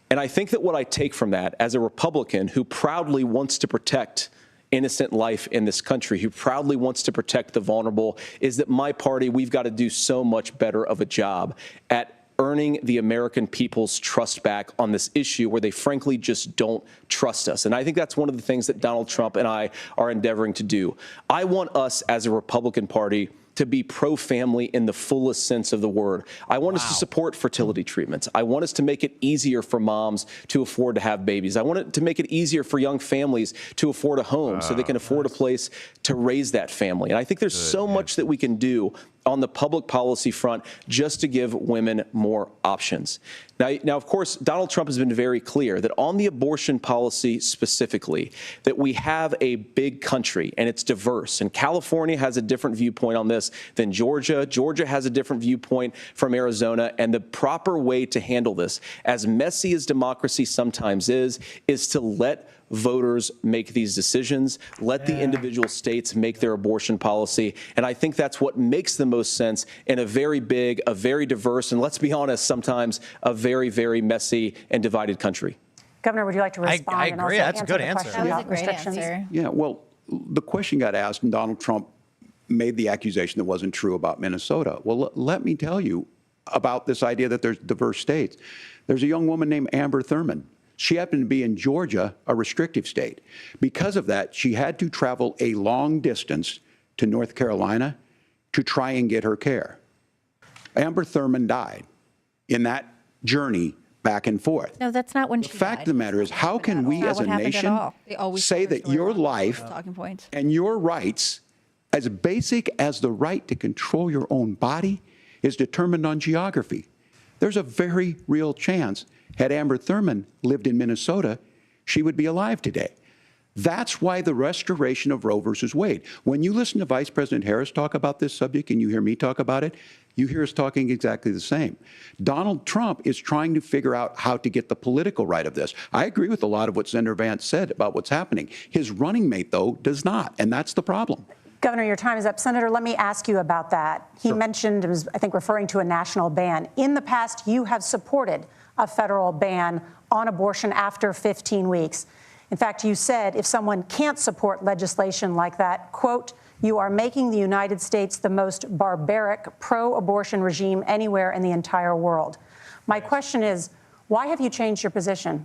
And I think that what I take from that as a Republican who proudly wants to protect innocent life in this country, who proudly wants to protect the vulnerable, is that my party, we've got to do so much better of a job at earning the American people's trust back on this issue where they frankly just don't trust us. And I think that's one of the things that Donald Trump and I are endeavoring to do. I want us as a Republican Party to be pro-family in the fullest sense of the word. I want us to support fertility treatments. I want us to make it easier for moms to afford to have babies. I want it to make it easier for young families to afford a home so they can afford a place to raise that family. And I think there's so much that we can do on the public policy front just to give women more options. Now, of course, Donald Trump has been very clear that on the abortion policy specifically, that we have a big country and it's diverse. And California has a different viewpoint on this than Georgia. Georgia has a different viewpoint from Arizona. And the proper way to handle this, as messy as democracy sometimes is to let voters make these decisions, let the individual states make their abortion policy. And I think that's what makes the most sense in a very big, a very diverse, and let's be honest, sometimes a very, very messy and divided country. Governor, would you like to respond? I agree. That's a good answer. That was a great answer. Yeah, well, the question got asked, and Donald Trump made the accusation that wasn't true about Minnesota. Well, let me tell you about this idea that there's diverse states. There's a young woman named Amber Thurman. She happened to be in Georgia, a restrictive state. Because of that, she had to travel a long distance to North Carolina to try and get her care. Amber Thurman died in that journey back and forth. No, that's not when she died. The fact of the matter is, how can we as a nation say that your life and your rights, as basic as the right to control your own body, is determined on geography? There's a very real chance, had Amber Thurman lived in Minnesota, she would be alive today. That's why the restoration of Roe versus Wade. When you listen to Vice President Harris talk about this subject and you hear me talk about it, you hear us talking exactly the same. Donald Trump is trying to figure out how to get the political right of this. I agree with a lot of what Senator Vance said about what's happening. His running mate, though, does not, and that's the problem. Governor, your time is up. Senator, let me ask you about that. He mentioned, was, I think, referring to a national ban. In the past, you have supported a federal ban on abortion after 15 weeks. In fact, you said if someone can't support legislation like that, quote, you are making the United States the most barbaric pro-abortion regime anywhere in the entire world. My question is, why have you changed your position?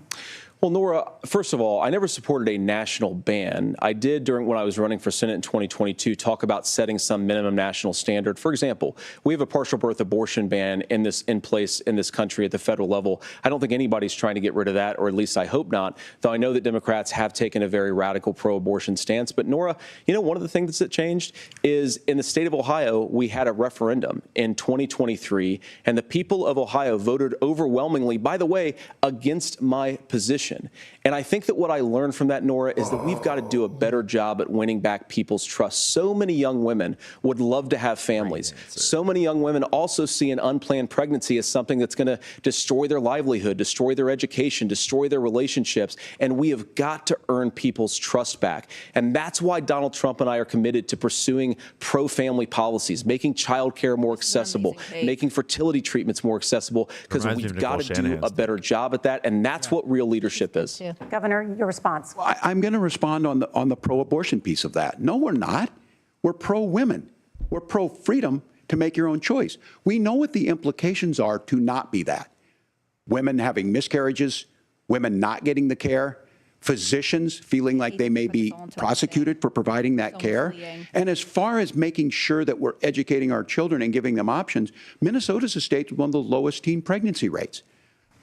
Well, Nora, first of all, I never supported a national ban. I did when I was running for Senate in 2022 talk about setting some minimum national standard. For example, we have a partial birth abortion ban in place in this country at the federal level. I don't think anybody's trying to get rid of that, or at least I hope not, though I know that Democrats have taken a very radical pro-abortion stance. But Nora, you know, one of the things that changed is in the state of Ohio, we had a referendum in 2023, and the people of Ohio voted overwhelmingly, by the way, against my position. And I think that what I learned from that, Nora, is that we've got to do a better job at winning back people's trust. So many young women would love to have families. So many young women also see an unplanned pregnancy as something that's going to destroy their livelihood, destroy their education, destroy their relationships. And we have got to earn people's trust back. And that's why Donald Trump and I are committed to pursuing pro-family policies, making child care more accessible, making fertility treatments more accessible, because we've got to do a better job at that. And that's what real leadership is. Governor, your response. Well, I'm going to respond on the pro-abortion piece of that. No, we're not. We're pro-women. We're pro-freedom to make your own choice. We know what the implications are to not be that. Women having miscarriages, women not getting the care, physicians feeling like they may be prosecuted for providing that care. And as far as making sure that we're educating our children and giving them options, Minnesota's a state with one of the lowest teen pregnancy rates.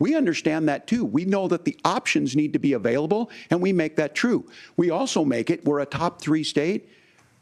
We understand that too. We know that the options need to be available, and we make that true. We also make it, we're a top 3 state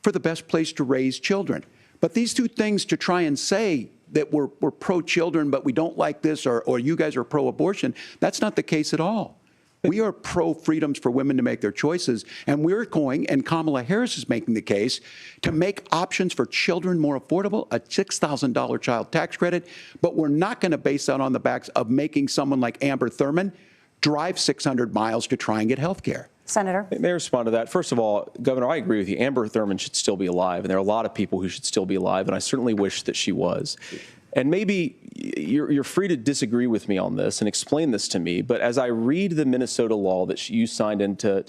for the best place to raise children. But these two things, to try and say that we're pro-children, but we don't like this, or you guys are pro-abortion, that's not the case at all. We are pro-freedoms for women to make their choices, and we're going, and Kamala Harris is making the case, to make options for children more affordable, a $6,000 child tax credit, but we're not going to base that on the backs of making someone like Amber Thurman drive 600 miles to try and get health care. Senator? May I respond to that? First of all, Governor, I agree with you. Amber Thurman should still be alive, and there are a lot of people who should still be alive, and I certainly wish that she was. And maybe you're free to disagree with me on this and explain this to me, but as I read the Minnesota law that you signed into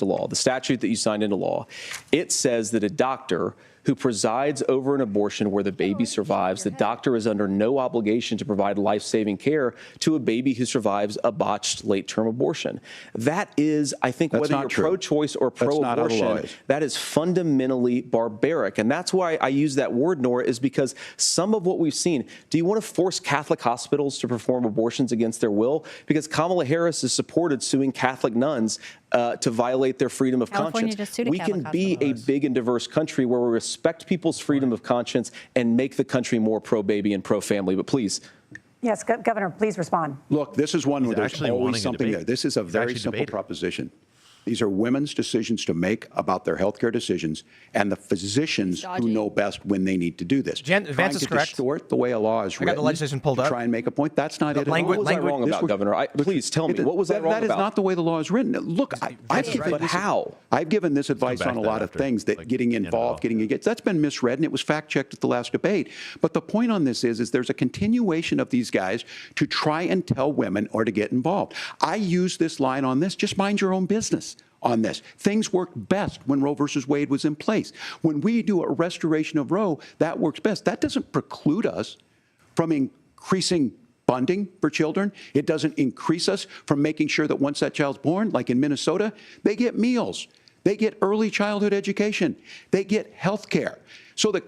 law, the statute that you signed into law, it says that a doctor who presides over an abortion where the baby survives, the doctor is under no obligation to provide life-saving care to a baby who survives a botched late-term abortion. That is, I think, whether you're pro-choice or pro-abortion, that is fundamentally barbaric. And that's why I use that word, Nora, is because some of what we've seen, do you want to force Catholic hospitals to perform abortions against their will? Because Kamala Harris has supported suing Catholic nuns to violate their freedom of conscience. We can be a big and diverse country where we respect people's freedom of conscience and make the country more pro-baby and pro-family. But please. Yes, Governor, please respond. Look, this is one where there's always something there. This is a very simple proposition. These are women's decisions to make about their healthcare decisions, and the physicians who know best when they need to do this. Vance is correct. Distort the way a law is written. I got the legislation pulled up. Try and make a point. That's not it. What was I wrong about, Governor? Please tell me. What was I wrong about? That is not the way the law is written. Look, I've given this advice on a lot of things, that getting involved, that's been misread, and it was fact-checked at the last debate. But the point on this is there's a continuation of these guys to try and tell women or to get involved. I use this line on this, just mind your own business on this. Things worked best when Roe versus Wade was in place. When we do a restoration of Roe, that works best. That doesn't preclude us from increasing funding for children. It doesn't increase us from making sure that once that child's born, like in Minnesota, they get meals, they get early childhood education, they get health care. So the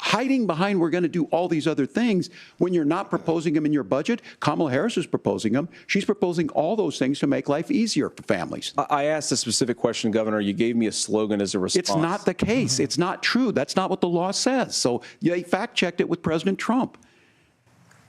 hiding behind we're going to do all these other things when you're not proposing them in your budget. Kamala Harris is proposing them. She's proposing all those things to make life easier for families. I asked a specific question, Governor. You gave me a slogan as a response. It's not the case. It's not true. That's not what the law says. So they fact-checked it with President Trump.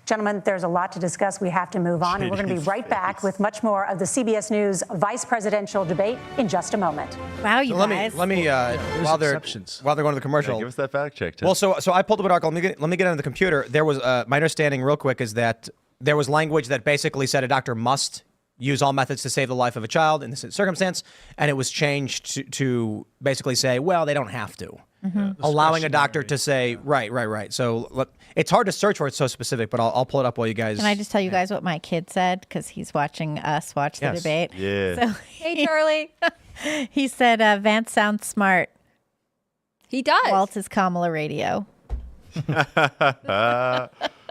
Gentlemen, there's a lot to discuss. We have to move on, and we're going to be right back with much more of the CBS News vice presidential debate in just a moment. Wow, you guys. Let me while they're going to the commercial. Give us that fact check, Tim. Well, so I pulled up an article. Let me get on the computer. There was my understanding, real quick, is that there was language that basically said a doctor must use all methods to save the life of a child in this circumstance, and it was changed to basically say, well, they don't have to. Allowing a doctor to say, right. So it's hard to search for it so specific, but I'll pull it up while you guys. Can I just tell you guys what my kid said? Because he's watching us watch the debate. Yeah. So hey, Charlie. He said, Vance sounds smart. He does. Walz is Kamala radio.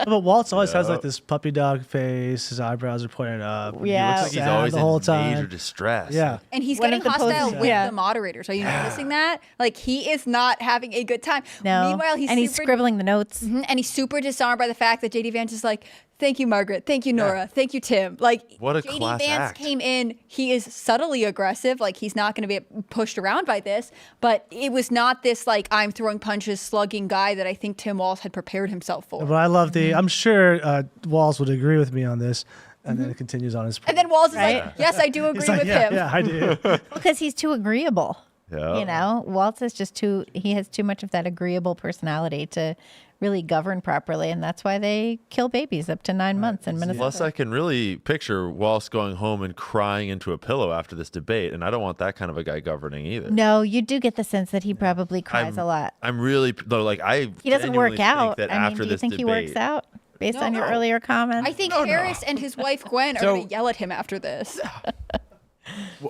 But Walz always has like this puppy dog face. His eyebrows are pointed up. Yeah. He looks like he's always the whole in time. major distress. Yeah. And he's One getting of the hostile poses, with the moderators. Are you noticing that? Like, he is not having a good time. No. Meanwhile, he's scribbling the notes. And he's super disarmed by the fact that JD Vance is like, thank you, Margaret. Thank you, Nora. Thank you, Tim. Like, what a JD class Vance act. came in. He is subtly aggressive. Like, he's not going to be pushed around by this. But it was not this, like, I'm throwing punches, slugging guy that I think Tim Walz had prepared himself for. But I love I'm sure Walz would agree with me on this. And then it continues on his point. And then Walz is like, yes, I do agree with him. Yeah, I do. Because he's too agreeable. Yeah. You know, Walz is just he has too much of that agreeable personality to really govern properly. And that's why they kill babies up to 9 months in Minnesota. Plus, I can really picture Walz going home and crying into a pillow after this debate. And I don't want that kind of a guy governing either. No, you do get the sense that he probably cries a lot. I'm really, though, like, he doesn't work out. That I mean, after do you think he works out? Based on your earlier comments? I think Harris and his wife Gwen are going to yell at him after this.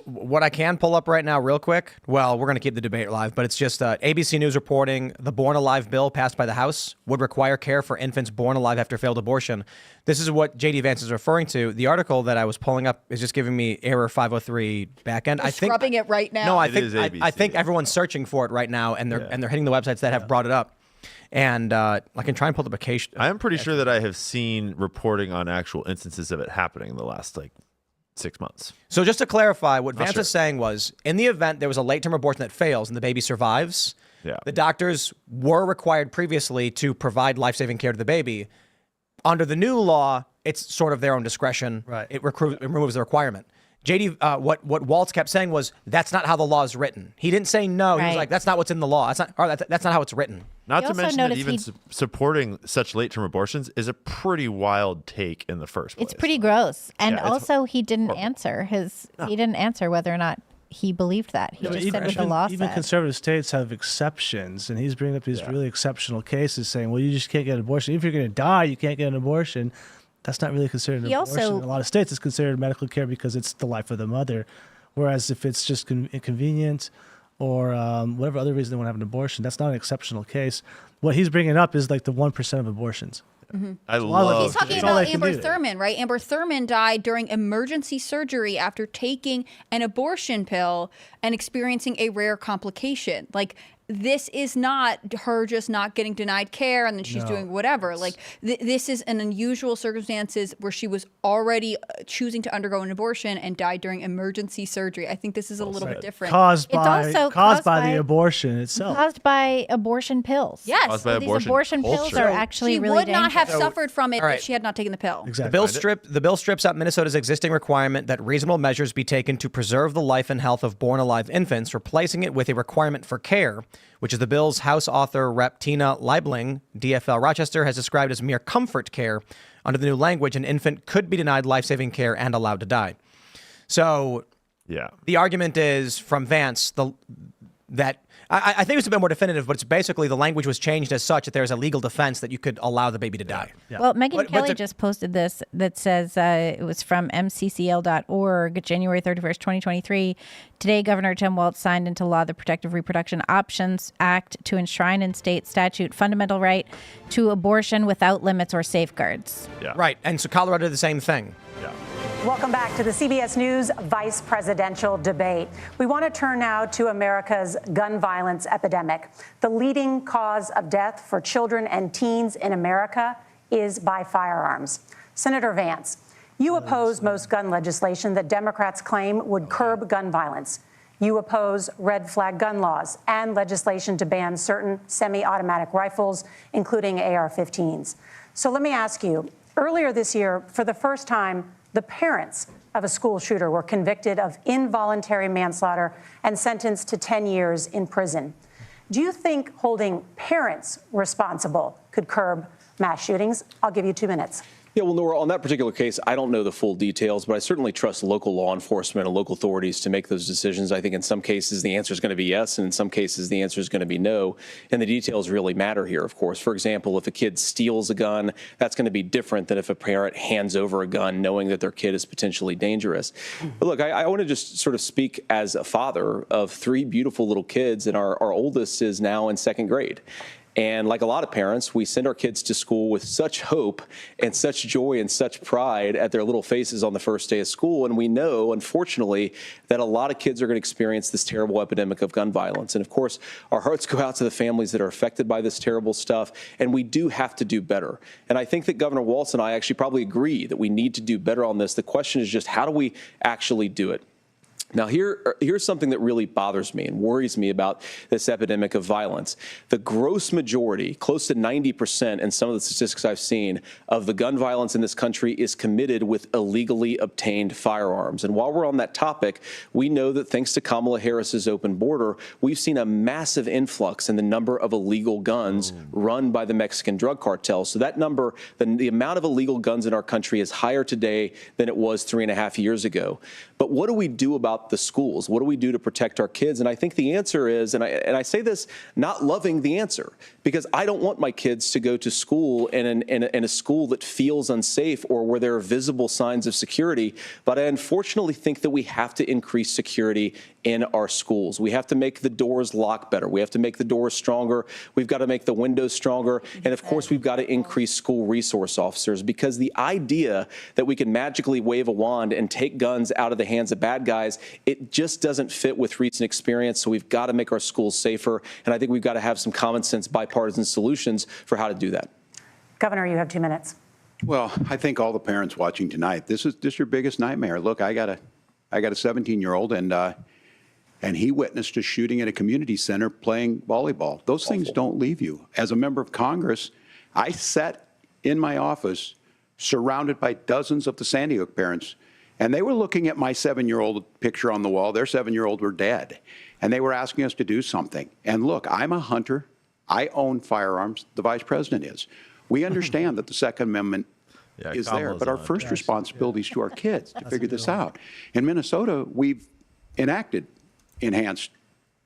What I can pull up right now real quick, well, we're going to keep the debate live, but it's just ABC News reporting the Born Alive bill passed by the House would require care for infants born alive after failed abortion. This is what J.D. Vance is referring to. The article that I was pulling up is just giving me error 503 backend. I think scrubbing it right now. No, I think everyone's searching for it right now, and they're hitting the websites that have brought it up. And I can try and pull the application. I am pretty sure that I have seen reporting on actual instances of it happening in the last 6 months. So just to clarify, what Vance is saying was, in the event there was a late-term abortion that fails and the baby survives, the doctors were required previously to provide life-saving care to the baby. Under the new law, it's sort of their own discretion. Right. It removes the requirement. JD, what Walz kept saying was, that's not how the law is written. He didn't say no. He was like, that's not what's in the law. That's not how it's written. Not to mention that even supporting such late-term abortions is a pretty wild take in the first place. It's pretty gross. And also, he didn't answer he didn't answer whether or not he believed that. He just said what the law even said. conservative states have exceptions, and he's bringing up these really exceptional cases saying, well, you just can't get an abortion. Even if you're going to die, you can't get an abortion. That's not really considered an abortion. In a lot of states, it's considered medical care because it's the life of the mother. Whereas if it's just inconvenient or whatever other reason they want to have an abortion, that's not an exceptional case. What he's bringing up is like the 1% of abortions. Mm-hmm. I love. He's talking about Amber Thurman, right? Amber Thurman died during emergency surgery after taking an abortion pill and experiencing a rare complication. Like, this is not her just not getting denied care and then she's doing whatever. Like, this is an unusual circumstances where she was already choosing to undergo an abortion and died during emergency surgery. I think this is a little bit different. Caused by the abortion itself. Caused by abortion pills. Yes. Caused by these abortion pills are actually really would not have dangerous. suffered from it if she had not taken the pill. Exactly. The bill strips out Minnesota's existing requirement that reasonable measures be taken to preserve the life and health of born alive infants, replacing it with a requirement for care, which is the bill's House author Rep. Tina Leibling, DFL Rochester, has described as mere comfort care. Under the new language, an infant could be denied life-saving care and allowed to die. So the argument is from Vance that I think it's a bit more definitive, but it's basically the language was changed as such that there's a legal defense that you could allow the baby to die. Well, Megyn Kelly just posted this that says it was from mccl.org, January 31st, 2023. Today, Governor Tim Walz signed into law the Protective Reproduction Options Act to enshrine in state statute fundamental right to abortion without limits or safeguards. Right. And so Colorado did the same thing. Welcome back to the CBS News vice presidential debate. We want to turn now to America's gun violence epidemic. The leading cause of death for children and teens in America is by firearms. Senator Vance, you oppose most gun legislation that Democrats claim would curb gun violence. You oppose red flag gun laws and legislation to ban certain semi-automatic rifles, including AR-15s. So let me ask you, earlier this year, for the first time, the parents of a school shooter were convicted of involuntary manslaughter and sentenced to 10 years in prison. Do you think holding parents responsible could curb mass shootings? I'll give you 2 minutes. Yeah, well, Nora, on that particular case, I don't know the full details, but I certainly trust local law enforcement and local authorities to make those decisions. I think in some cases the answer is going to be yes, and in some cases the answer is going to be no. And the details really matter here, of course. For example, if a kid steals a gun, that's going to be different than if a parent hands over a gun knowing that their kid is potentially dangerous. But look, I want to just sort of speak as a father of 3 beautiful little kids, and our oldest is now in 2nd grade. And like a lot of parents, we send our kids to school with such hope and such joy and such pride at their little faces on the first day of school. And we know, unfortunately, that a lot of kids are going to experience this terrible epidemic of gun violence. And of course, our hearts go out to the families that are affected by this terrible stuff. And we do have to do better. And I think that Governor Walz and I actually probably agree that we need to do better on this. The question is just, how do we actually do it? Now, here's something that really bothers me and worries me about this epidemic of violence. The gross majority, close to 90% in some of the statistics I've seen, of the gun violence in this country is committed with illegally obtained firearms. And while we're on that topic, we know that thanks to Kamala Harris's open border, we've seen a massive influx in the number of illegal guns run by the Mexican drug cartel. So that number, the amount of illegal guns in our country is higher today than it was 3.5 years ago. But what do we do about about the schools? What do we do to protect our kids? And I think the answer is, and I say this not loving the answer, because I don't want my kids to go to school in a school that feels unsafe or where there are visible signs of security. But I unfortunately think that we have to increase security in our schools. We have to make the doors lock better. We have to make the doors stronger. We've got to make the windows stronger. And of course, we've got to increase school resource officers, because the idea that we can magically wave a wand and take guns out of the hands of bad guys, it just doesn't fit with recent experience. So we've got to make our schools safer. And I think we've got to have some common sense bipartisan solutions for how to do that. Governor, you have 2 minutes. Well, I think all the parents watching tonight, this is your biggest nightmare. Look, I got a 17-year-old, and he witnessed a shooting at a community center playing volleyball. Those things don't leave you. As a member of Congress, I sat in my office surrounded by dozens of the Sandy Hook parents, and they were looking at my 7-year-old picture on the wall. Their 7-year-old were dead, and they were asking us to do something. And look, I'm a hunter. I own firearms. The vice president is. We understand that the Second Amendment is there, but our first responsibility is to our kids to figure this out. In Minnesota, we've enacted enhanced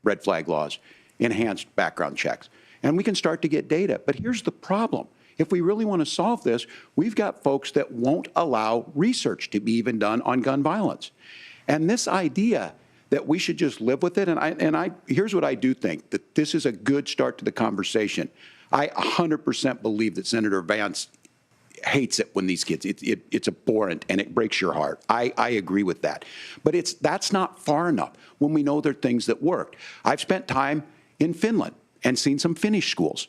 red flag laws, enhanced background checks, and we can start to get data. But here's the problem. If we really want to solve this, we've got folks that won't allow research to be even done on gun violence. And this idea that we should just live with it, here's what I do think, that this is a good start to the conversation. I 100% believe that Senator Vance hates it when these kids, it's abhorrent and it breaks your heart. I agree with that. But that's not far enough when we know there are things that worked. I've spent time in Finland and seen some Finnish schools.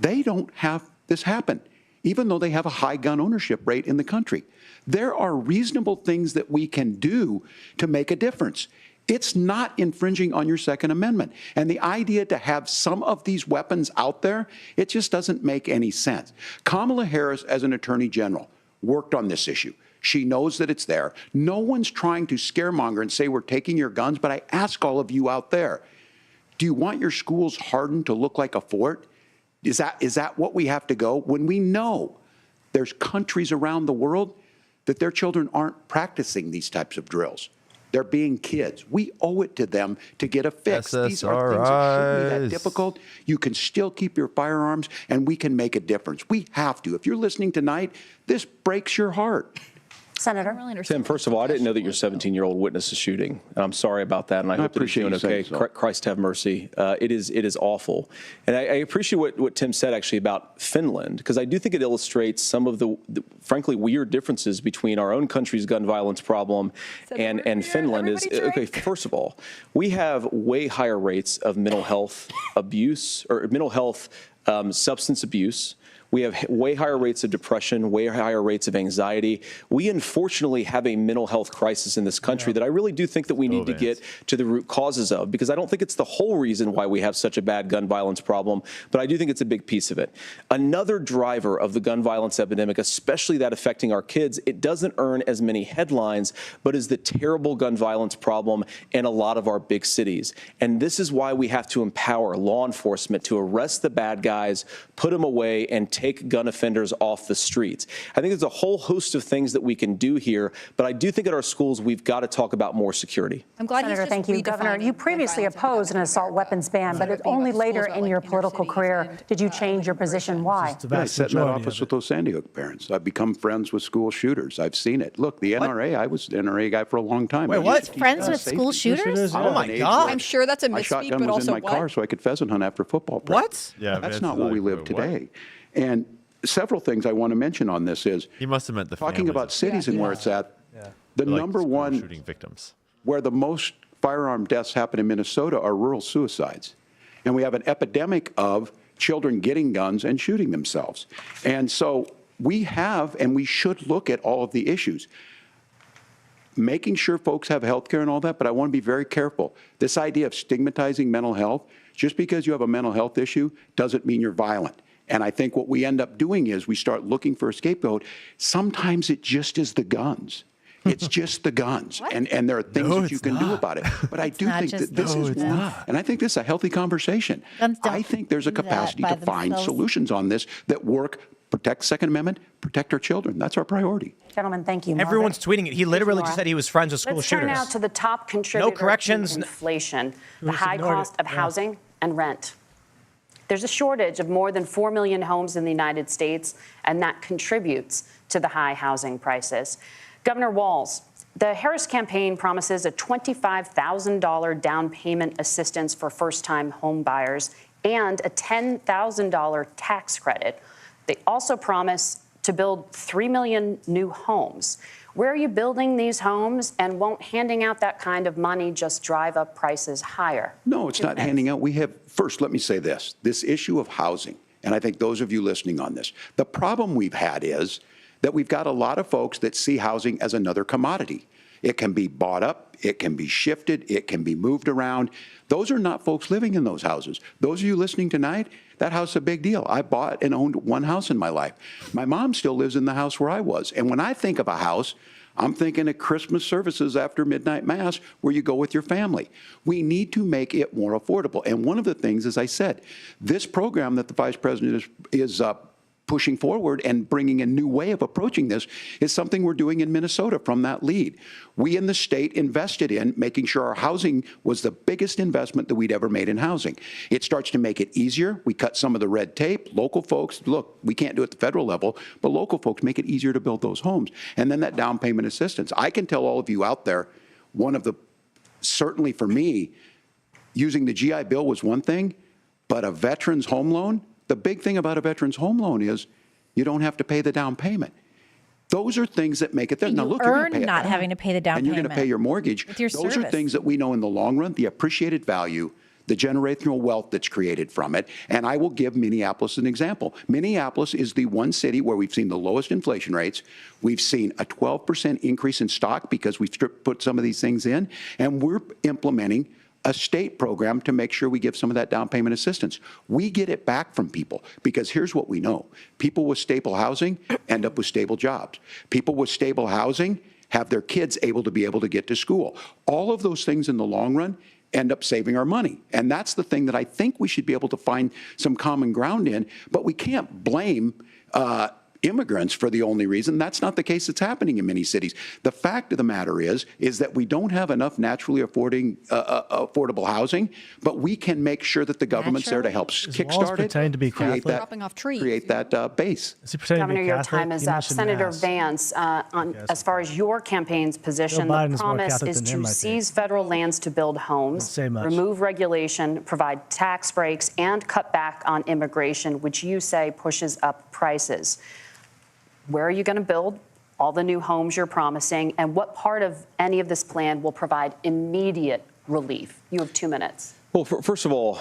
They don't have this happen, even though they have a high gun ownership rate in the country. There are reasonable things that we can do to make a difference. It's not infringing on your Second Amendment. And the idea to have some of these weapons out there, it just doesn't make any sense. Kamala Harris, as an attorney general, worked on this issue. She knows that it's there. No one's trying to scaremonger and say we're taking your guns, but I ask all of you out there, do you want your schools hardened to look like a fort? Is that what we have to go? When we know there's countries around the world that their children aren't practicing these types of drills. They're being kids. We owe it to them to get a fix. These are things that shouldn't be that difficult. You can still keep your firearms, and we can make a difference. We have to. If you're listening tonight, this breaks your heart. Senator. Tim, first of all, I didn't know that your 17-year-old witnessed a shooting. And I'm sorry about that, and I hope that he's doing okay. Christ have mercy. It is awful. And I appreciate what Tim said, actually, about Finland, because I do think it illustrates some of the frankly, weird differences between our own country's gun violence problem and Finland. Okay, first of all, we have way higher rates of mental health abuse or mental health substance abuse. We have way higher rates of depression, way higher rates of anxiety. We unfortunately have a mental health crisis in this country that I really do think that we need to get to the root causes of, because I don't think it's the whole reason why we have such a bad gun violence problem, but I do think it's a big piece of it. Another driver of the gun violence epidemic, especially that affecting our kids, it doesn't earn as many headlines, but is the terrible gun violence problem in a lot of our big cities. And this is why we have to empower law enforcement to arrest the bad guys, put them away, and take gun offenders off the streets. I think there's a whole host of things that we can do here, but I do think at our schools we've got to talk about more security. I'm glad Senator, thank you. Governor, you previously opposed an assault weapons ban, but only later in your political career did you change your position. Why? I sat in that office with those Sandy Hook parents. I've become friends with school shooters. I've seen it. Look, the NRA, I was an NRA guy for a long time. Wait, what? Friends with school shooters? Oh my God. I'm sure that's a misspeak, but also in my car so I could pheasant hunt after football practice. Yeah, that's not where we live today. And several things I want to mention on this is he must have meant the talking about cities and where it's at. The number one shooting victims where the most firearm deaths happen in Minnesota are rural suicides, and we have an epidemic of children getting guns and shooting themselves. And so we have, and we should look at all of the issues, making sure folks have health care and all that. But I want to be very careful. This idea of stigmatizing mental health, just because you have a mental health issue doesn't mean you're violent. And I think what we end up doing is we start looking for a scapegoat. Sometimes it just is the guns. It's just the guns. And there are things that you can do about it. But I do think that this is one. And I think this is a healthy conversation. I think there's a capacity to find solutions on this that work protect Second Amendment, protect our children. That's our priority. Gentlemen, thank you. Everyone's tweeting it. He literally just said he was friends with school Let's shooters. turn now to the top contributor No corrections. to inflation, the just high ignored cost it. of housing and rent. There's a shortage of more than 4 million homes in the United States, and that contributes to the high housing prices. Governor Walz, the Harris campaign promises a $25,000 down payment assistance for first-time home buyers and a $10,000 tax credit. They also promise to build 3 million new homes. Where are you building these homes, and won't handing out that kind of money just drive up prices higher? No, it's not handing out. First, let me say this issue of housing, and I think those of you listening on this, the problem we've had is that we've got a lot of folks that see housing as another commodity. It can be bought up, it can be shifted, it can be moved around. Those are not folks living in those houses. Those of you listening tonight, that house is a big deal. I bought and owned one house in my life. My mom still lives in the house where I was. And when I think of a house, I'm thinking of Christmas services after midnight mass where you go with your family. We need to make it more affordable. And one of the things, as I said, this program that the Vice President is pushing forward and bringing a new way of approaching this is something we're doing in Minnesota from that lead. We in the state invested in making sure our housing was the biggest investment that we'd ever made in housing. It starts to make it easier. We cut some of the red tape. Local folks, look, we can't do it at the federal level, but local folks make it easier to build those homes. And then that down payment assistance. I can tell all of you out there, certainly for me, using the GI Bill was one thing, but a veteran's home loan, the big thing about a veteran's home loan is you don't have to pay the down payment. Those are things that make it there. Now, look, you're going to pay not it having to pay the down and payment. you're going to pay your mortgage. With your Those service. are things that we know in the long run, the appreciated value, the generational wealth that's created from it. And I will give Minneapolis an example. Minneapolis is the one city where we've seen the lowest inflation rates. We've seen a 12% increase in stock because we've put some of these things in. And we're implementing a state program to make sure we give some of that down payment assistance. We get it back from people because here's what we know. People with stable housing end up with stable jobs. People with stable housing have their kids able to get to school. All of those things in the long run end up saving our money. And that's the thing that I think we should be able to find some common ground in, but we can't blame immigrants for the only reason. That's not the case that's happening in many cities. The fact of the matter is that we don't have enough naturally affordable housing, but we can make sure that the government's there to help kickstart it, to be create Catholic? Dropping off trees. create that base. Is he pretending to Governor, be your Catholic? time is You up. mentioned Senator Mass. Vance, as far as your campaign's position, Joe the Biden is more promise Catholic is than to him, I think. seize federal lands to build homes, say much. remove regulation, provide tax breaks, and cut back on immigration, which you say pushes up prices. Where are you going to build all the new homes you're promising, and what part of any of this plan will provide immediate relief? You have 2 minutes. Well, first of all,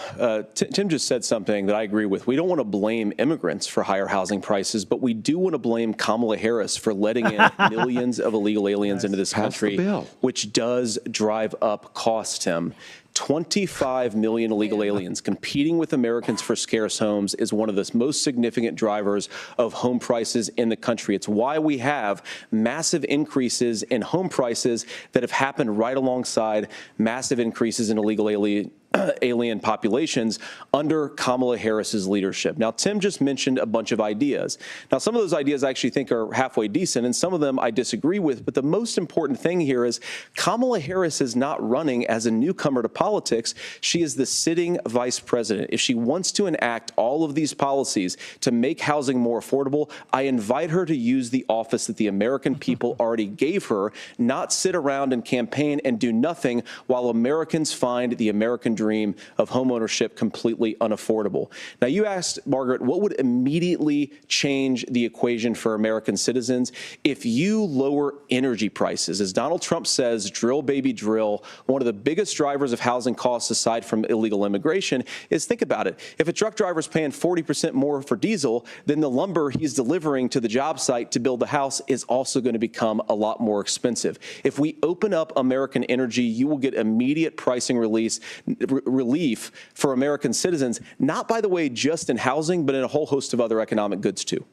Tim just said something that I agree with. We don't want to blame immigrants for higher housing prices, but we do want to blame Kamala Harris for letting in millions of illegal aliens into this country, which does drive up costs, Tim. 25 million illegal aliens competing with Americans for scarce homes is one of the most significant drivers of home prices in the country. It's why we have massive increases in home prices that have happened right alongside massive increases in illegal alien populations under Kamala Harris's leadership. Now, Tim just mentioned a bunch of ideas. Now, some of those ideas I actually think are halfway decent, and some of them I disagree with. But the most important thing here is Kamala Harris is not running as a newcomer to politics. She is the sitting vice president. If she wants to enact all of these policies to make housing more affordable, I invite her to use the office that the American people already gave her, not sit around and campaign and do nothing while Americans find the American dream of homeownership completely unaffordable. Now, you asked, Margaret, what would immediately change the equation for American citizens? If you lower energy prices, as Donald Trump says, drill, baby, drill, one of the biggest drivers of housing costs aside from illegal immigration is, think about it, if a truck driver is paying 40% more for diesel, then the lumber he's delivering to the job site to build the house is also going to become a lot more expensive. If we open up American energy, you will get immediate pricing relief for American citizens, not, by the way, just in housing, but in a whole host of other economic goods, too.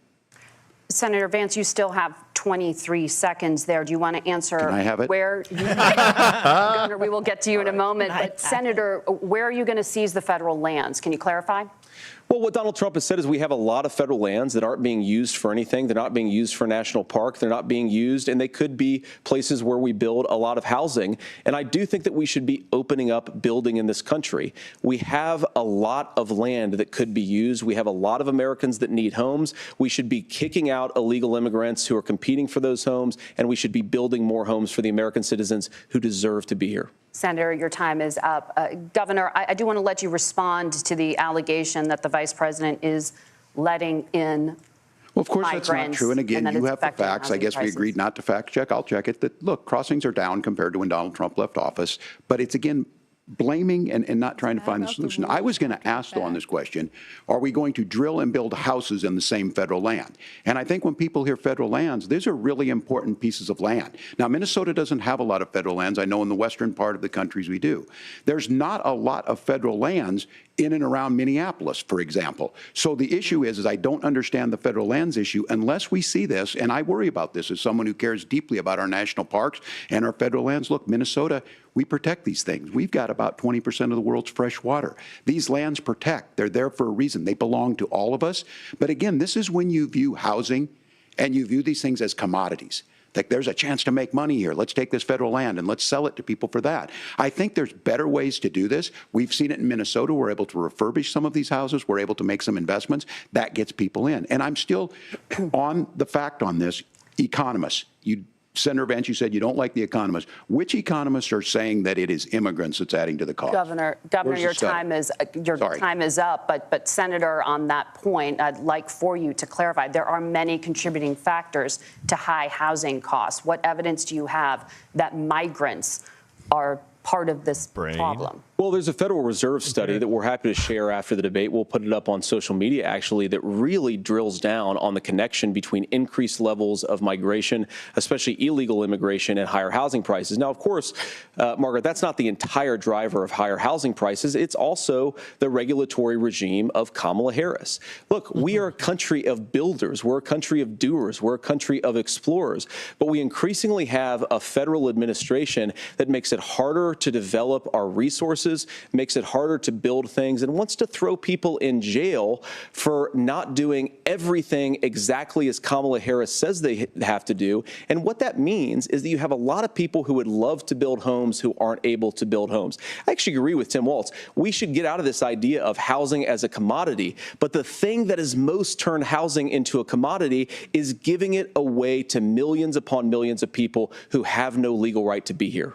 Senator Vance, you still have 23 seconds there. Do you want to answer Can I have it? where Governor, we will get to you in a moment. But Senator, where are you going to seize the federal lands? Can you clarify? Well, what Donald Trump has said is we have a lot of federal lands that aren't being used for anything. They're not being used for a national park. They're not being used, and they could be places where we build a lot of housing. And I do think that we should be opening up building in this country. We have a lot of land that could be used. We have a lot of Americans that need homes. We should be kicking out illegal immigrants who are competing for those homes, and we should be building more homes for the American citizens who deserve to be here. Senator, your time is up. Governor, I do want to let you respond to the allegation that the vice president is letting in Well, of course, that's not true. And again, you have the facts. I guess we prices. agreed not to fact check. I'll check it. That, look, crossings are down compared to when Donald Trump left office. But it's, again, blaming and not trying to find the solution. I was going to ask, though, on this question, are we going to drill and build houses in the same federal land? And I think when people hear federal lands, these are really important pieces of land. Now, Minnesota doesn't have a lot of federal lands. I know in the western part of the countries we do. There's not a lot of federal lands in and around Minneapolis, for example. So the issue is I don't understand the federal lands issue unless we see this, and I worry about this as someone who cares deeply about our national parks and our federal lands. Look, Minnesota, we protect these things. We've got about 20% of the world's fresh water. These lands protect. They're there for a reason. They belong to all of us. But again, this is when you view housing and you view these things as commodities. Like, there's a chance to make money here. Let's take this federal land and let's sell it to people for that. I think there's better ways to do this. We've seen it in Minnesota. We're able to refurbish some of these houses. We're able to make some investments. That gets people in. And I'm still on the fact on this. Economists, Senator Vance, you said you don't like the economists. Which economists are saying that it is immigrants that's adding to the cost? Governor, your time is up. But Senator, on that point, I'd like for you to clarify. There are many contributing factors to high housing costs. What evidence do you have that migrants are part of this problem? Well, there's a Federal Reserve study that we're happy to share after the debate. We'll put it up on social media, actually, that really drills down on the connection between increased levels of migration, especially illegal immigration, and higher housing prices. Now, of course, Margaret, that's not the entire driver of higher housing prices. It's also the regulatory regime of Kamala Harris. Look, we are a country of builders. We're a country of doers. We're a country of explorers. But we increasingly have a federal administration that makes it harder to develop our resources, makes it harder to build things, and wants to throw people in jail for not doing everything exactly as Kamala Harris says they have to do. And what that means is that you have a lot of people who would love to build homes who aren't able to build homes. I actually agree with Tim Walz. We should get out of this idea of housing as a commodity. But the thing that has most turned housing into a commodity is giving it away to millions upon millions of people who have no legal right to be here.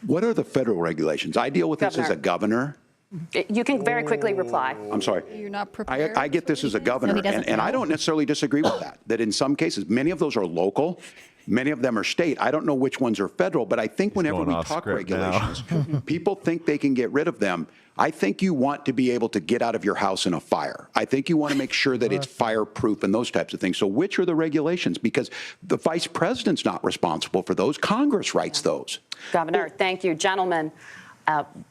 What are the federal regulations? I deal with this as a governor. You can very quickly reply. I'm sorry. You're not prepared. I get this as a governor, and I don't necessarily disagree with that, that in some cases, many of those are local, many of them are state. I don't know which ones are federal, but I think whenever we talk regulations, people think they can get rid of them. I think you want to be able to get out of your house in a fire. I think you want to make sure that it's fireproof and those types of things. So which are the regulations? Because the vice president's not responsible for those. Congress writes those. Governor, thank you. Gentlemen,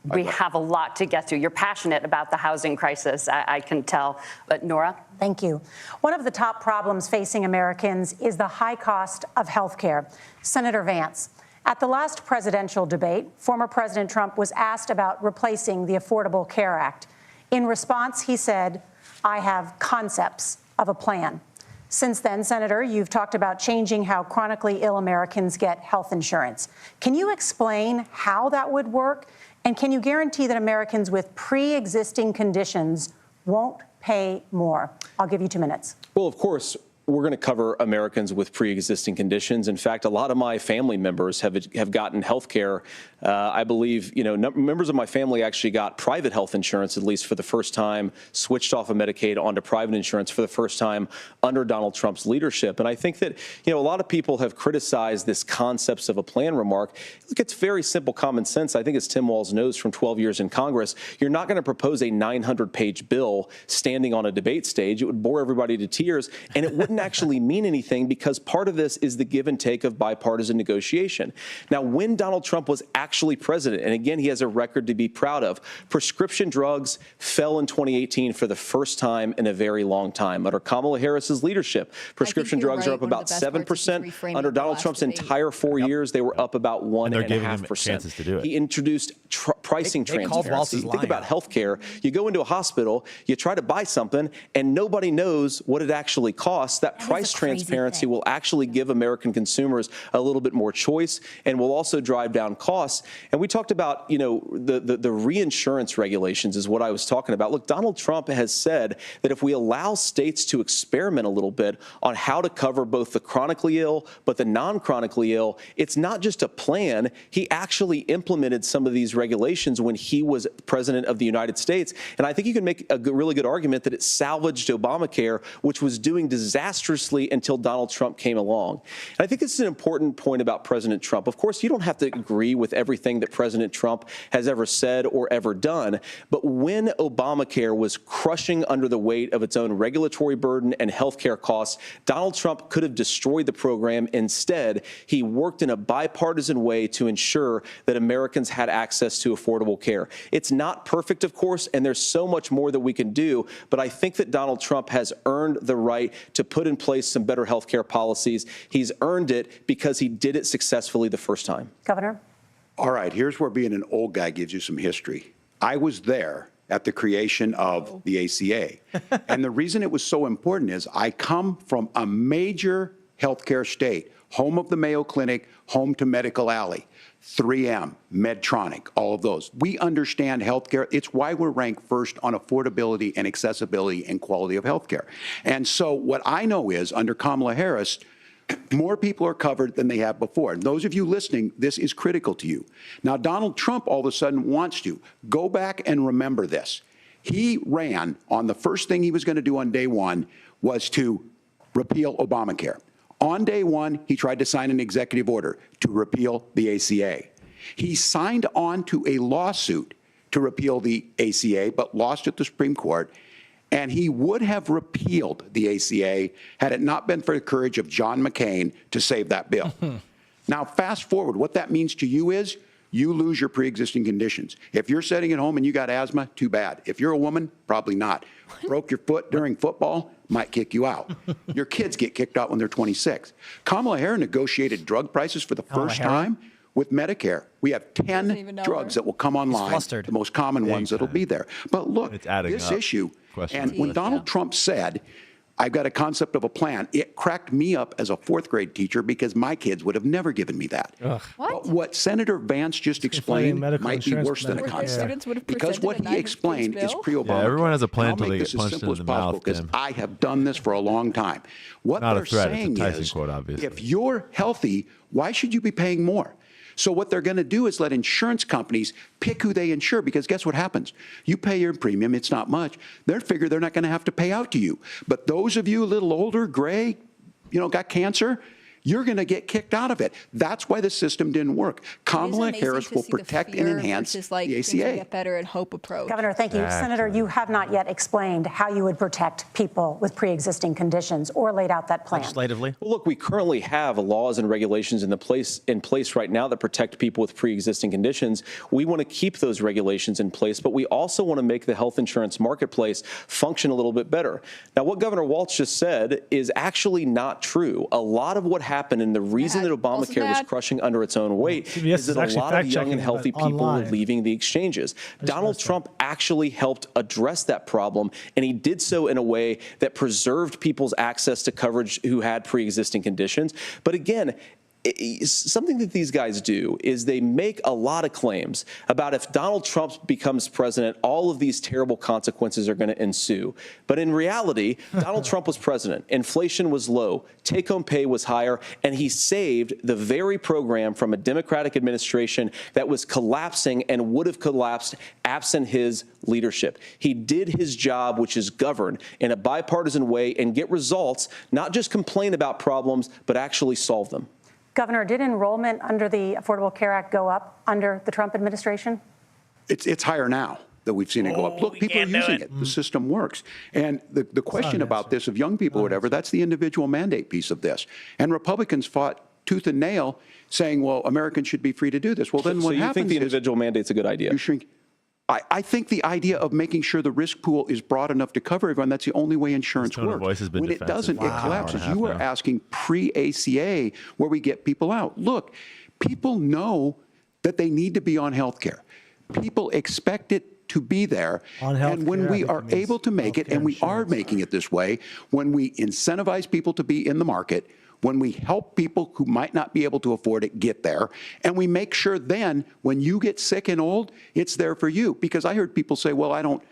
we have a lot to get to. You're passionate about the housing crisis, I can tell. But Nora? Thank you. One of the top problems facing Americans is the high cost of health care. Senator Vance, at the last presidential debate, former President Trump was asked about replacing the Affordable Care Act. In response, he said, "I have concepts of a plan." Since then, Senator, you've talked about changing how chronically ill Americans get health insurance. Can you explain how that would work? And can you guarantee that Americans with pre-existing conditions won't pay more? I'll give you 2 minutes. Well, of course, we're going to cover Americans with pre-existing conditions. In fact, a lot of my family members have gotten health care. I believe, members of my family actually got private health insurance, at least for the first time, switched off of Medicaid onto private insurance for the first time under Donald Trump's leadership. And I think that, a lot of people have criticized this concepts of a plan remark. Look, it's very simple common sense. I think as Tim Walz knows from 12 years in Congress, you're not going to propose a 900-page bill standing on a debate stage. It would bore everybody to tears, and it wouldn't actually mean anything because part of this is the give and take of bipartisan negotiation. Now, when Donald Trump was actually actually president. And again, he has a record to be proud of. Prescription drugs fell in 2018 for the first time in a very long time. Under Kamala Harris's leadership, prescription drugs are up about 7%. Under Donald Trump's entire 4 years, they were up about 1.5%. He introduced pricing transparency. Think about healthcare. You go into a hospital, you try to buy something, and nobody knows what it actually costs. That price transparency will actually give American consumers a little bit more choice and will also drive down costs. And we talked about, the reinsurance regulations is what I was talking about. Look, Donald Trump has said that if we allow states to experiment a little bit on how to cover both the chronically ill but the non-chronically ill, it's not just a plan. He actually implemented some of these regulations when he was president of the United States. And I think you can make a really good argument that it salvaged Obamacare, which was doing disastrously until Donald Trump came along. And I think this is an important point about President Trump. Of course, you don't have to agree with everything that President Trump has ever said or ever done. But when Obamacare was crushing under the weight of its own regulatory burden and health care costs, Donald Trump could have destroyed the program. Instead, he worked in a bipartisan way to ensure that Americans had access to affordable care. It's not perfect, of course, and there's so much more that we can do. But I think that Donald Trump has earned the right to put in place some better health care policies. He's earned it because he did it successfully the first time. Governor? All right, here's where being an old guy gives you some history. I was there at the creation of the ACA. And the reason it was so important is I come from a major healthcare state, home of the Mayo Clinic, home to Medical Alley, 3M, Medtronic, all of those. We understand healthcare. It's why we're ranked first on affordability and accessibility and quality of healthcare. And so what I know is under Kamala Harris, more people are covered than they have before. And those of you listening, this is critical to you. Now, Donald Trump all of a sudden wants to go back and remember this. He ran on the first thing he was going to do on day one was to repeal Obamacare. On day one, he tried to sign an executive order to repeal the ACA. He signed on to a lawsuit to repeal the ACA, but lost at the Supreme Court. And he would have repealed the ACA had it not been for the courage of John McCain to save that bill. Now, fast forward, what that means to you is you lose your pre-existing conditions. If you're sitting at home and you got asthma, too bad. If you're a woman, probably not. Broke your foot during football, might kick you out. Your kids get kicked out when they're 26. Kamala Harris negotiated drug prices for the first time with Medicare. We have 10 drugs that will come online, the most common ones that'll be there. But look, this issue, and when Donald Trump said, I've got a concept of a plan, it cracked me up as a fourth grade teacher because my kids would have never given me that. But what Senator Vance just explained might be worse than a concept. Because what he explained is pre-Obama. Yeah, everyone has a plan until they get punched in the mouth. Because I have done this for a long time. What they're saying is, if you're healthy, why should you be paying more? So what they're going to do is let insurance companies pick who they insure, because guess what happens? You pay your premium, it's not much. They figure they're not going to have to pay out to you. But those of you a little older, gray, got cancer, you're going to get kicked out of it. That's why the system didn't work. Kamala Harris will protect and enhance the ACA. Get better and hope approach. Governor, thank you. Senator, you have not yet explained how you would protect people with pre-existing conditions or laid out that plan. Legislatively? Well, look, we currently have laws and regulations in place right now that protect people with pre-existing conditions. We want to keep those regulations in place, but we also want to make the health insurance marketplace function a little bit better. Now, what Governor Walz just said is actually not true. A lot of what happened, and the reason that Obamacare was crushing under its own weight is that a lot of young and healthy people were leaving the exchanges. Donald Trump actually helped address that problem, and he did so in a way that preserved people's access to coverage who had pre-existing conditions. But again, something that these guys do is they make a lot of claims about if Donald Trump becomes president, all of these terrible consequences are going to ensue. But in reality, Donald Trump was president. Inflation was low. Take-home pay was higher. And he saved the very program from a Democratic administration that was collapsing and would have collapsed absent his leadership. He did his job, which is govern in a bipartisan way and get results, not just complain about problems, but actually solve them. Governor, did enrollment under the Affordable Care Act go up under the Trump administration? It's higher now that we've seen it go up. Look, people are using it. The system works. And the question about this of young people or whatever, that's the individual mandate piece of this. And Republicans fought tooth and nail saying, well, Americans should be free to do this. Well, then what happens is... So you think the individual mandate's a good idea? You shrink. I think the idea of making sure the risk pool is broad enough to cover everyone, that's the only way insurance works. When it doesn't, it collapses. You are asking pre-ACA where we get people out. Look, people know that they need to be on health care. People expect it to be there. And when we are able to make it, and we are making it this way, when we incentivize people to be in the market, when we help people who might not be able to afford it get there, and we make sure then when you get sick and old, it's there for you. Because I heard people say, well, I don't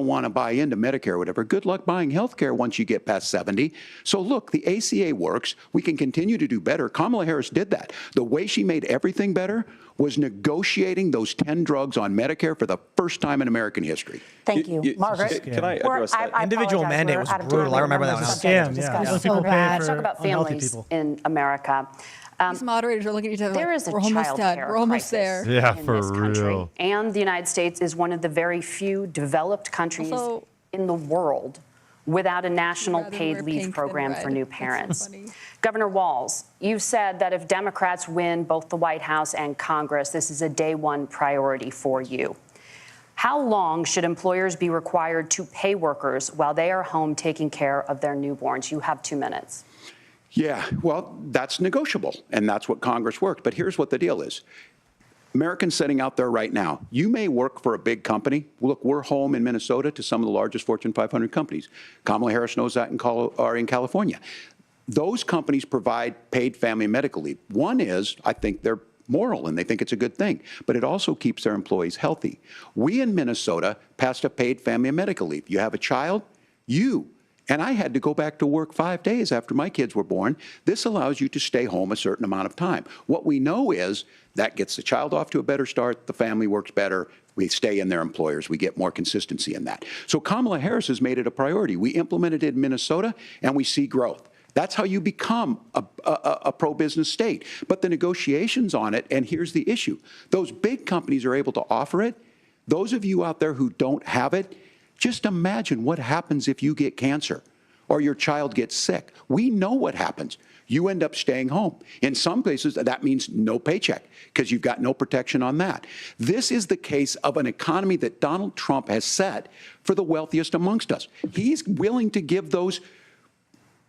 want to buy into Medicare or whatever. Good luck buying health care once you get past 70. So look, the ACA works. We can continue to do better. Kamala Harris did that. The way she made everything better was negotiating those 10 drugs on Medicare for the first time in American history. Thank you. Margaret? Can I address that? Individual mandate was brutal. I remember that when I was scam. Yeah. So bad. Talk about families in America. These moderators are looking at each other There like, is a we're almost child done. care We're almost crisis there. Yeah, in for this country. real. And the United States is one of the very few developed countries in the world without a national paid leave program for new parents. Governor Walz, you've said that if Democrats win both the White House and Congress, this is a day one priority for you. How long should employers be required to pay workers while they are home taking care of their newborns? You have 2 minutes. Yeah, well, that's negotiable, and that's what Congress worked. But here's what the deal is. Americans sitting out there right now, you may work for a big company. Look, we're home in Minnesota to some of the largest Fortune 500 companies. Kamala Harris knows that in California. Those companies provide paid family and medical leave. One is, I think they're moral and they think it's a good thing, but it also keeps their employees healthy. We in Minnesota passed a paid family and medical leave. You have a child, and I had to go back to work 5 days after my kids were born. This allows you to stay home a certain amount of time. What we know is that gets the child off to a better start, the family works better, we stay in their employers, we get more consistency in that. So Kamala Harris has made it a priority. We implemented it in Minnesota, and we see growth. That's how you become a pro-business state. But the negotiations on it, and here's the issue, those big companies are able to offer it. Those of you out there who don't have it, just imagine what happens if you get cancer or your child gets sick. We know what happens. You end up staying home. In some places, that means no paycheck because you've got no protection on that. This is the case of an economy that Donald Trump has set for the wealthiest amongst us. He's willing to give those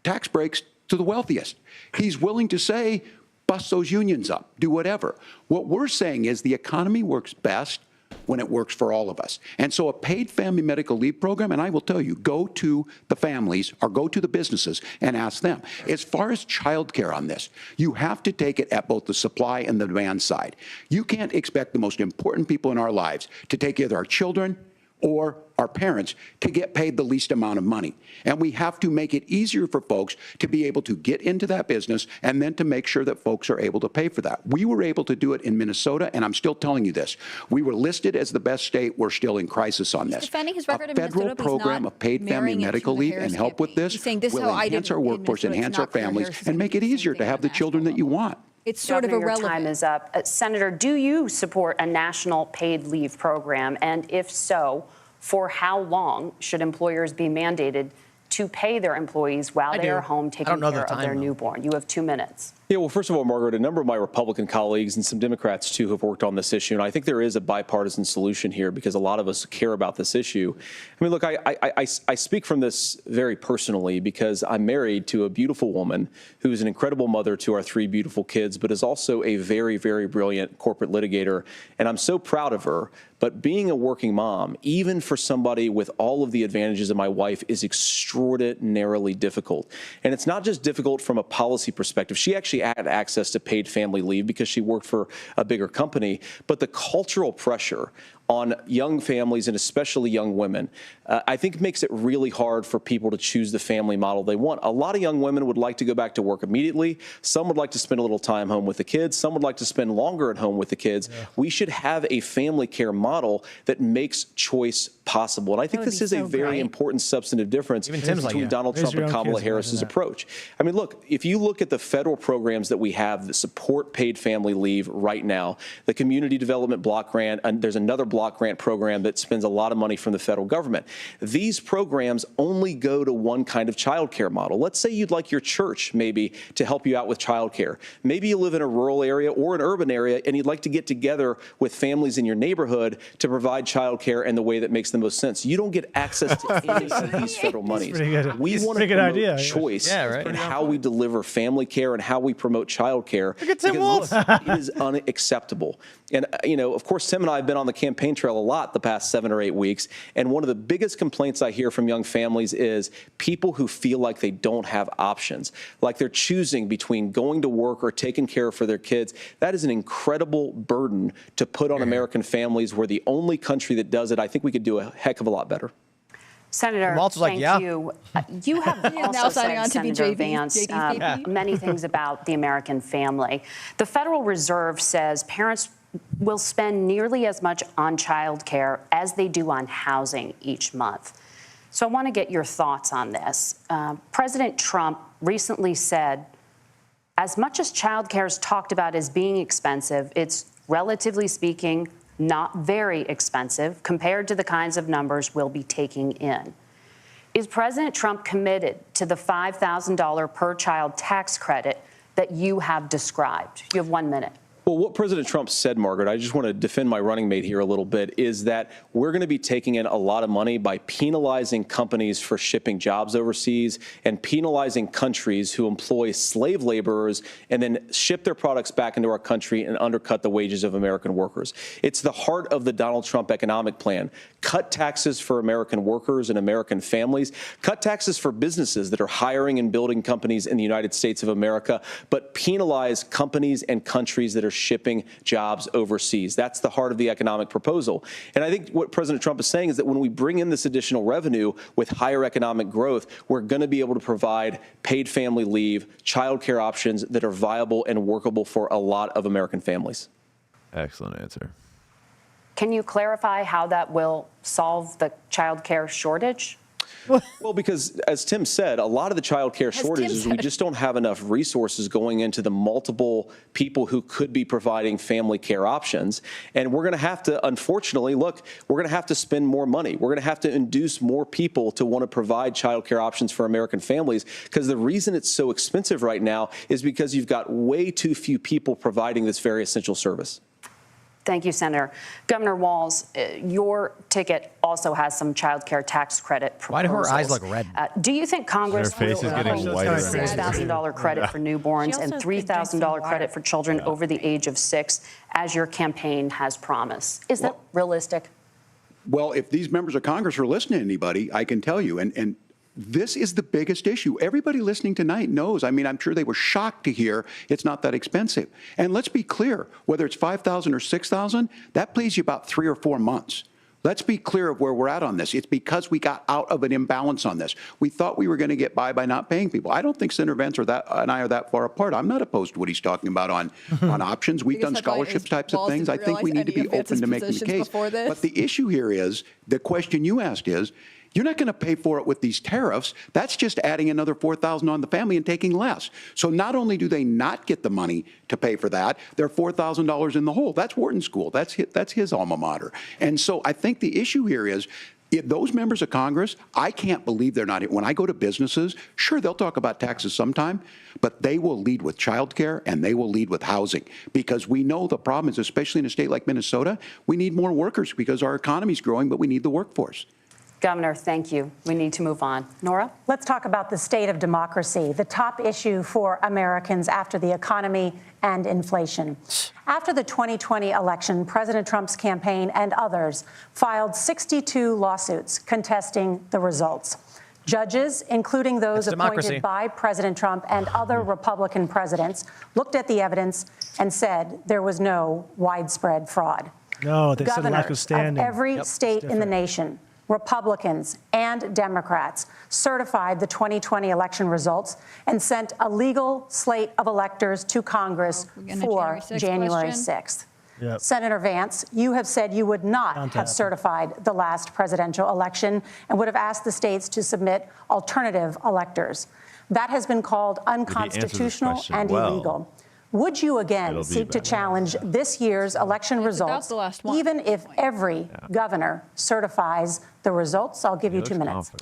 tax breaks to the wealthiest. He's willing to say, bust those unions up, do whatever. What we're saying is the economy works best when it works for all of us. And so a paid family medical leave program, and I will tell you, go to the families or go to the businesses and ask them. As far as childcare on this, you have to take it at both the supply and the demand side. You can't expect the most important people in our lives to take either our children or our parents to get paid the least amount of money. And we have to make it easier for folks to be able to get into that business and then to make sure that folks are able to pay for that. We were able to do it in Minnesota, and I'm still telling you this. We were listed as the best state. We're still in crisis on this. Defending his record a in federal Minnesota, but he's program not of paid family marrying and it to medical the leave Harris and help with campaign. this He's saying, this is will how I enhance did our in workforce, Minnesota. It's enhance our not fair. families, Harris and make it easier to have the children that you want. It's sort of Governor, irrelevant. Your time is up. Senator, do you support a national paid leave program? And if so, for how long should employers be mandated to pay their employees while they are home taking care of their newborn? You have 2 minutes. Yeah, well, first of all, Margaret, a number of my Republican colleagues and some Democrats, too, have worked on this issue. And I think there is a bipartisan solution here because a lot of us care about this issue. I mean, look, I speak from this very personally because I'm married to a beautiful woman who is an incredible mother to our 3 beautiful kids, but is also a very, very brilliant corporate litigator. And I'm so proud of her. But being a working mom, even for somebody with all of the advantages of my wife, is extraordinarily difficult. And it's not just difficult from a policy perspective. She actually had access to paid family leave because she worked for a bigger company. But the cultural pressure on young families and especially young women, I think makes it really hard for people to choose the family model they want. A lot of young women would like to go back to work immediately. Some would like to spend a little time home with the kids. Some would like to spend longer at home with the kids. Yeah. We should have a family care model that makes choice possible. And I think this is a very important substantive difference between Donald Trump and Kamala Harris's approach. I mean, look, if you look at the federal programs that we have that support paid family leave right now, the Community Development Block Grant, and there's another block grant program that spends a lot of money from the federal government. These programs only go to one kind of childcare model. Let's say you'd like your church maybe to help you out with childcare. Maybe you live in a rural area or an urban area and you'd like to get together with families in your neighborhood to provide childcare in the way that makes the most sense. You don't get access to any of these federal monies. We want to promote choice in how we deliver family care and how we promote childcare. Because it is unacceptable. And, of course, Tim and I have been on the campaign trail a lot the past 7 or 8 weeks. And one of the biggest complaints I hear from young families is people who feel like they don't have options, like they're choosing between going to work or taking care for their kids. That is an incredible burden to put on American families. We're the only country that does it. I think we could do a heck of a lot better. Senator, thank you. You have also said, Senator Vance, many things about the American family. The Federal Reserve says parents will spend nearly as much on child care as they do on housing each month. So I want to get your thoughts on this. President Trump recently said, as much as child care is talked about as being expensive, it's relatively speaking not very expensive compared to the kinds of numbers we'll be taking in. Is President Trump committed to the $5,000 per child tax credit that you have described? You have 1 minute. Well, what President Trump said, Margaret, I just want to defend my running mate here a little bit, is that we're going to be taking in a lot of money by penalizing companies for shipping jobs overseas and penalizing countries who employ slave laborers and then ship their products back into our country and undercut the wages of American workers. It's the heart of the Donald Trump economic plan. Cut taxes for American workers and American families. Cut taxes for businesses that are hiring and building companies in the United States of America, but penalize companies and countries that are shipping jobs overseas. That's the heart of the economic proposal. And I think what President Trump is saying is that when we bring in this additional revenue with higher economic growth, we're going to be able to provide paid family leave, childcare options that are viable and workable for a lot of American families. Excellent answer. Can you clarify how that will solve the child care shortage? Well, because as Tim said, a lot of the child care shortages, we just don't have enough resources going into the multiple people who could be providing family care options. And we're going to have to, unfortunately, we're going to have to spend more money. We're going to have to induce more people to want to provide child care options for American families, because the reason it's so expensive right now is because you've got way too few people providing this very essential service. Thank you, Senator. Governor Walz, your ticket also has some child care tax credit proposals. Why do her eyes look red? Do you think Congress will hold $6,000 credit for newborns and $3,000 credit for children over the age of 6, as your campaign has promised? Is that realistic? Well, if these members of Congress are listening to anybody, I can tell you, and this is the biggest issue. Everybody listening tonight knows. I mean, I'm sure they were shocked to hear it's not that expensive. And let's be clear, whether it's $5,000 or $6,000, that pays you about 3 or 4 months. Let's be clear of where we're at on this. It's because we got out of an imbalance on this. We thought we were going to get by not paying people. I don't think Senator Vance and I are that far apart. I'm not opposed to what he's talking about on options. We've done scholarships types of things. I think we need to be open to making the case. But the issue here is, the question you asked is, you're not going to pay for it with these tariffs. That's just adding another $4,000 on the family and taking less. So not only do they not get the money to pay for that, they're $4,000 in the hole. That's Wharton School. That's his alma mater. And so I think the issue here is, those members of Congress, I can't believe they're not. When I go to businesses, sure, they'll talk about taxes sometime, but they will lead with childcare and they will lead with housing, because we know the problem is, especially in a state like Minnesota, we need more workers because our economy's growing, but we need the workforce. Governor, thank you. We need to move on. Nora? Let's talk about the state of democracy, the top issue for Americans after the economy and inflation. After the 2020 election, President Trump's campaign and others filed 62 lawsuits contesting the results. Judges, including those appointed by President Trump and other Republican presidents, looked at the evidence and said there was no widespread fraud. No, they said lack of standing. Of every state in the nation, Republicans and Democrats certified the 2020 election results and sent a legal slate of electors to Congress for January 6th. Yep. Senator Vance, you have said you would not have certified the last presidential election and would have asked the states to submit alternative electors. That has been called unconstitutional and illegal. Would you again seek to challenge this year's election results, the last one. even if every governor certifies the results? I'll give you 2 minutes.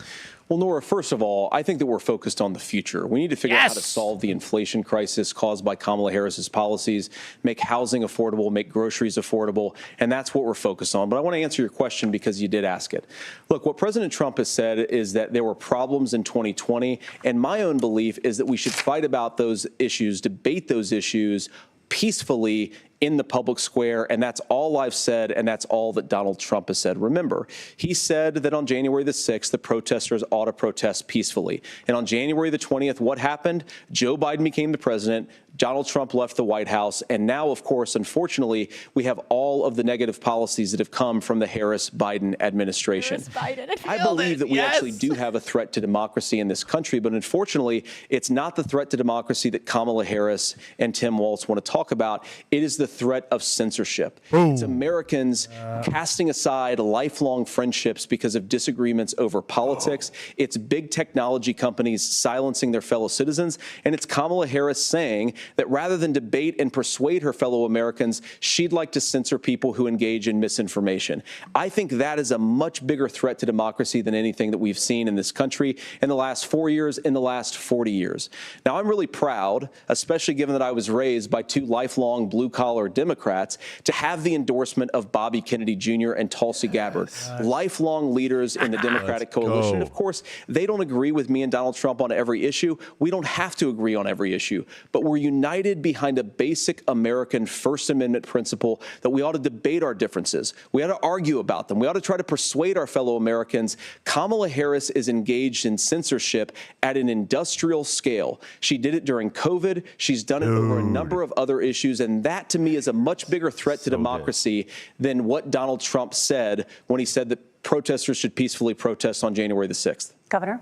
Well, Nora, first of all, I think that we're focused on the future. We need to figure out how to solve the inflation crisis caused by Kamala Harris's policies, make housing affordable, make groceries affordable, and that's what we're focused on. But I want to answer your question because you did ask it. Look, what President Trump has said is that there were problems in 2020, and my own belief is that we should fight about those issues, debate those issues peacefully in the public square, and that's all I've said, and that's all that Donald Trump has said. Remember, he said that on January the 6th, the protesters ought to protest peacefully. And on January the 20th, what happened? Joe Biden became the president, Donald Trump left the White House, and now, of course, unfortunately, we have all of the negative policies that have come from the Harris-Biden administration. I believe that we actually do have a threat to democracy in this country, but unfortunately, it's not the threat to democracy that Kamala Harris and Tim Walz want to talk about. It is the threat of censorship. It's Americans casting aside lifelong friendships because of disagreements over politics. It's big technology companies silencing their fellow citizens. And it's Kamala Harris saying that rather than debate and persuade her fellow Americans, she'd like to censor people who engage in misinformation. I think that is a much bigger threat to democracy than anything that we've seen in this country in the last 4 years, in the last 40 years. Now, I'm really proud, especially given that I was raised by two lifelong blue-collar Democrats, to have the endorsement of Bobby Kennedy Jr. and Tulsi Gabbard, lifelong leaders in the Democratic coalition. Of course, they don't agree with me and Donald Trump on every issue. We don't have to agree on every issue, but we're united behind a basic American First Amendment principle that we ought to debate our differences. We ought to argue about them. We ought to try to persuade our fellow Americans. Kamala Harris is engaged in censorship at an industrial scale. She did it during COVID. She's done it over a number of other issues, and that, to me, is a much bigger threat to democracy than what Donald Trump said when he said that protesters should peacefully protest on January the 6th. Governor?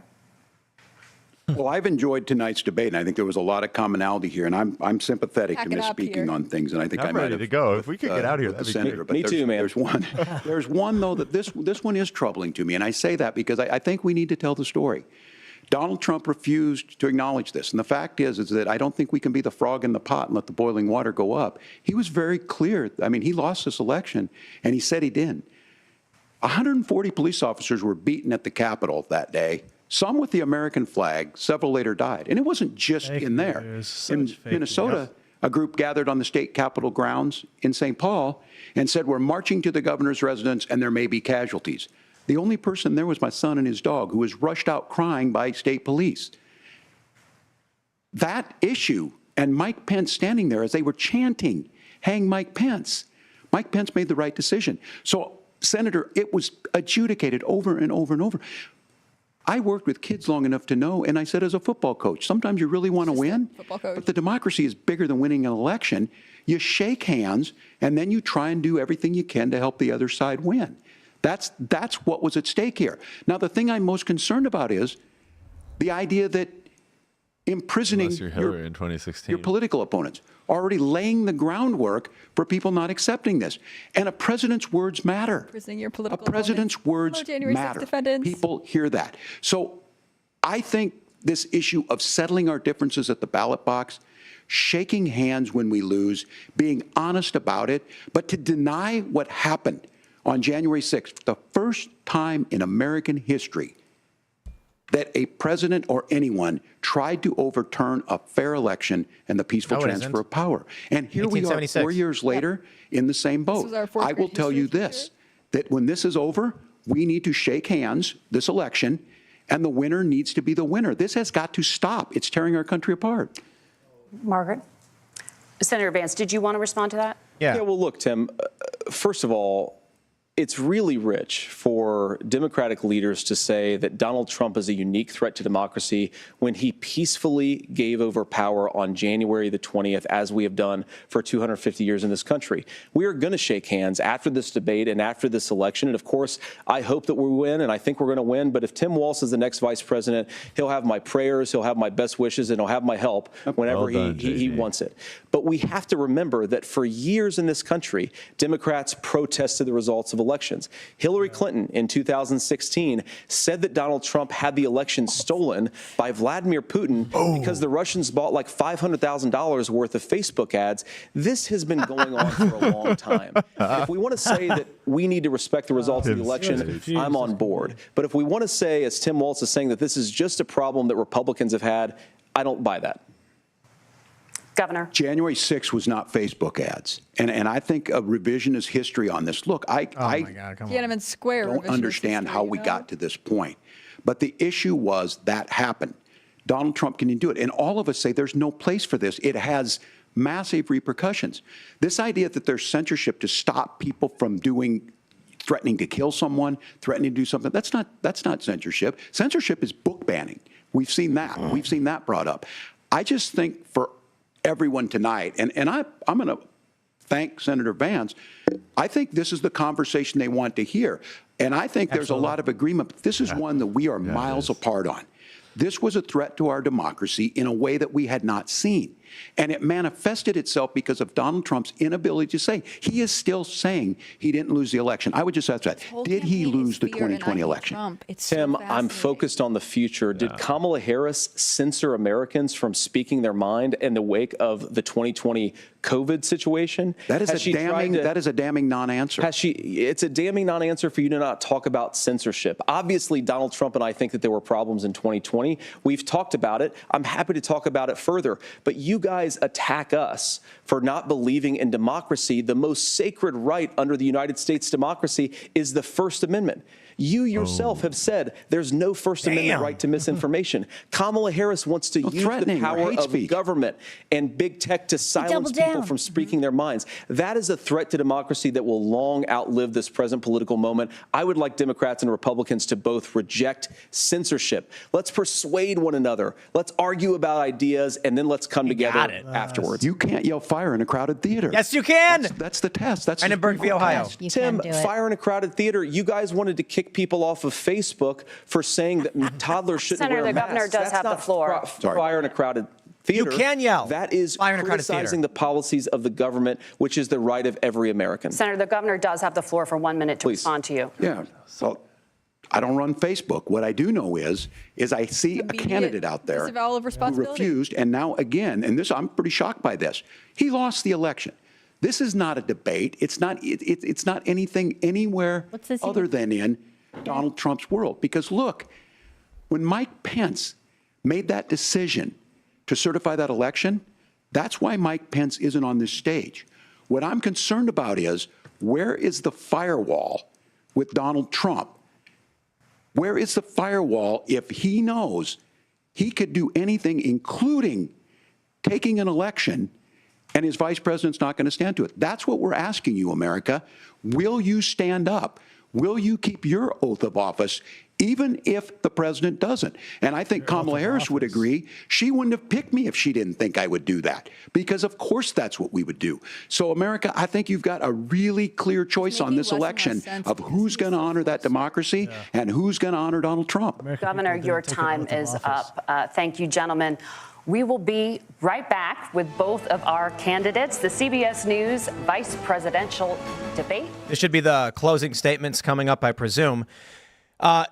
Well, I've enjoyed tonight's debate, and I think there was a lot of commonality here, and I'm sympathetic to misspeaking on things, and I think I'm ready to go. If we could get out of here, that'd be Senator. great. But Me too, man. There's one though that this one is troubling to me, and I say that because I think we need to tell the story. Donald Trump refused to acknowledge this, and the fact is that I don't think we can be the frog in the pot and let the boiling water go up. He was very clear. I mean, he lost this election, and he said he didn't. 140 police officers were beaten at the Capitol that day. Some with the American flag, several later died. And it wasn't just in there. In Minnesota, a group gathered on the state capitol grounds in St. Paul and said, we're marching to the governor's residence and there may be casualties. The only person there was my son and his dog, who was rushed out crying by state police. That issue and Mike Pence standing there as they were chanting, hang Mike Pence. Mike Pence made the right decision. So, Senator, it was adjudicated over and over and over. I worked with kids long enough to know, and I said as a football coach, sometimes you really want to win, but the democracy is bigger than winning an election. You shake hands, and then you try and do everything you can to help the other side win. That's what was at stake here. Now, the thing I'm most concerned about is the idea that imprisoning Hillary in 2016. your political opponents, already laying the groundwork for people not accepting this. And a president's words matter. Imprisoning your political A president's words matter. People hear that. So I think this issue of settling our differences at the ballot box, shaking hands when we lose, being honest about it, but to deny what happened on January 6th, the first time in American history that a president or anyone tried to overturn a fair election and the peaceful transfer of power. And here we are 4 years later in the same boat. I will tell you this, that when this is over, we need to shake hands this election, and the winner needs to be the winner. This has got to stop. It's tearing our country apart. Margaret? Senator Vance, did you want to respond to that? Yeah, well, look, Tim, first of all, it's really rich for Democratic leaders to say that Donald Trump is a unique threat to democracy when he peacefully gave over power on January the 20th, as we have done for 250 years in this country. We are going to shake hands after this debate and after this election. And of course, I hope that we win, and I think we're going to win. But if Tim Walz is the next vice president, he'll have my prayers, he'll have my best wishes, and he'll have my help whenever he wants it. But we have to remember that for years in this country, Democrats protested the results of elections. Hillary Clinton in 2016 said that Donald Trump had the election stolen by Vladimir Putin because the Russians bought like $500,000 worth of Facebook ads. This has been going on for a long time. And if we want to say that we need to respect the results of the election, I'm on board. But if we want to say, as Tim Walz is saying, that this is just a problem that Republicans have had, I don't buy that. Governor. January 6th was not Facebook ads. And I think a revisionist history on this. Look, I Tiananmen Square don't understand how we got to this point. But the issue was that happened. Donald Trump can do it. And all of us say there's no place for this. It has massive repercussions. This idea that there's censorship to stop people from threatening to kill someone, threatening to do something, that's not censorship. Censorship is book banning. We've seen that. We've seen that brought up. I just think for everyone tonight, and I'm going to thank Senator Vance, I think this is the conversation they want to hear. And I think there's a lot of agreement, but this is one that we are miles apart on. This was a threat to our democracy in a way that we had not seen. And it manifested itself because of Donald Trump's inability to say. He is still saying he didn't lose the election. I would just ask that. Did he lose the 2020 election? Tim, I'm focused on the future. Did Kamala Harris censor Americans from speaking their mind in the wake of the 2020 COVID situation? That is a damning non-answer. It's a damning non-answer for you to not talk about censorship. Obviously, Donald Trump and I think that there were problems in 2020. We've talked about it. I'm happy to talk about it further. But you guys attack us for not believing in democracy. The most sacred right under the United States democracy is the First Amendment. You yourself have said there's no First Amendment right to misinformation. Kamala Harris wants to use the power of government and big tech to silence people from speaking their minds. That is a threat to democracy that will long outlive this present political moment. I would like Democrats and Republicans to both reject censorship. Let's persuade one another. Let's argue about ideas, and then let's come together afterwards. You can't yell fire in a crowded theater. Yes, you can. That's the test. That's Brandenburg v. Ohio. Tim, fire in a crowded theater. You guys wanted to kick people off of Facebook for saying that toddlers shouldn't wear masks. Senator, the governor does have the floor. Fire in a crowded theater. You can yell. That is fire in a crowded criticizing the policies of the government, which is the right of every American. Senator, the governor does have the floor for 1 minute to respond to you. Yeah. So I don't run Facebook. What I do know is I see a candidate out there who refused, and now again, and this I'm pretty shocked by this. He lost the election. This is not a debate. It's not anything anywhere other than in Donald Trump's world. Because look, when Mike Pence made that decision to certify that election, that's why Mike Pence isn't on this stage. What I'm concerned about is, where is the firewall with Donald Trump? Where is the firewall if he knows he could do anything, including taking an election, and his vice president's not going to stand to it? That's what we're asking you, America. Will you stand up? Will you keep your oath of office, even if the president doesn't? And I think Kamala Harris would agree. She wouldn't have picked me if she didn't think I would do that, because of course that's what we would do. So America, I think you've got a really clear choice on this election of who's going to honor that democracy and who's going to honor Donald Trump. Governor, your time is up. Thank you, gentlemen. We will be right back with both of our candidates, the CBS News vice presidential debate. This should be the closing statements coming up, I presume.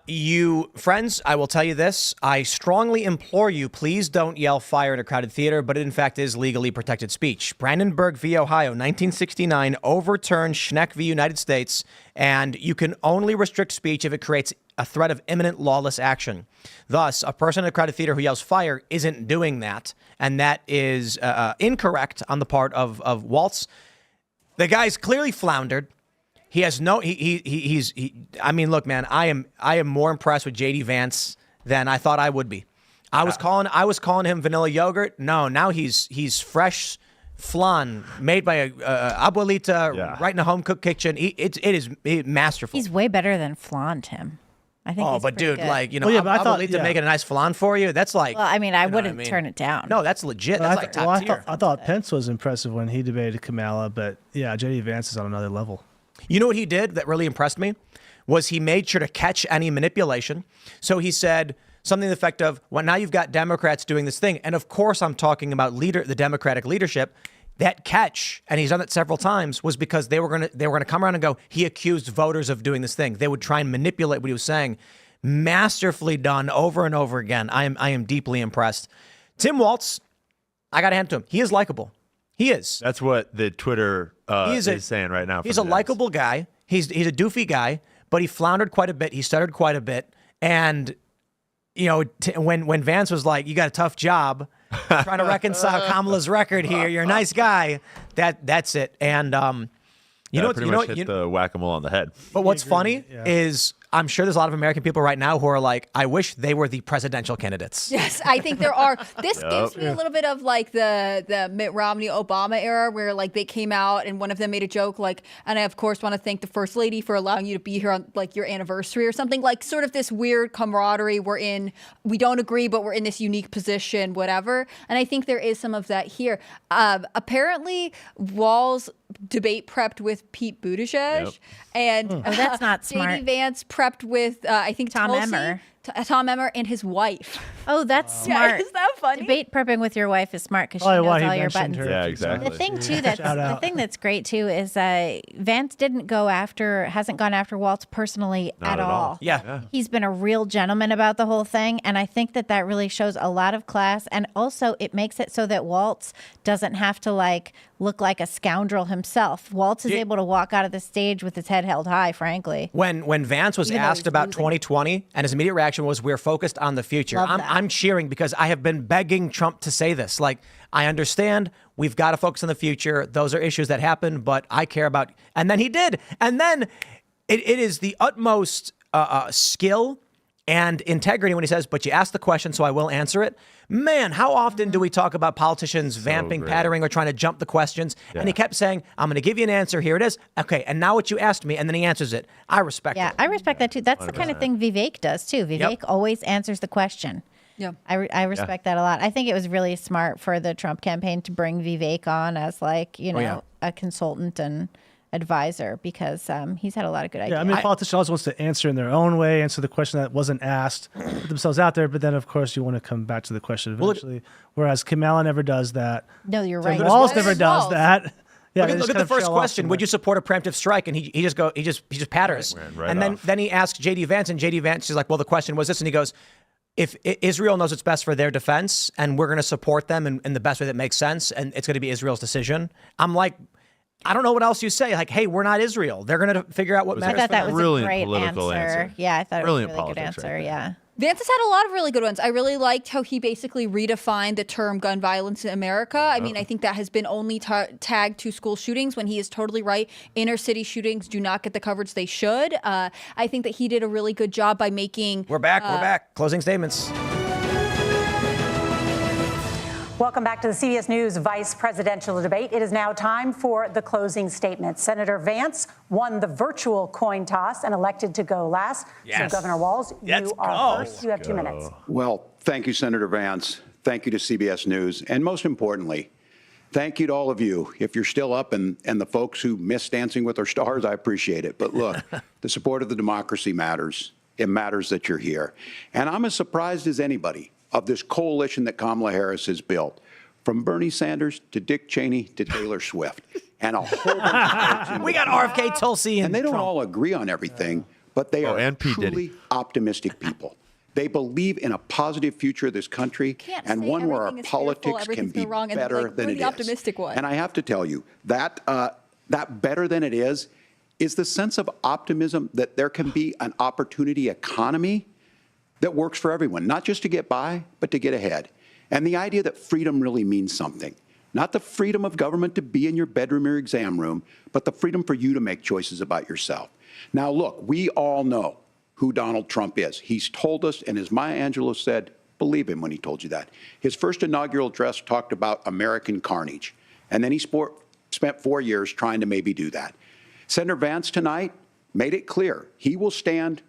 You friends, I will tell you this. I strongly implore you, please don't yell fire in a crowded theater, but it in fact is legally protected speech. Brandenburg v. Ohio, 1969, overturned Schneck v. United States, and you can only restrict speech if it creates a threat of imminent lawless action. Thus, a person in a crowded theater who yells fire isn't doing that, and that is incorrect on the part of Walz. The guy's clearly floundered. He has no. I mean, look, man. I am more impressed with JD Vance than I thought I would be. I was calling him vanilla yogurt. No, now he's fresh flan made by a abuelita right in a home cooked kitchen. It is masterful. He's way better than flan, Tim. I think. Oh, but dude, good. like abuelita making a nice flan for you. That's like. Well, I mean, I wouldn't turn it down. No, that's legit. That's like top tier. I thought Pence was impressive when he debated Kamala, but yeah, JD Vance is on another level. You know what he did that really impressed me? Was he made sure to catch any manipulation. So he said something to the effect of, well, now you've got Democrats doing this thing. And of course, I'm talking about the Democratic leadership. That catch, and he's done it several times, was because they were gonna come around and go, he accused voters of doing this thing. They would try and manipulate what he was saying. Masterfully done over and over again. I am deeply impressed. Tim Walz, I got to hand to him. He is likable. He is. That's what the Twitter is saying right now. He's a likable guy. He's a doofy guy, but he floundered quite a bit. He stuttered quite a bit. And, you know, when Vance was like, you got a tough job trying to reconcile Kamala's record here. You're a nice guy. That's it. And, you know, pretty much hit the whack-a-mole on the head. But what's funny is I'm sure there's a lot of American people right now who are like, I wish they were the presidential candidates. Yes, I think there are. This gives me a little bit of like the Mitt Romney Obama era where like they came out and one of them made a joke like, and I of course want to thank the first lady for allowing you to be here on like your anniversary or something, like sort of this weird camaraderie we don't agree, but we're in this unique position, whatever. And I think there is some of that here. Apparently Walz debate prepped with Pete Buttigieg and that's not smart. JD Vance prepped with I think Tom Tulsi, Emmer. Tom Emmer and his wife. Oh, that's smart. Yeah, is that funny? Debate prepping with your wife is smart because she Probably knows why he all your mentioned buttons. her. Yeah, exactly. The thing too the thing that's great too is Vance hasn't gone after Walz personally at all. Yeah. He's been a real gentleman about the whole thing, and I think that really shows a lot of class, and also it makes it so that Walz doesn't have to like look like a scoundrel himself. Walz is able to walk out of the stage with his head held high, frankly. When Vance was asked about 2020, and his immediate reaction was, we're focused on the future. I'm cheering because I have been begging Trump to say this. Like, I understand we've got to focus on the future. Those are issues that happen, but I care about. And then he did. And then it is the utmost skill and integrity when he says, but you asked the question, so I will answer it. Man, how often do we talk about politicians vamping, pattering, or trying to jump the questions? Yeah. And he kept saying, I'm going to give you an answer. Here it is. Okay, and now what you asked me, and then he answers it. I respect it. Yeah, I respect that too. That's 100%. The kind of thing Vivek does too. Vivek always answers the question. Yeah, I respect that a lot. I think it was really smart for the Trump campaign to bring Vivek on as like, a consultant and advisor because he's had a lot of good ideas. Yeah, I mean, politicians always wants to answer in their own way, answer the question that wasn't asked, put themselves out there, but then, of course, you want to come back to the question eventually, whereas Kamala never does that. No, you're right. Walz never does that. Yeah, look at the first question. Would you support a preemptive strike? And he just patters. Right and then he asks JD Vance, and JD Vance is like, well, the question was this. And he goes, if Israel knows it's best for their defense and we're going to support them in the best way that makes sense, and it's going to be Israel's decision. I'm like, I don't know what else you say. Like, hey, we're not Israel. They're going to figure out what matters. I thought that was a great political answer. Yeah, I thought it was a really good politics answer. right Yeah. Vance has had a lot of really good ones. I really liked how he basically redefined the term gun violence in America. I mean, I think that has been only tagged to school shootings when he is totally right. Inner city shootings do not get the coverage they should. I think that he did a really good job by making... We're back. Closing statements. Welcome back to the CBS News Vice Presidential Debate. It is now time for the closing statements. Senator Vance won the virtual coin toss and elected to go last. Yes. So, Governor Walz, you are first. You have 2 minutes. Well, thank you, Senator Vance. Thank you to CBS News. And most importantly, thank you to all of you. If you're still up and the folks who miss Dancing with Our Stars, I appreciate it. But look, the support of the democracy matters. It matters that you're here. And I'm as surprised as anybody of this coalition that Kamala Harris has built, from Bernie Sanders to Dick Cheney to Taylor Swift, and a whole bunch of we got RFK, Tulsi, and they don't Trump. all agree on everything, but they are truly optimistic people. They believe in a positive future of this country and one where our politics can be better than it is. Optimistic one. And I have to tell you, that better than it is the sense of optimism that there can be an opportunity economy that works for everyone, not just to get by, but to get ahead. And the idea that freedom really means something. Not the freedom of government to be in your bedroom or exam room, but the freedom for you to make choices about yourself. Now, look, we all know who Donald Trump is. He's told us, and as Maya Angelou said, believe him when he told you that. His first inaugural address talked about American carnage, and then he spent 4 years trying to maybe do that. Senator Vance tonight made it clear he will stand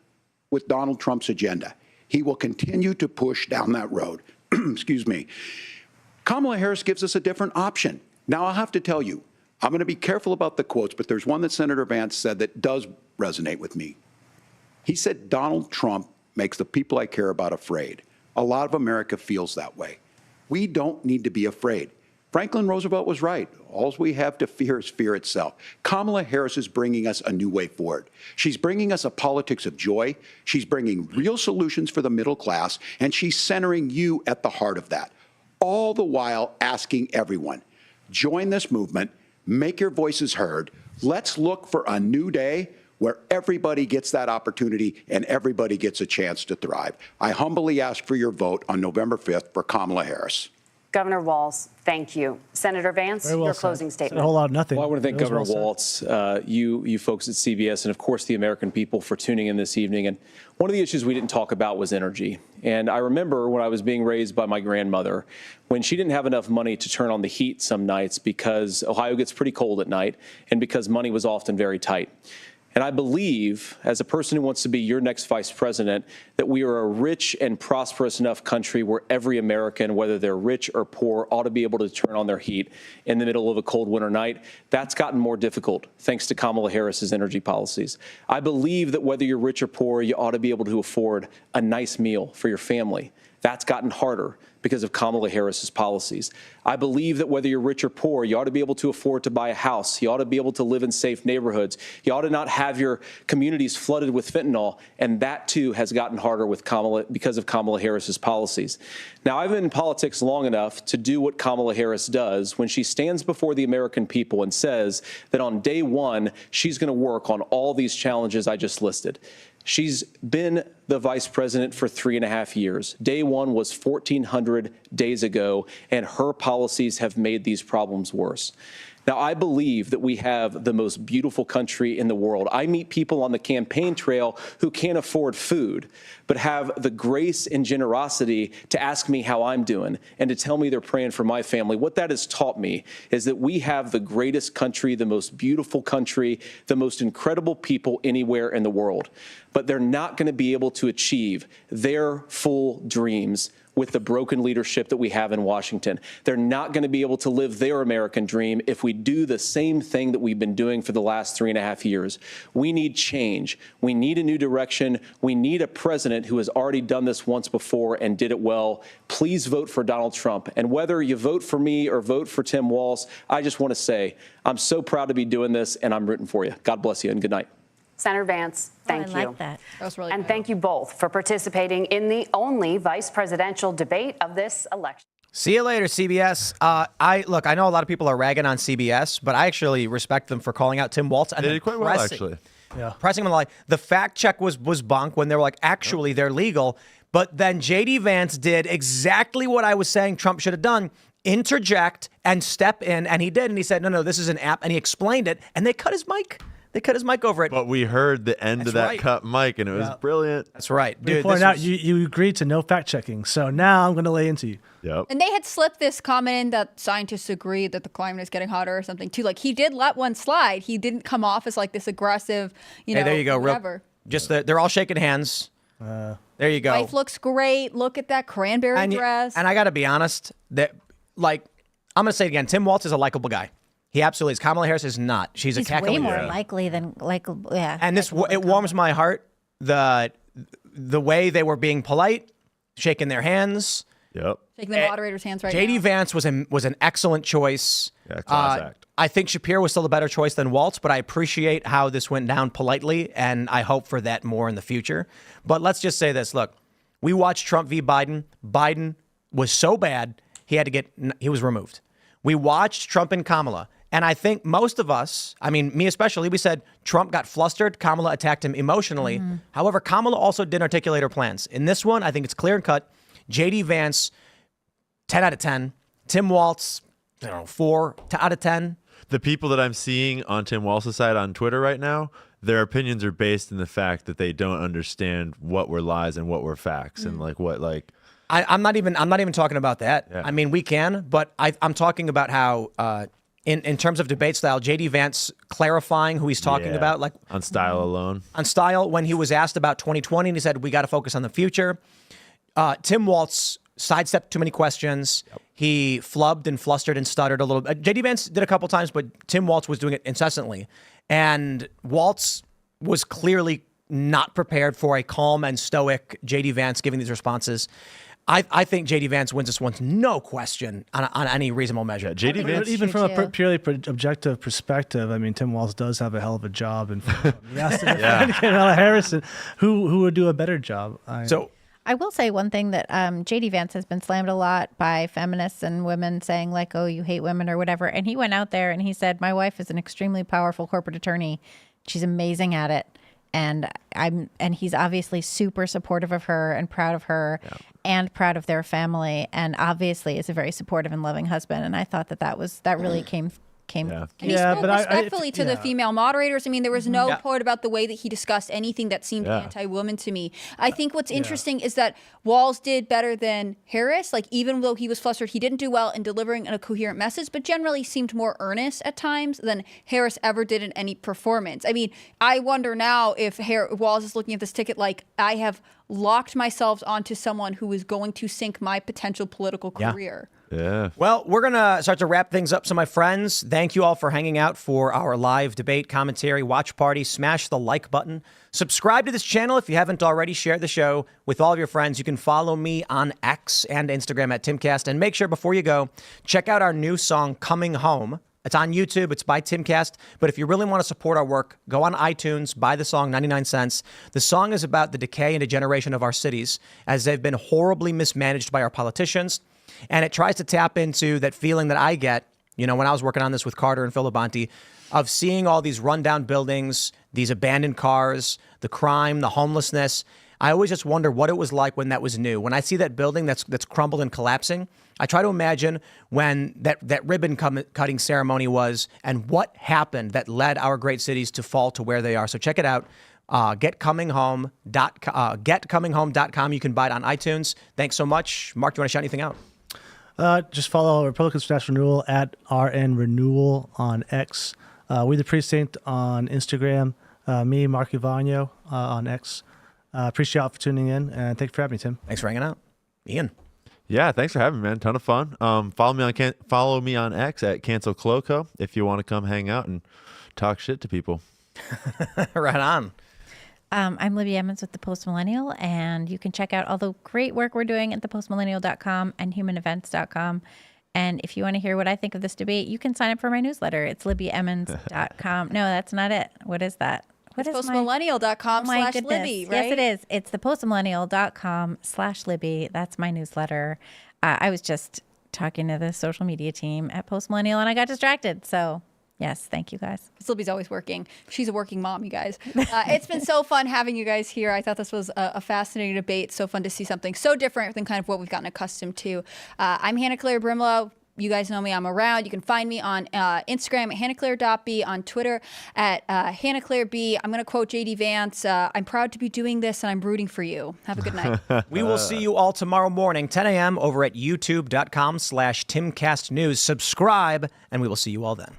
with Donald Trump's agenda. He will continue to push down that road. Excuse me. Kamala Harris gives us a different option. Now, I'll have to tell you, I'm going to be careful about the quotes, but there's one that Senator Vance said that does resonate with me. He said, Donald Trump makes the people I care about afraid. A lot of America feels that way. We don't need to be afraid. Franklin Roosevelt was right. All we have to fear is fear itself. Kamala Harris is bringing us a new way forward. She's bringing us a politics of joy. She's bringing real solutions for the middle class, and she's centering you at the heart of that. All the while asking everyone, join this movement, make your voices heard. Let's look for a new day where everybody gets that opportunity and everybody gets a chance to thrive. I humbly ask for your vote on November 5th for Kamala Harris. Governor Walz, thank you. Senator Vance, your closing statement. A whole lot of nothing. Well, I want to thank Governor Walz, you folks at CBS, and of course the American people for tuning in this evening. And one of the issues we didn't talk about was energy. And I remember when I was being raised by my grandmother, when she didn't have enough money to turn on the heat some nights because Ohio gets pretty cold at night and because money was often very tight. And I believe, as a person who wants to be your next vice president, that we are a rich and prosperous enough country where every American, whether they're rich or poor, ought to be able to turn on their heat in the middle of a cold winter night. That's gotten more difficult thanks to Kamala Harris's energy policies. I believe that whether you're rich or poor, you ought to be able to afford a nice meal for your family. That's gotten harder because of Kamala Harris's policies. I believe that whether you're rich or poor, you ought to be able to afford to buy a house. You ought to be able to live in safe neighborhoods. You ought to not have your communities flooded with fentanyl. And that, too, has gotten harder with because of Kamala Harris's policies. Now, I've been in politics long enough to do what Kamala Harris does when she stands before the American people and says that on day one, she's going to work on all these challenges I just listed. She's been the vice president for 3.5 years. Day one was 1,400 days ago, and her policies have made these problems worse. Now, I believe that we have the most beautiful country in the world. I meet people on the campaign trail who can't afford food, but have the grace and generosity to ask me how I'm doing and to tell me they're praying for my family. What that has taught me is that we have the greatest country, the most beautiful country, the most incredible people anywhere in the world. But they're not going to be able to achieve their full dreams with the broken leadership that we have in Washington. They're not going to be able to live their American dream if we do the same thing that we've been doing for the last 3.5 years. We need change. We need a new direction. We need a president who has already done this once before and did it well. Please vote for Donald Trump. And whether you vote for me or vote for Tim Walz, I just want to say I'm so proud to be doing this, and I'm rooting for you. God bless you, and good night. Senator Vance, thank you. I like that. That was really And good. thank you both for participating in the only vice presidential debate of this election. See you later, CBS. I know a lot of people are ragging on CBS, but I actually respect them for calling out Tim Walz. And They did quite well, actually. Yeah. Pressing him on the line. The fact check was bunk when they were like, actually, they're legal. But then J.D. Vance did exactly what I was saying Trump should have done. Interject and step in. And he did. And he said, no, this is an app. And he explained it. And they cut his mic. They cut his mic over it. But we heard the end of that cut mic, and it was brilliant. That's right. Dude, you agreed to no fact checking, so now I'm going to lay into you. Yep. And they had slipped this comment in that scientists agree that the climate is getting hotter or something too. Like he did let one slide. He didn't come off as like this aggressive, Hey, there you go. whatever. They're all shaking hands. There you go. Wife looks great. Look at that cranberry dress. And I got to be honest, that I'm going to say it again. Tim Walz is a likable guy. He absolutely is. Kamala Harris is not. She's a cackling. Way more likely than likable. Yeah. And it warms my heart. The way they were being polite, shaking their hands. Yep. Shaking the moderator's hands right J.D. now. Vance was an excellent choice. Yeah, class act. I think Shapiro was still a better choice than Walz, but I appreciate how this went down politely, and I hope for that more in the future. But let's just say this. Look, we watched Trump v. Biden. Biden was so bad, he was removed. We watched Trump and Kamala. And I think most of us, I mean, me especially, we said Trump got flustered. Kamala attacked him emotionally. Mm-hmm. However, Kamala also did articulate her plans. In this one, I think it's clear and cut. J.D. Vance, 10 out of 10. Tim Walz, 4 out of 10. The people that I'm seeing on Tim Walz's side on Twitter right now, their opinions are based in the fact that they don't understand what were lies and what were facts and I'm not even talking about that. Yeah. I mean, we can, but I'm talking about how in terms of debate style, J.D. Vance clarifying who he's talking about, like on style alone. On style, when he was asked about 2020, and he said we got to focus on the future. Tim Walz sidestepped too many questions. Yep. He flubbed and flustered and stuttered a little bit. J.D. Vance did a couple times, but Tim Walz was doing it incessantly, and Walz was clearly not prepared for a calm and stoic J.D. Vance giving these responses. I think J.D. Vance wins this one, no question, on any reasonable measure. J.D. Vance, even from a purely objective perspective, I mean, Tim Walz does have a hell of a job, and he has to defend Kamala Harris, and who would do a better job? I will say one thing that J.D. Vance has been slammed a lot by feminists and women saying like, oh, you hate women or whatever. And he went out there and he said, my wife is an extremely powerful corporate attorney. She's amazing at it. And he's obviously super supportive of her and proud of her and proud of their family. And obviously is a very supportive and loving husband. And I thought that really came. And he spoke respectfully to the female moderators. I mean, there was no part about the way that he discussed anything that seemed anti-woman to me. I think what's interesting is that Walz did better than Harris. Like, even though he was flustered, he didn't do well in delivering a coherent message, but generally seemed more earnest at times than Harris ever did in any performance. I mean, I wonder now if Walz is looking at this ticket like, I have locked myself onto someone who is going to sink my potential political career. Yeah. Well, we're going to start to wrap things up. So, my friends, thank you all for hanging out for our live debate, commentary, watch party. Smash the like button. Subscribe to this channel if you haven't already. Share the show with all of your friends. You can follow me on X and Instagram at Timcast. And make sure before you go, check out our new song, Coming Home. It's on YouTube. It's by Timcast. But if you really want to support our work, go on iTunes, buy the song, 99 cents. The song is about the decay and degeneration of our cities as they've been horribly mismanaged by our politicians. And it tries to tap into that feeling that I get, when I was working on this with Carter and Phil Labonte, of seeing all these rundown buildings, these abandoned cars, the crime, the homelessness. I always just wonder what it was like when that was new. When I see that building that's crumbled and collapsing, I try to imagine when that ribbon cutting ceremony was and what happened that led our great cities to fall to where they are. So check it out. Getcominghome.com. You can buy it on iTunes. Thanks so much. Mark, do you want to shout anything out? Just follow Republicans for National Renewal at RN Renewal on X. We the Precinct on Instagram. Me, Mark Ivanyo on X. Appreciate y'all for tuning in, and thanks for having me, Tim. Thanks for hanging out. Ian. Yeah, thanks for having me, man. Ton of fun. Follow me on X at Cancel Cloco if you want to come hang out and talk shit to people. Right on. I'm Libby Emmons with The Post Millennial, and you can check out all the great work we're doing at thepostmillennial.com and humanevents.com. And if you want to hear what I think of this debate, you can sign up for my newsletter. It's libbyemmons.com. No, that's not it. What is that? It's postmillennial.com/Libby, right? Yes, it is. It's thepostmillennial.com/Libby. That's my newsletter. I was just talking to the social media team at Post Millennial, and I got distracted. So, yes, thank you guys. Libby's always working. She's a working mom, you guys. It's been so fun having you guys here. I thought this was a fascinating debate. So fun to see something so different than kind of what we've gotten accustomed to. I'm Hannah Claire Brimlow. You guys know me. I'm around. You can find me on Instagram at hannahclaire.b, on Twitter at hannahclaireb. I'm going to quote J.D. Vance. I'm proud to be doing this, and I'm rooting for you. Have a good night. We will see you all tomorrow morning, 10 a.m. over at youtube.com/TimcastNews. Subscribe, and we will see you all then.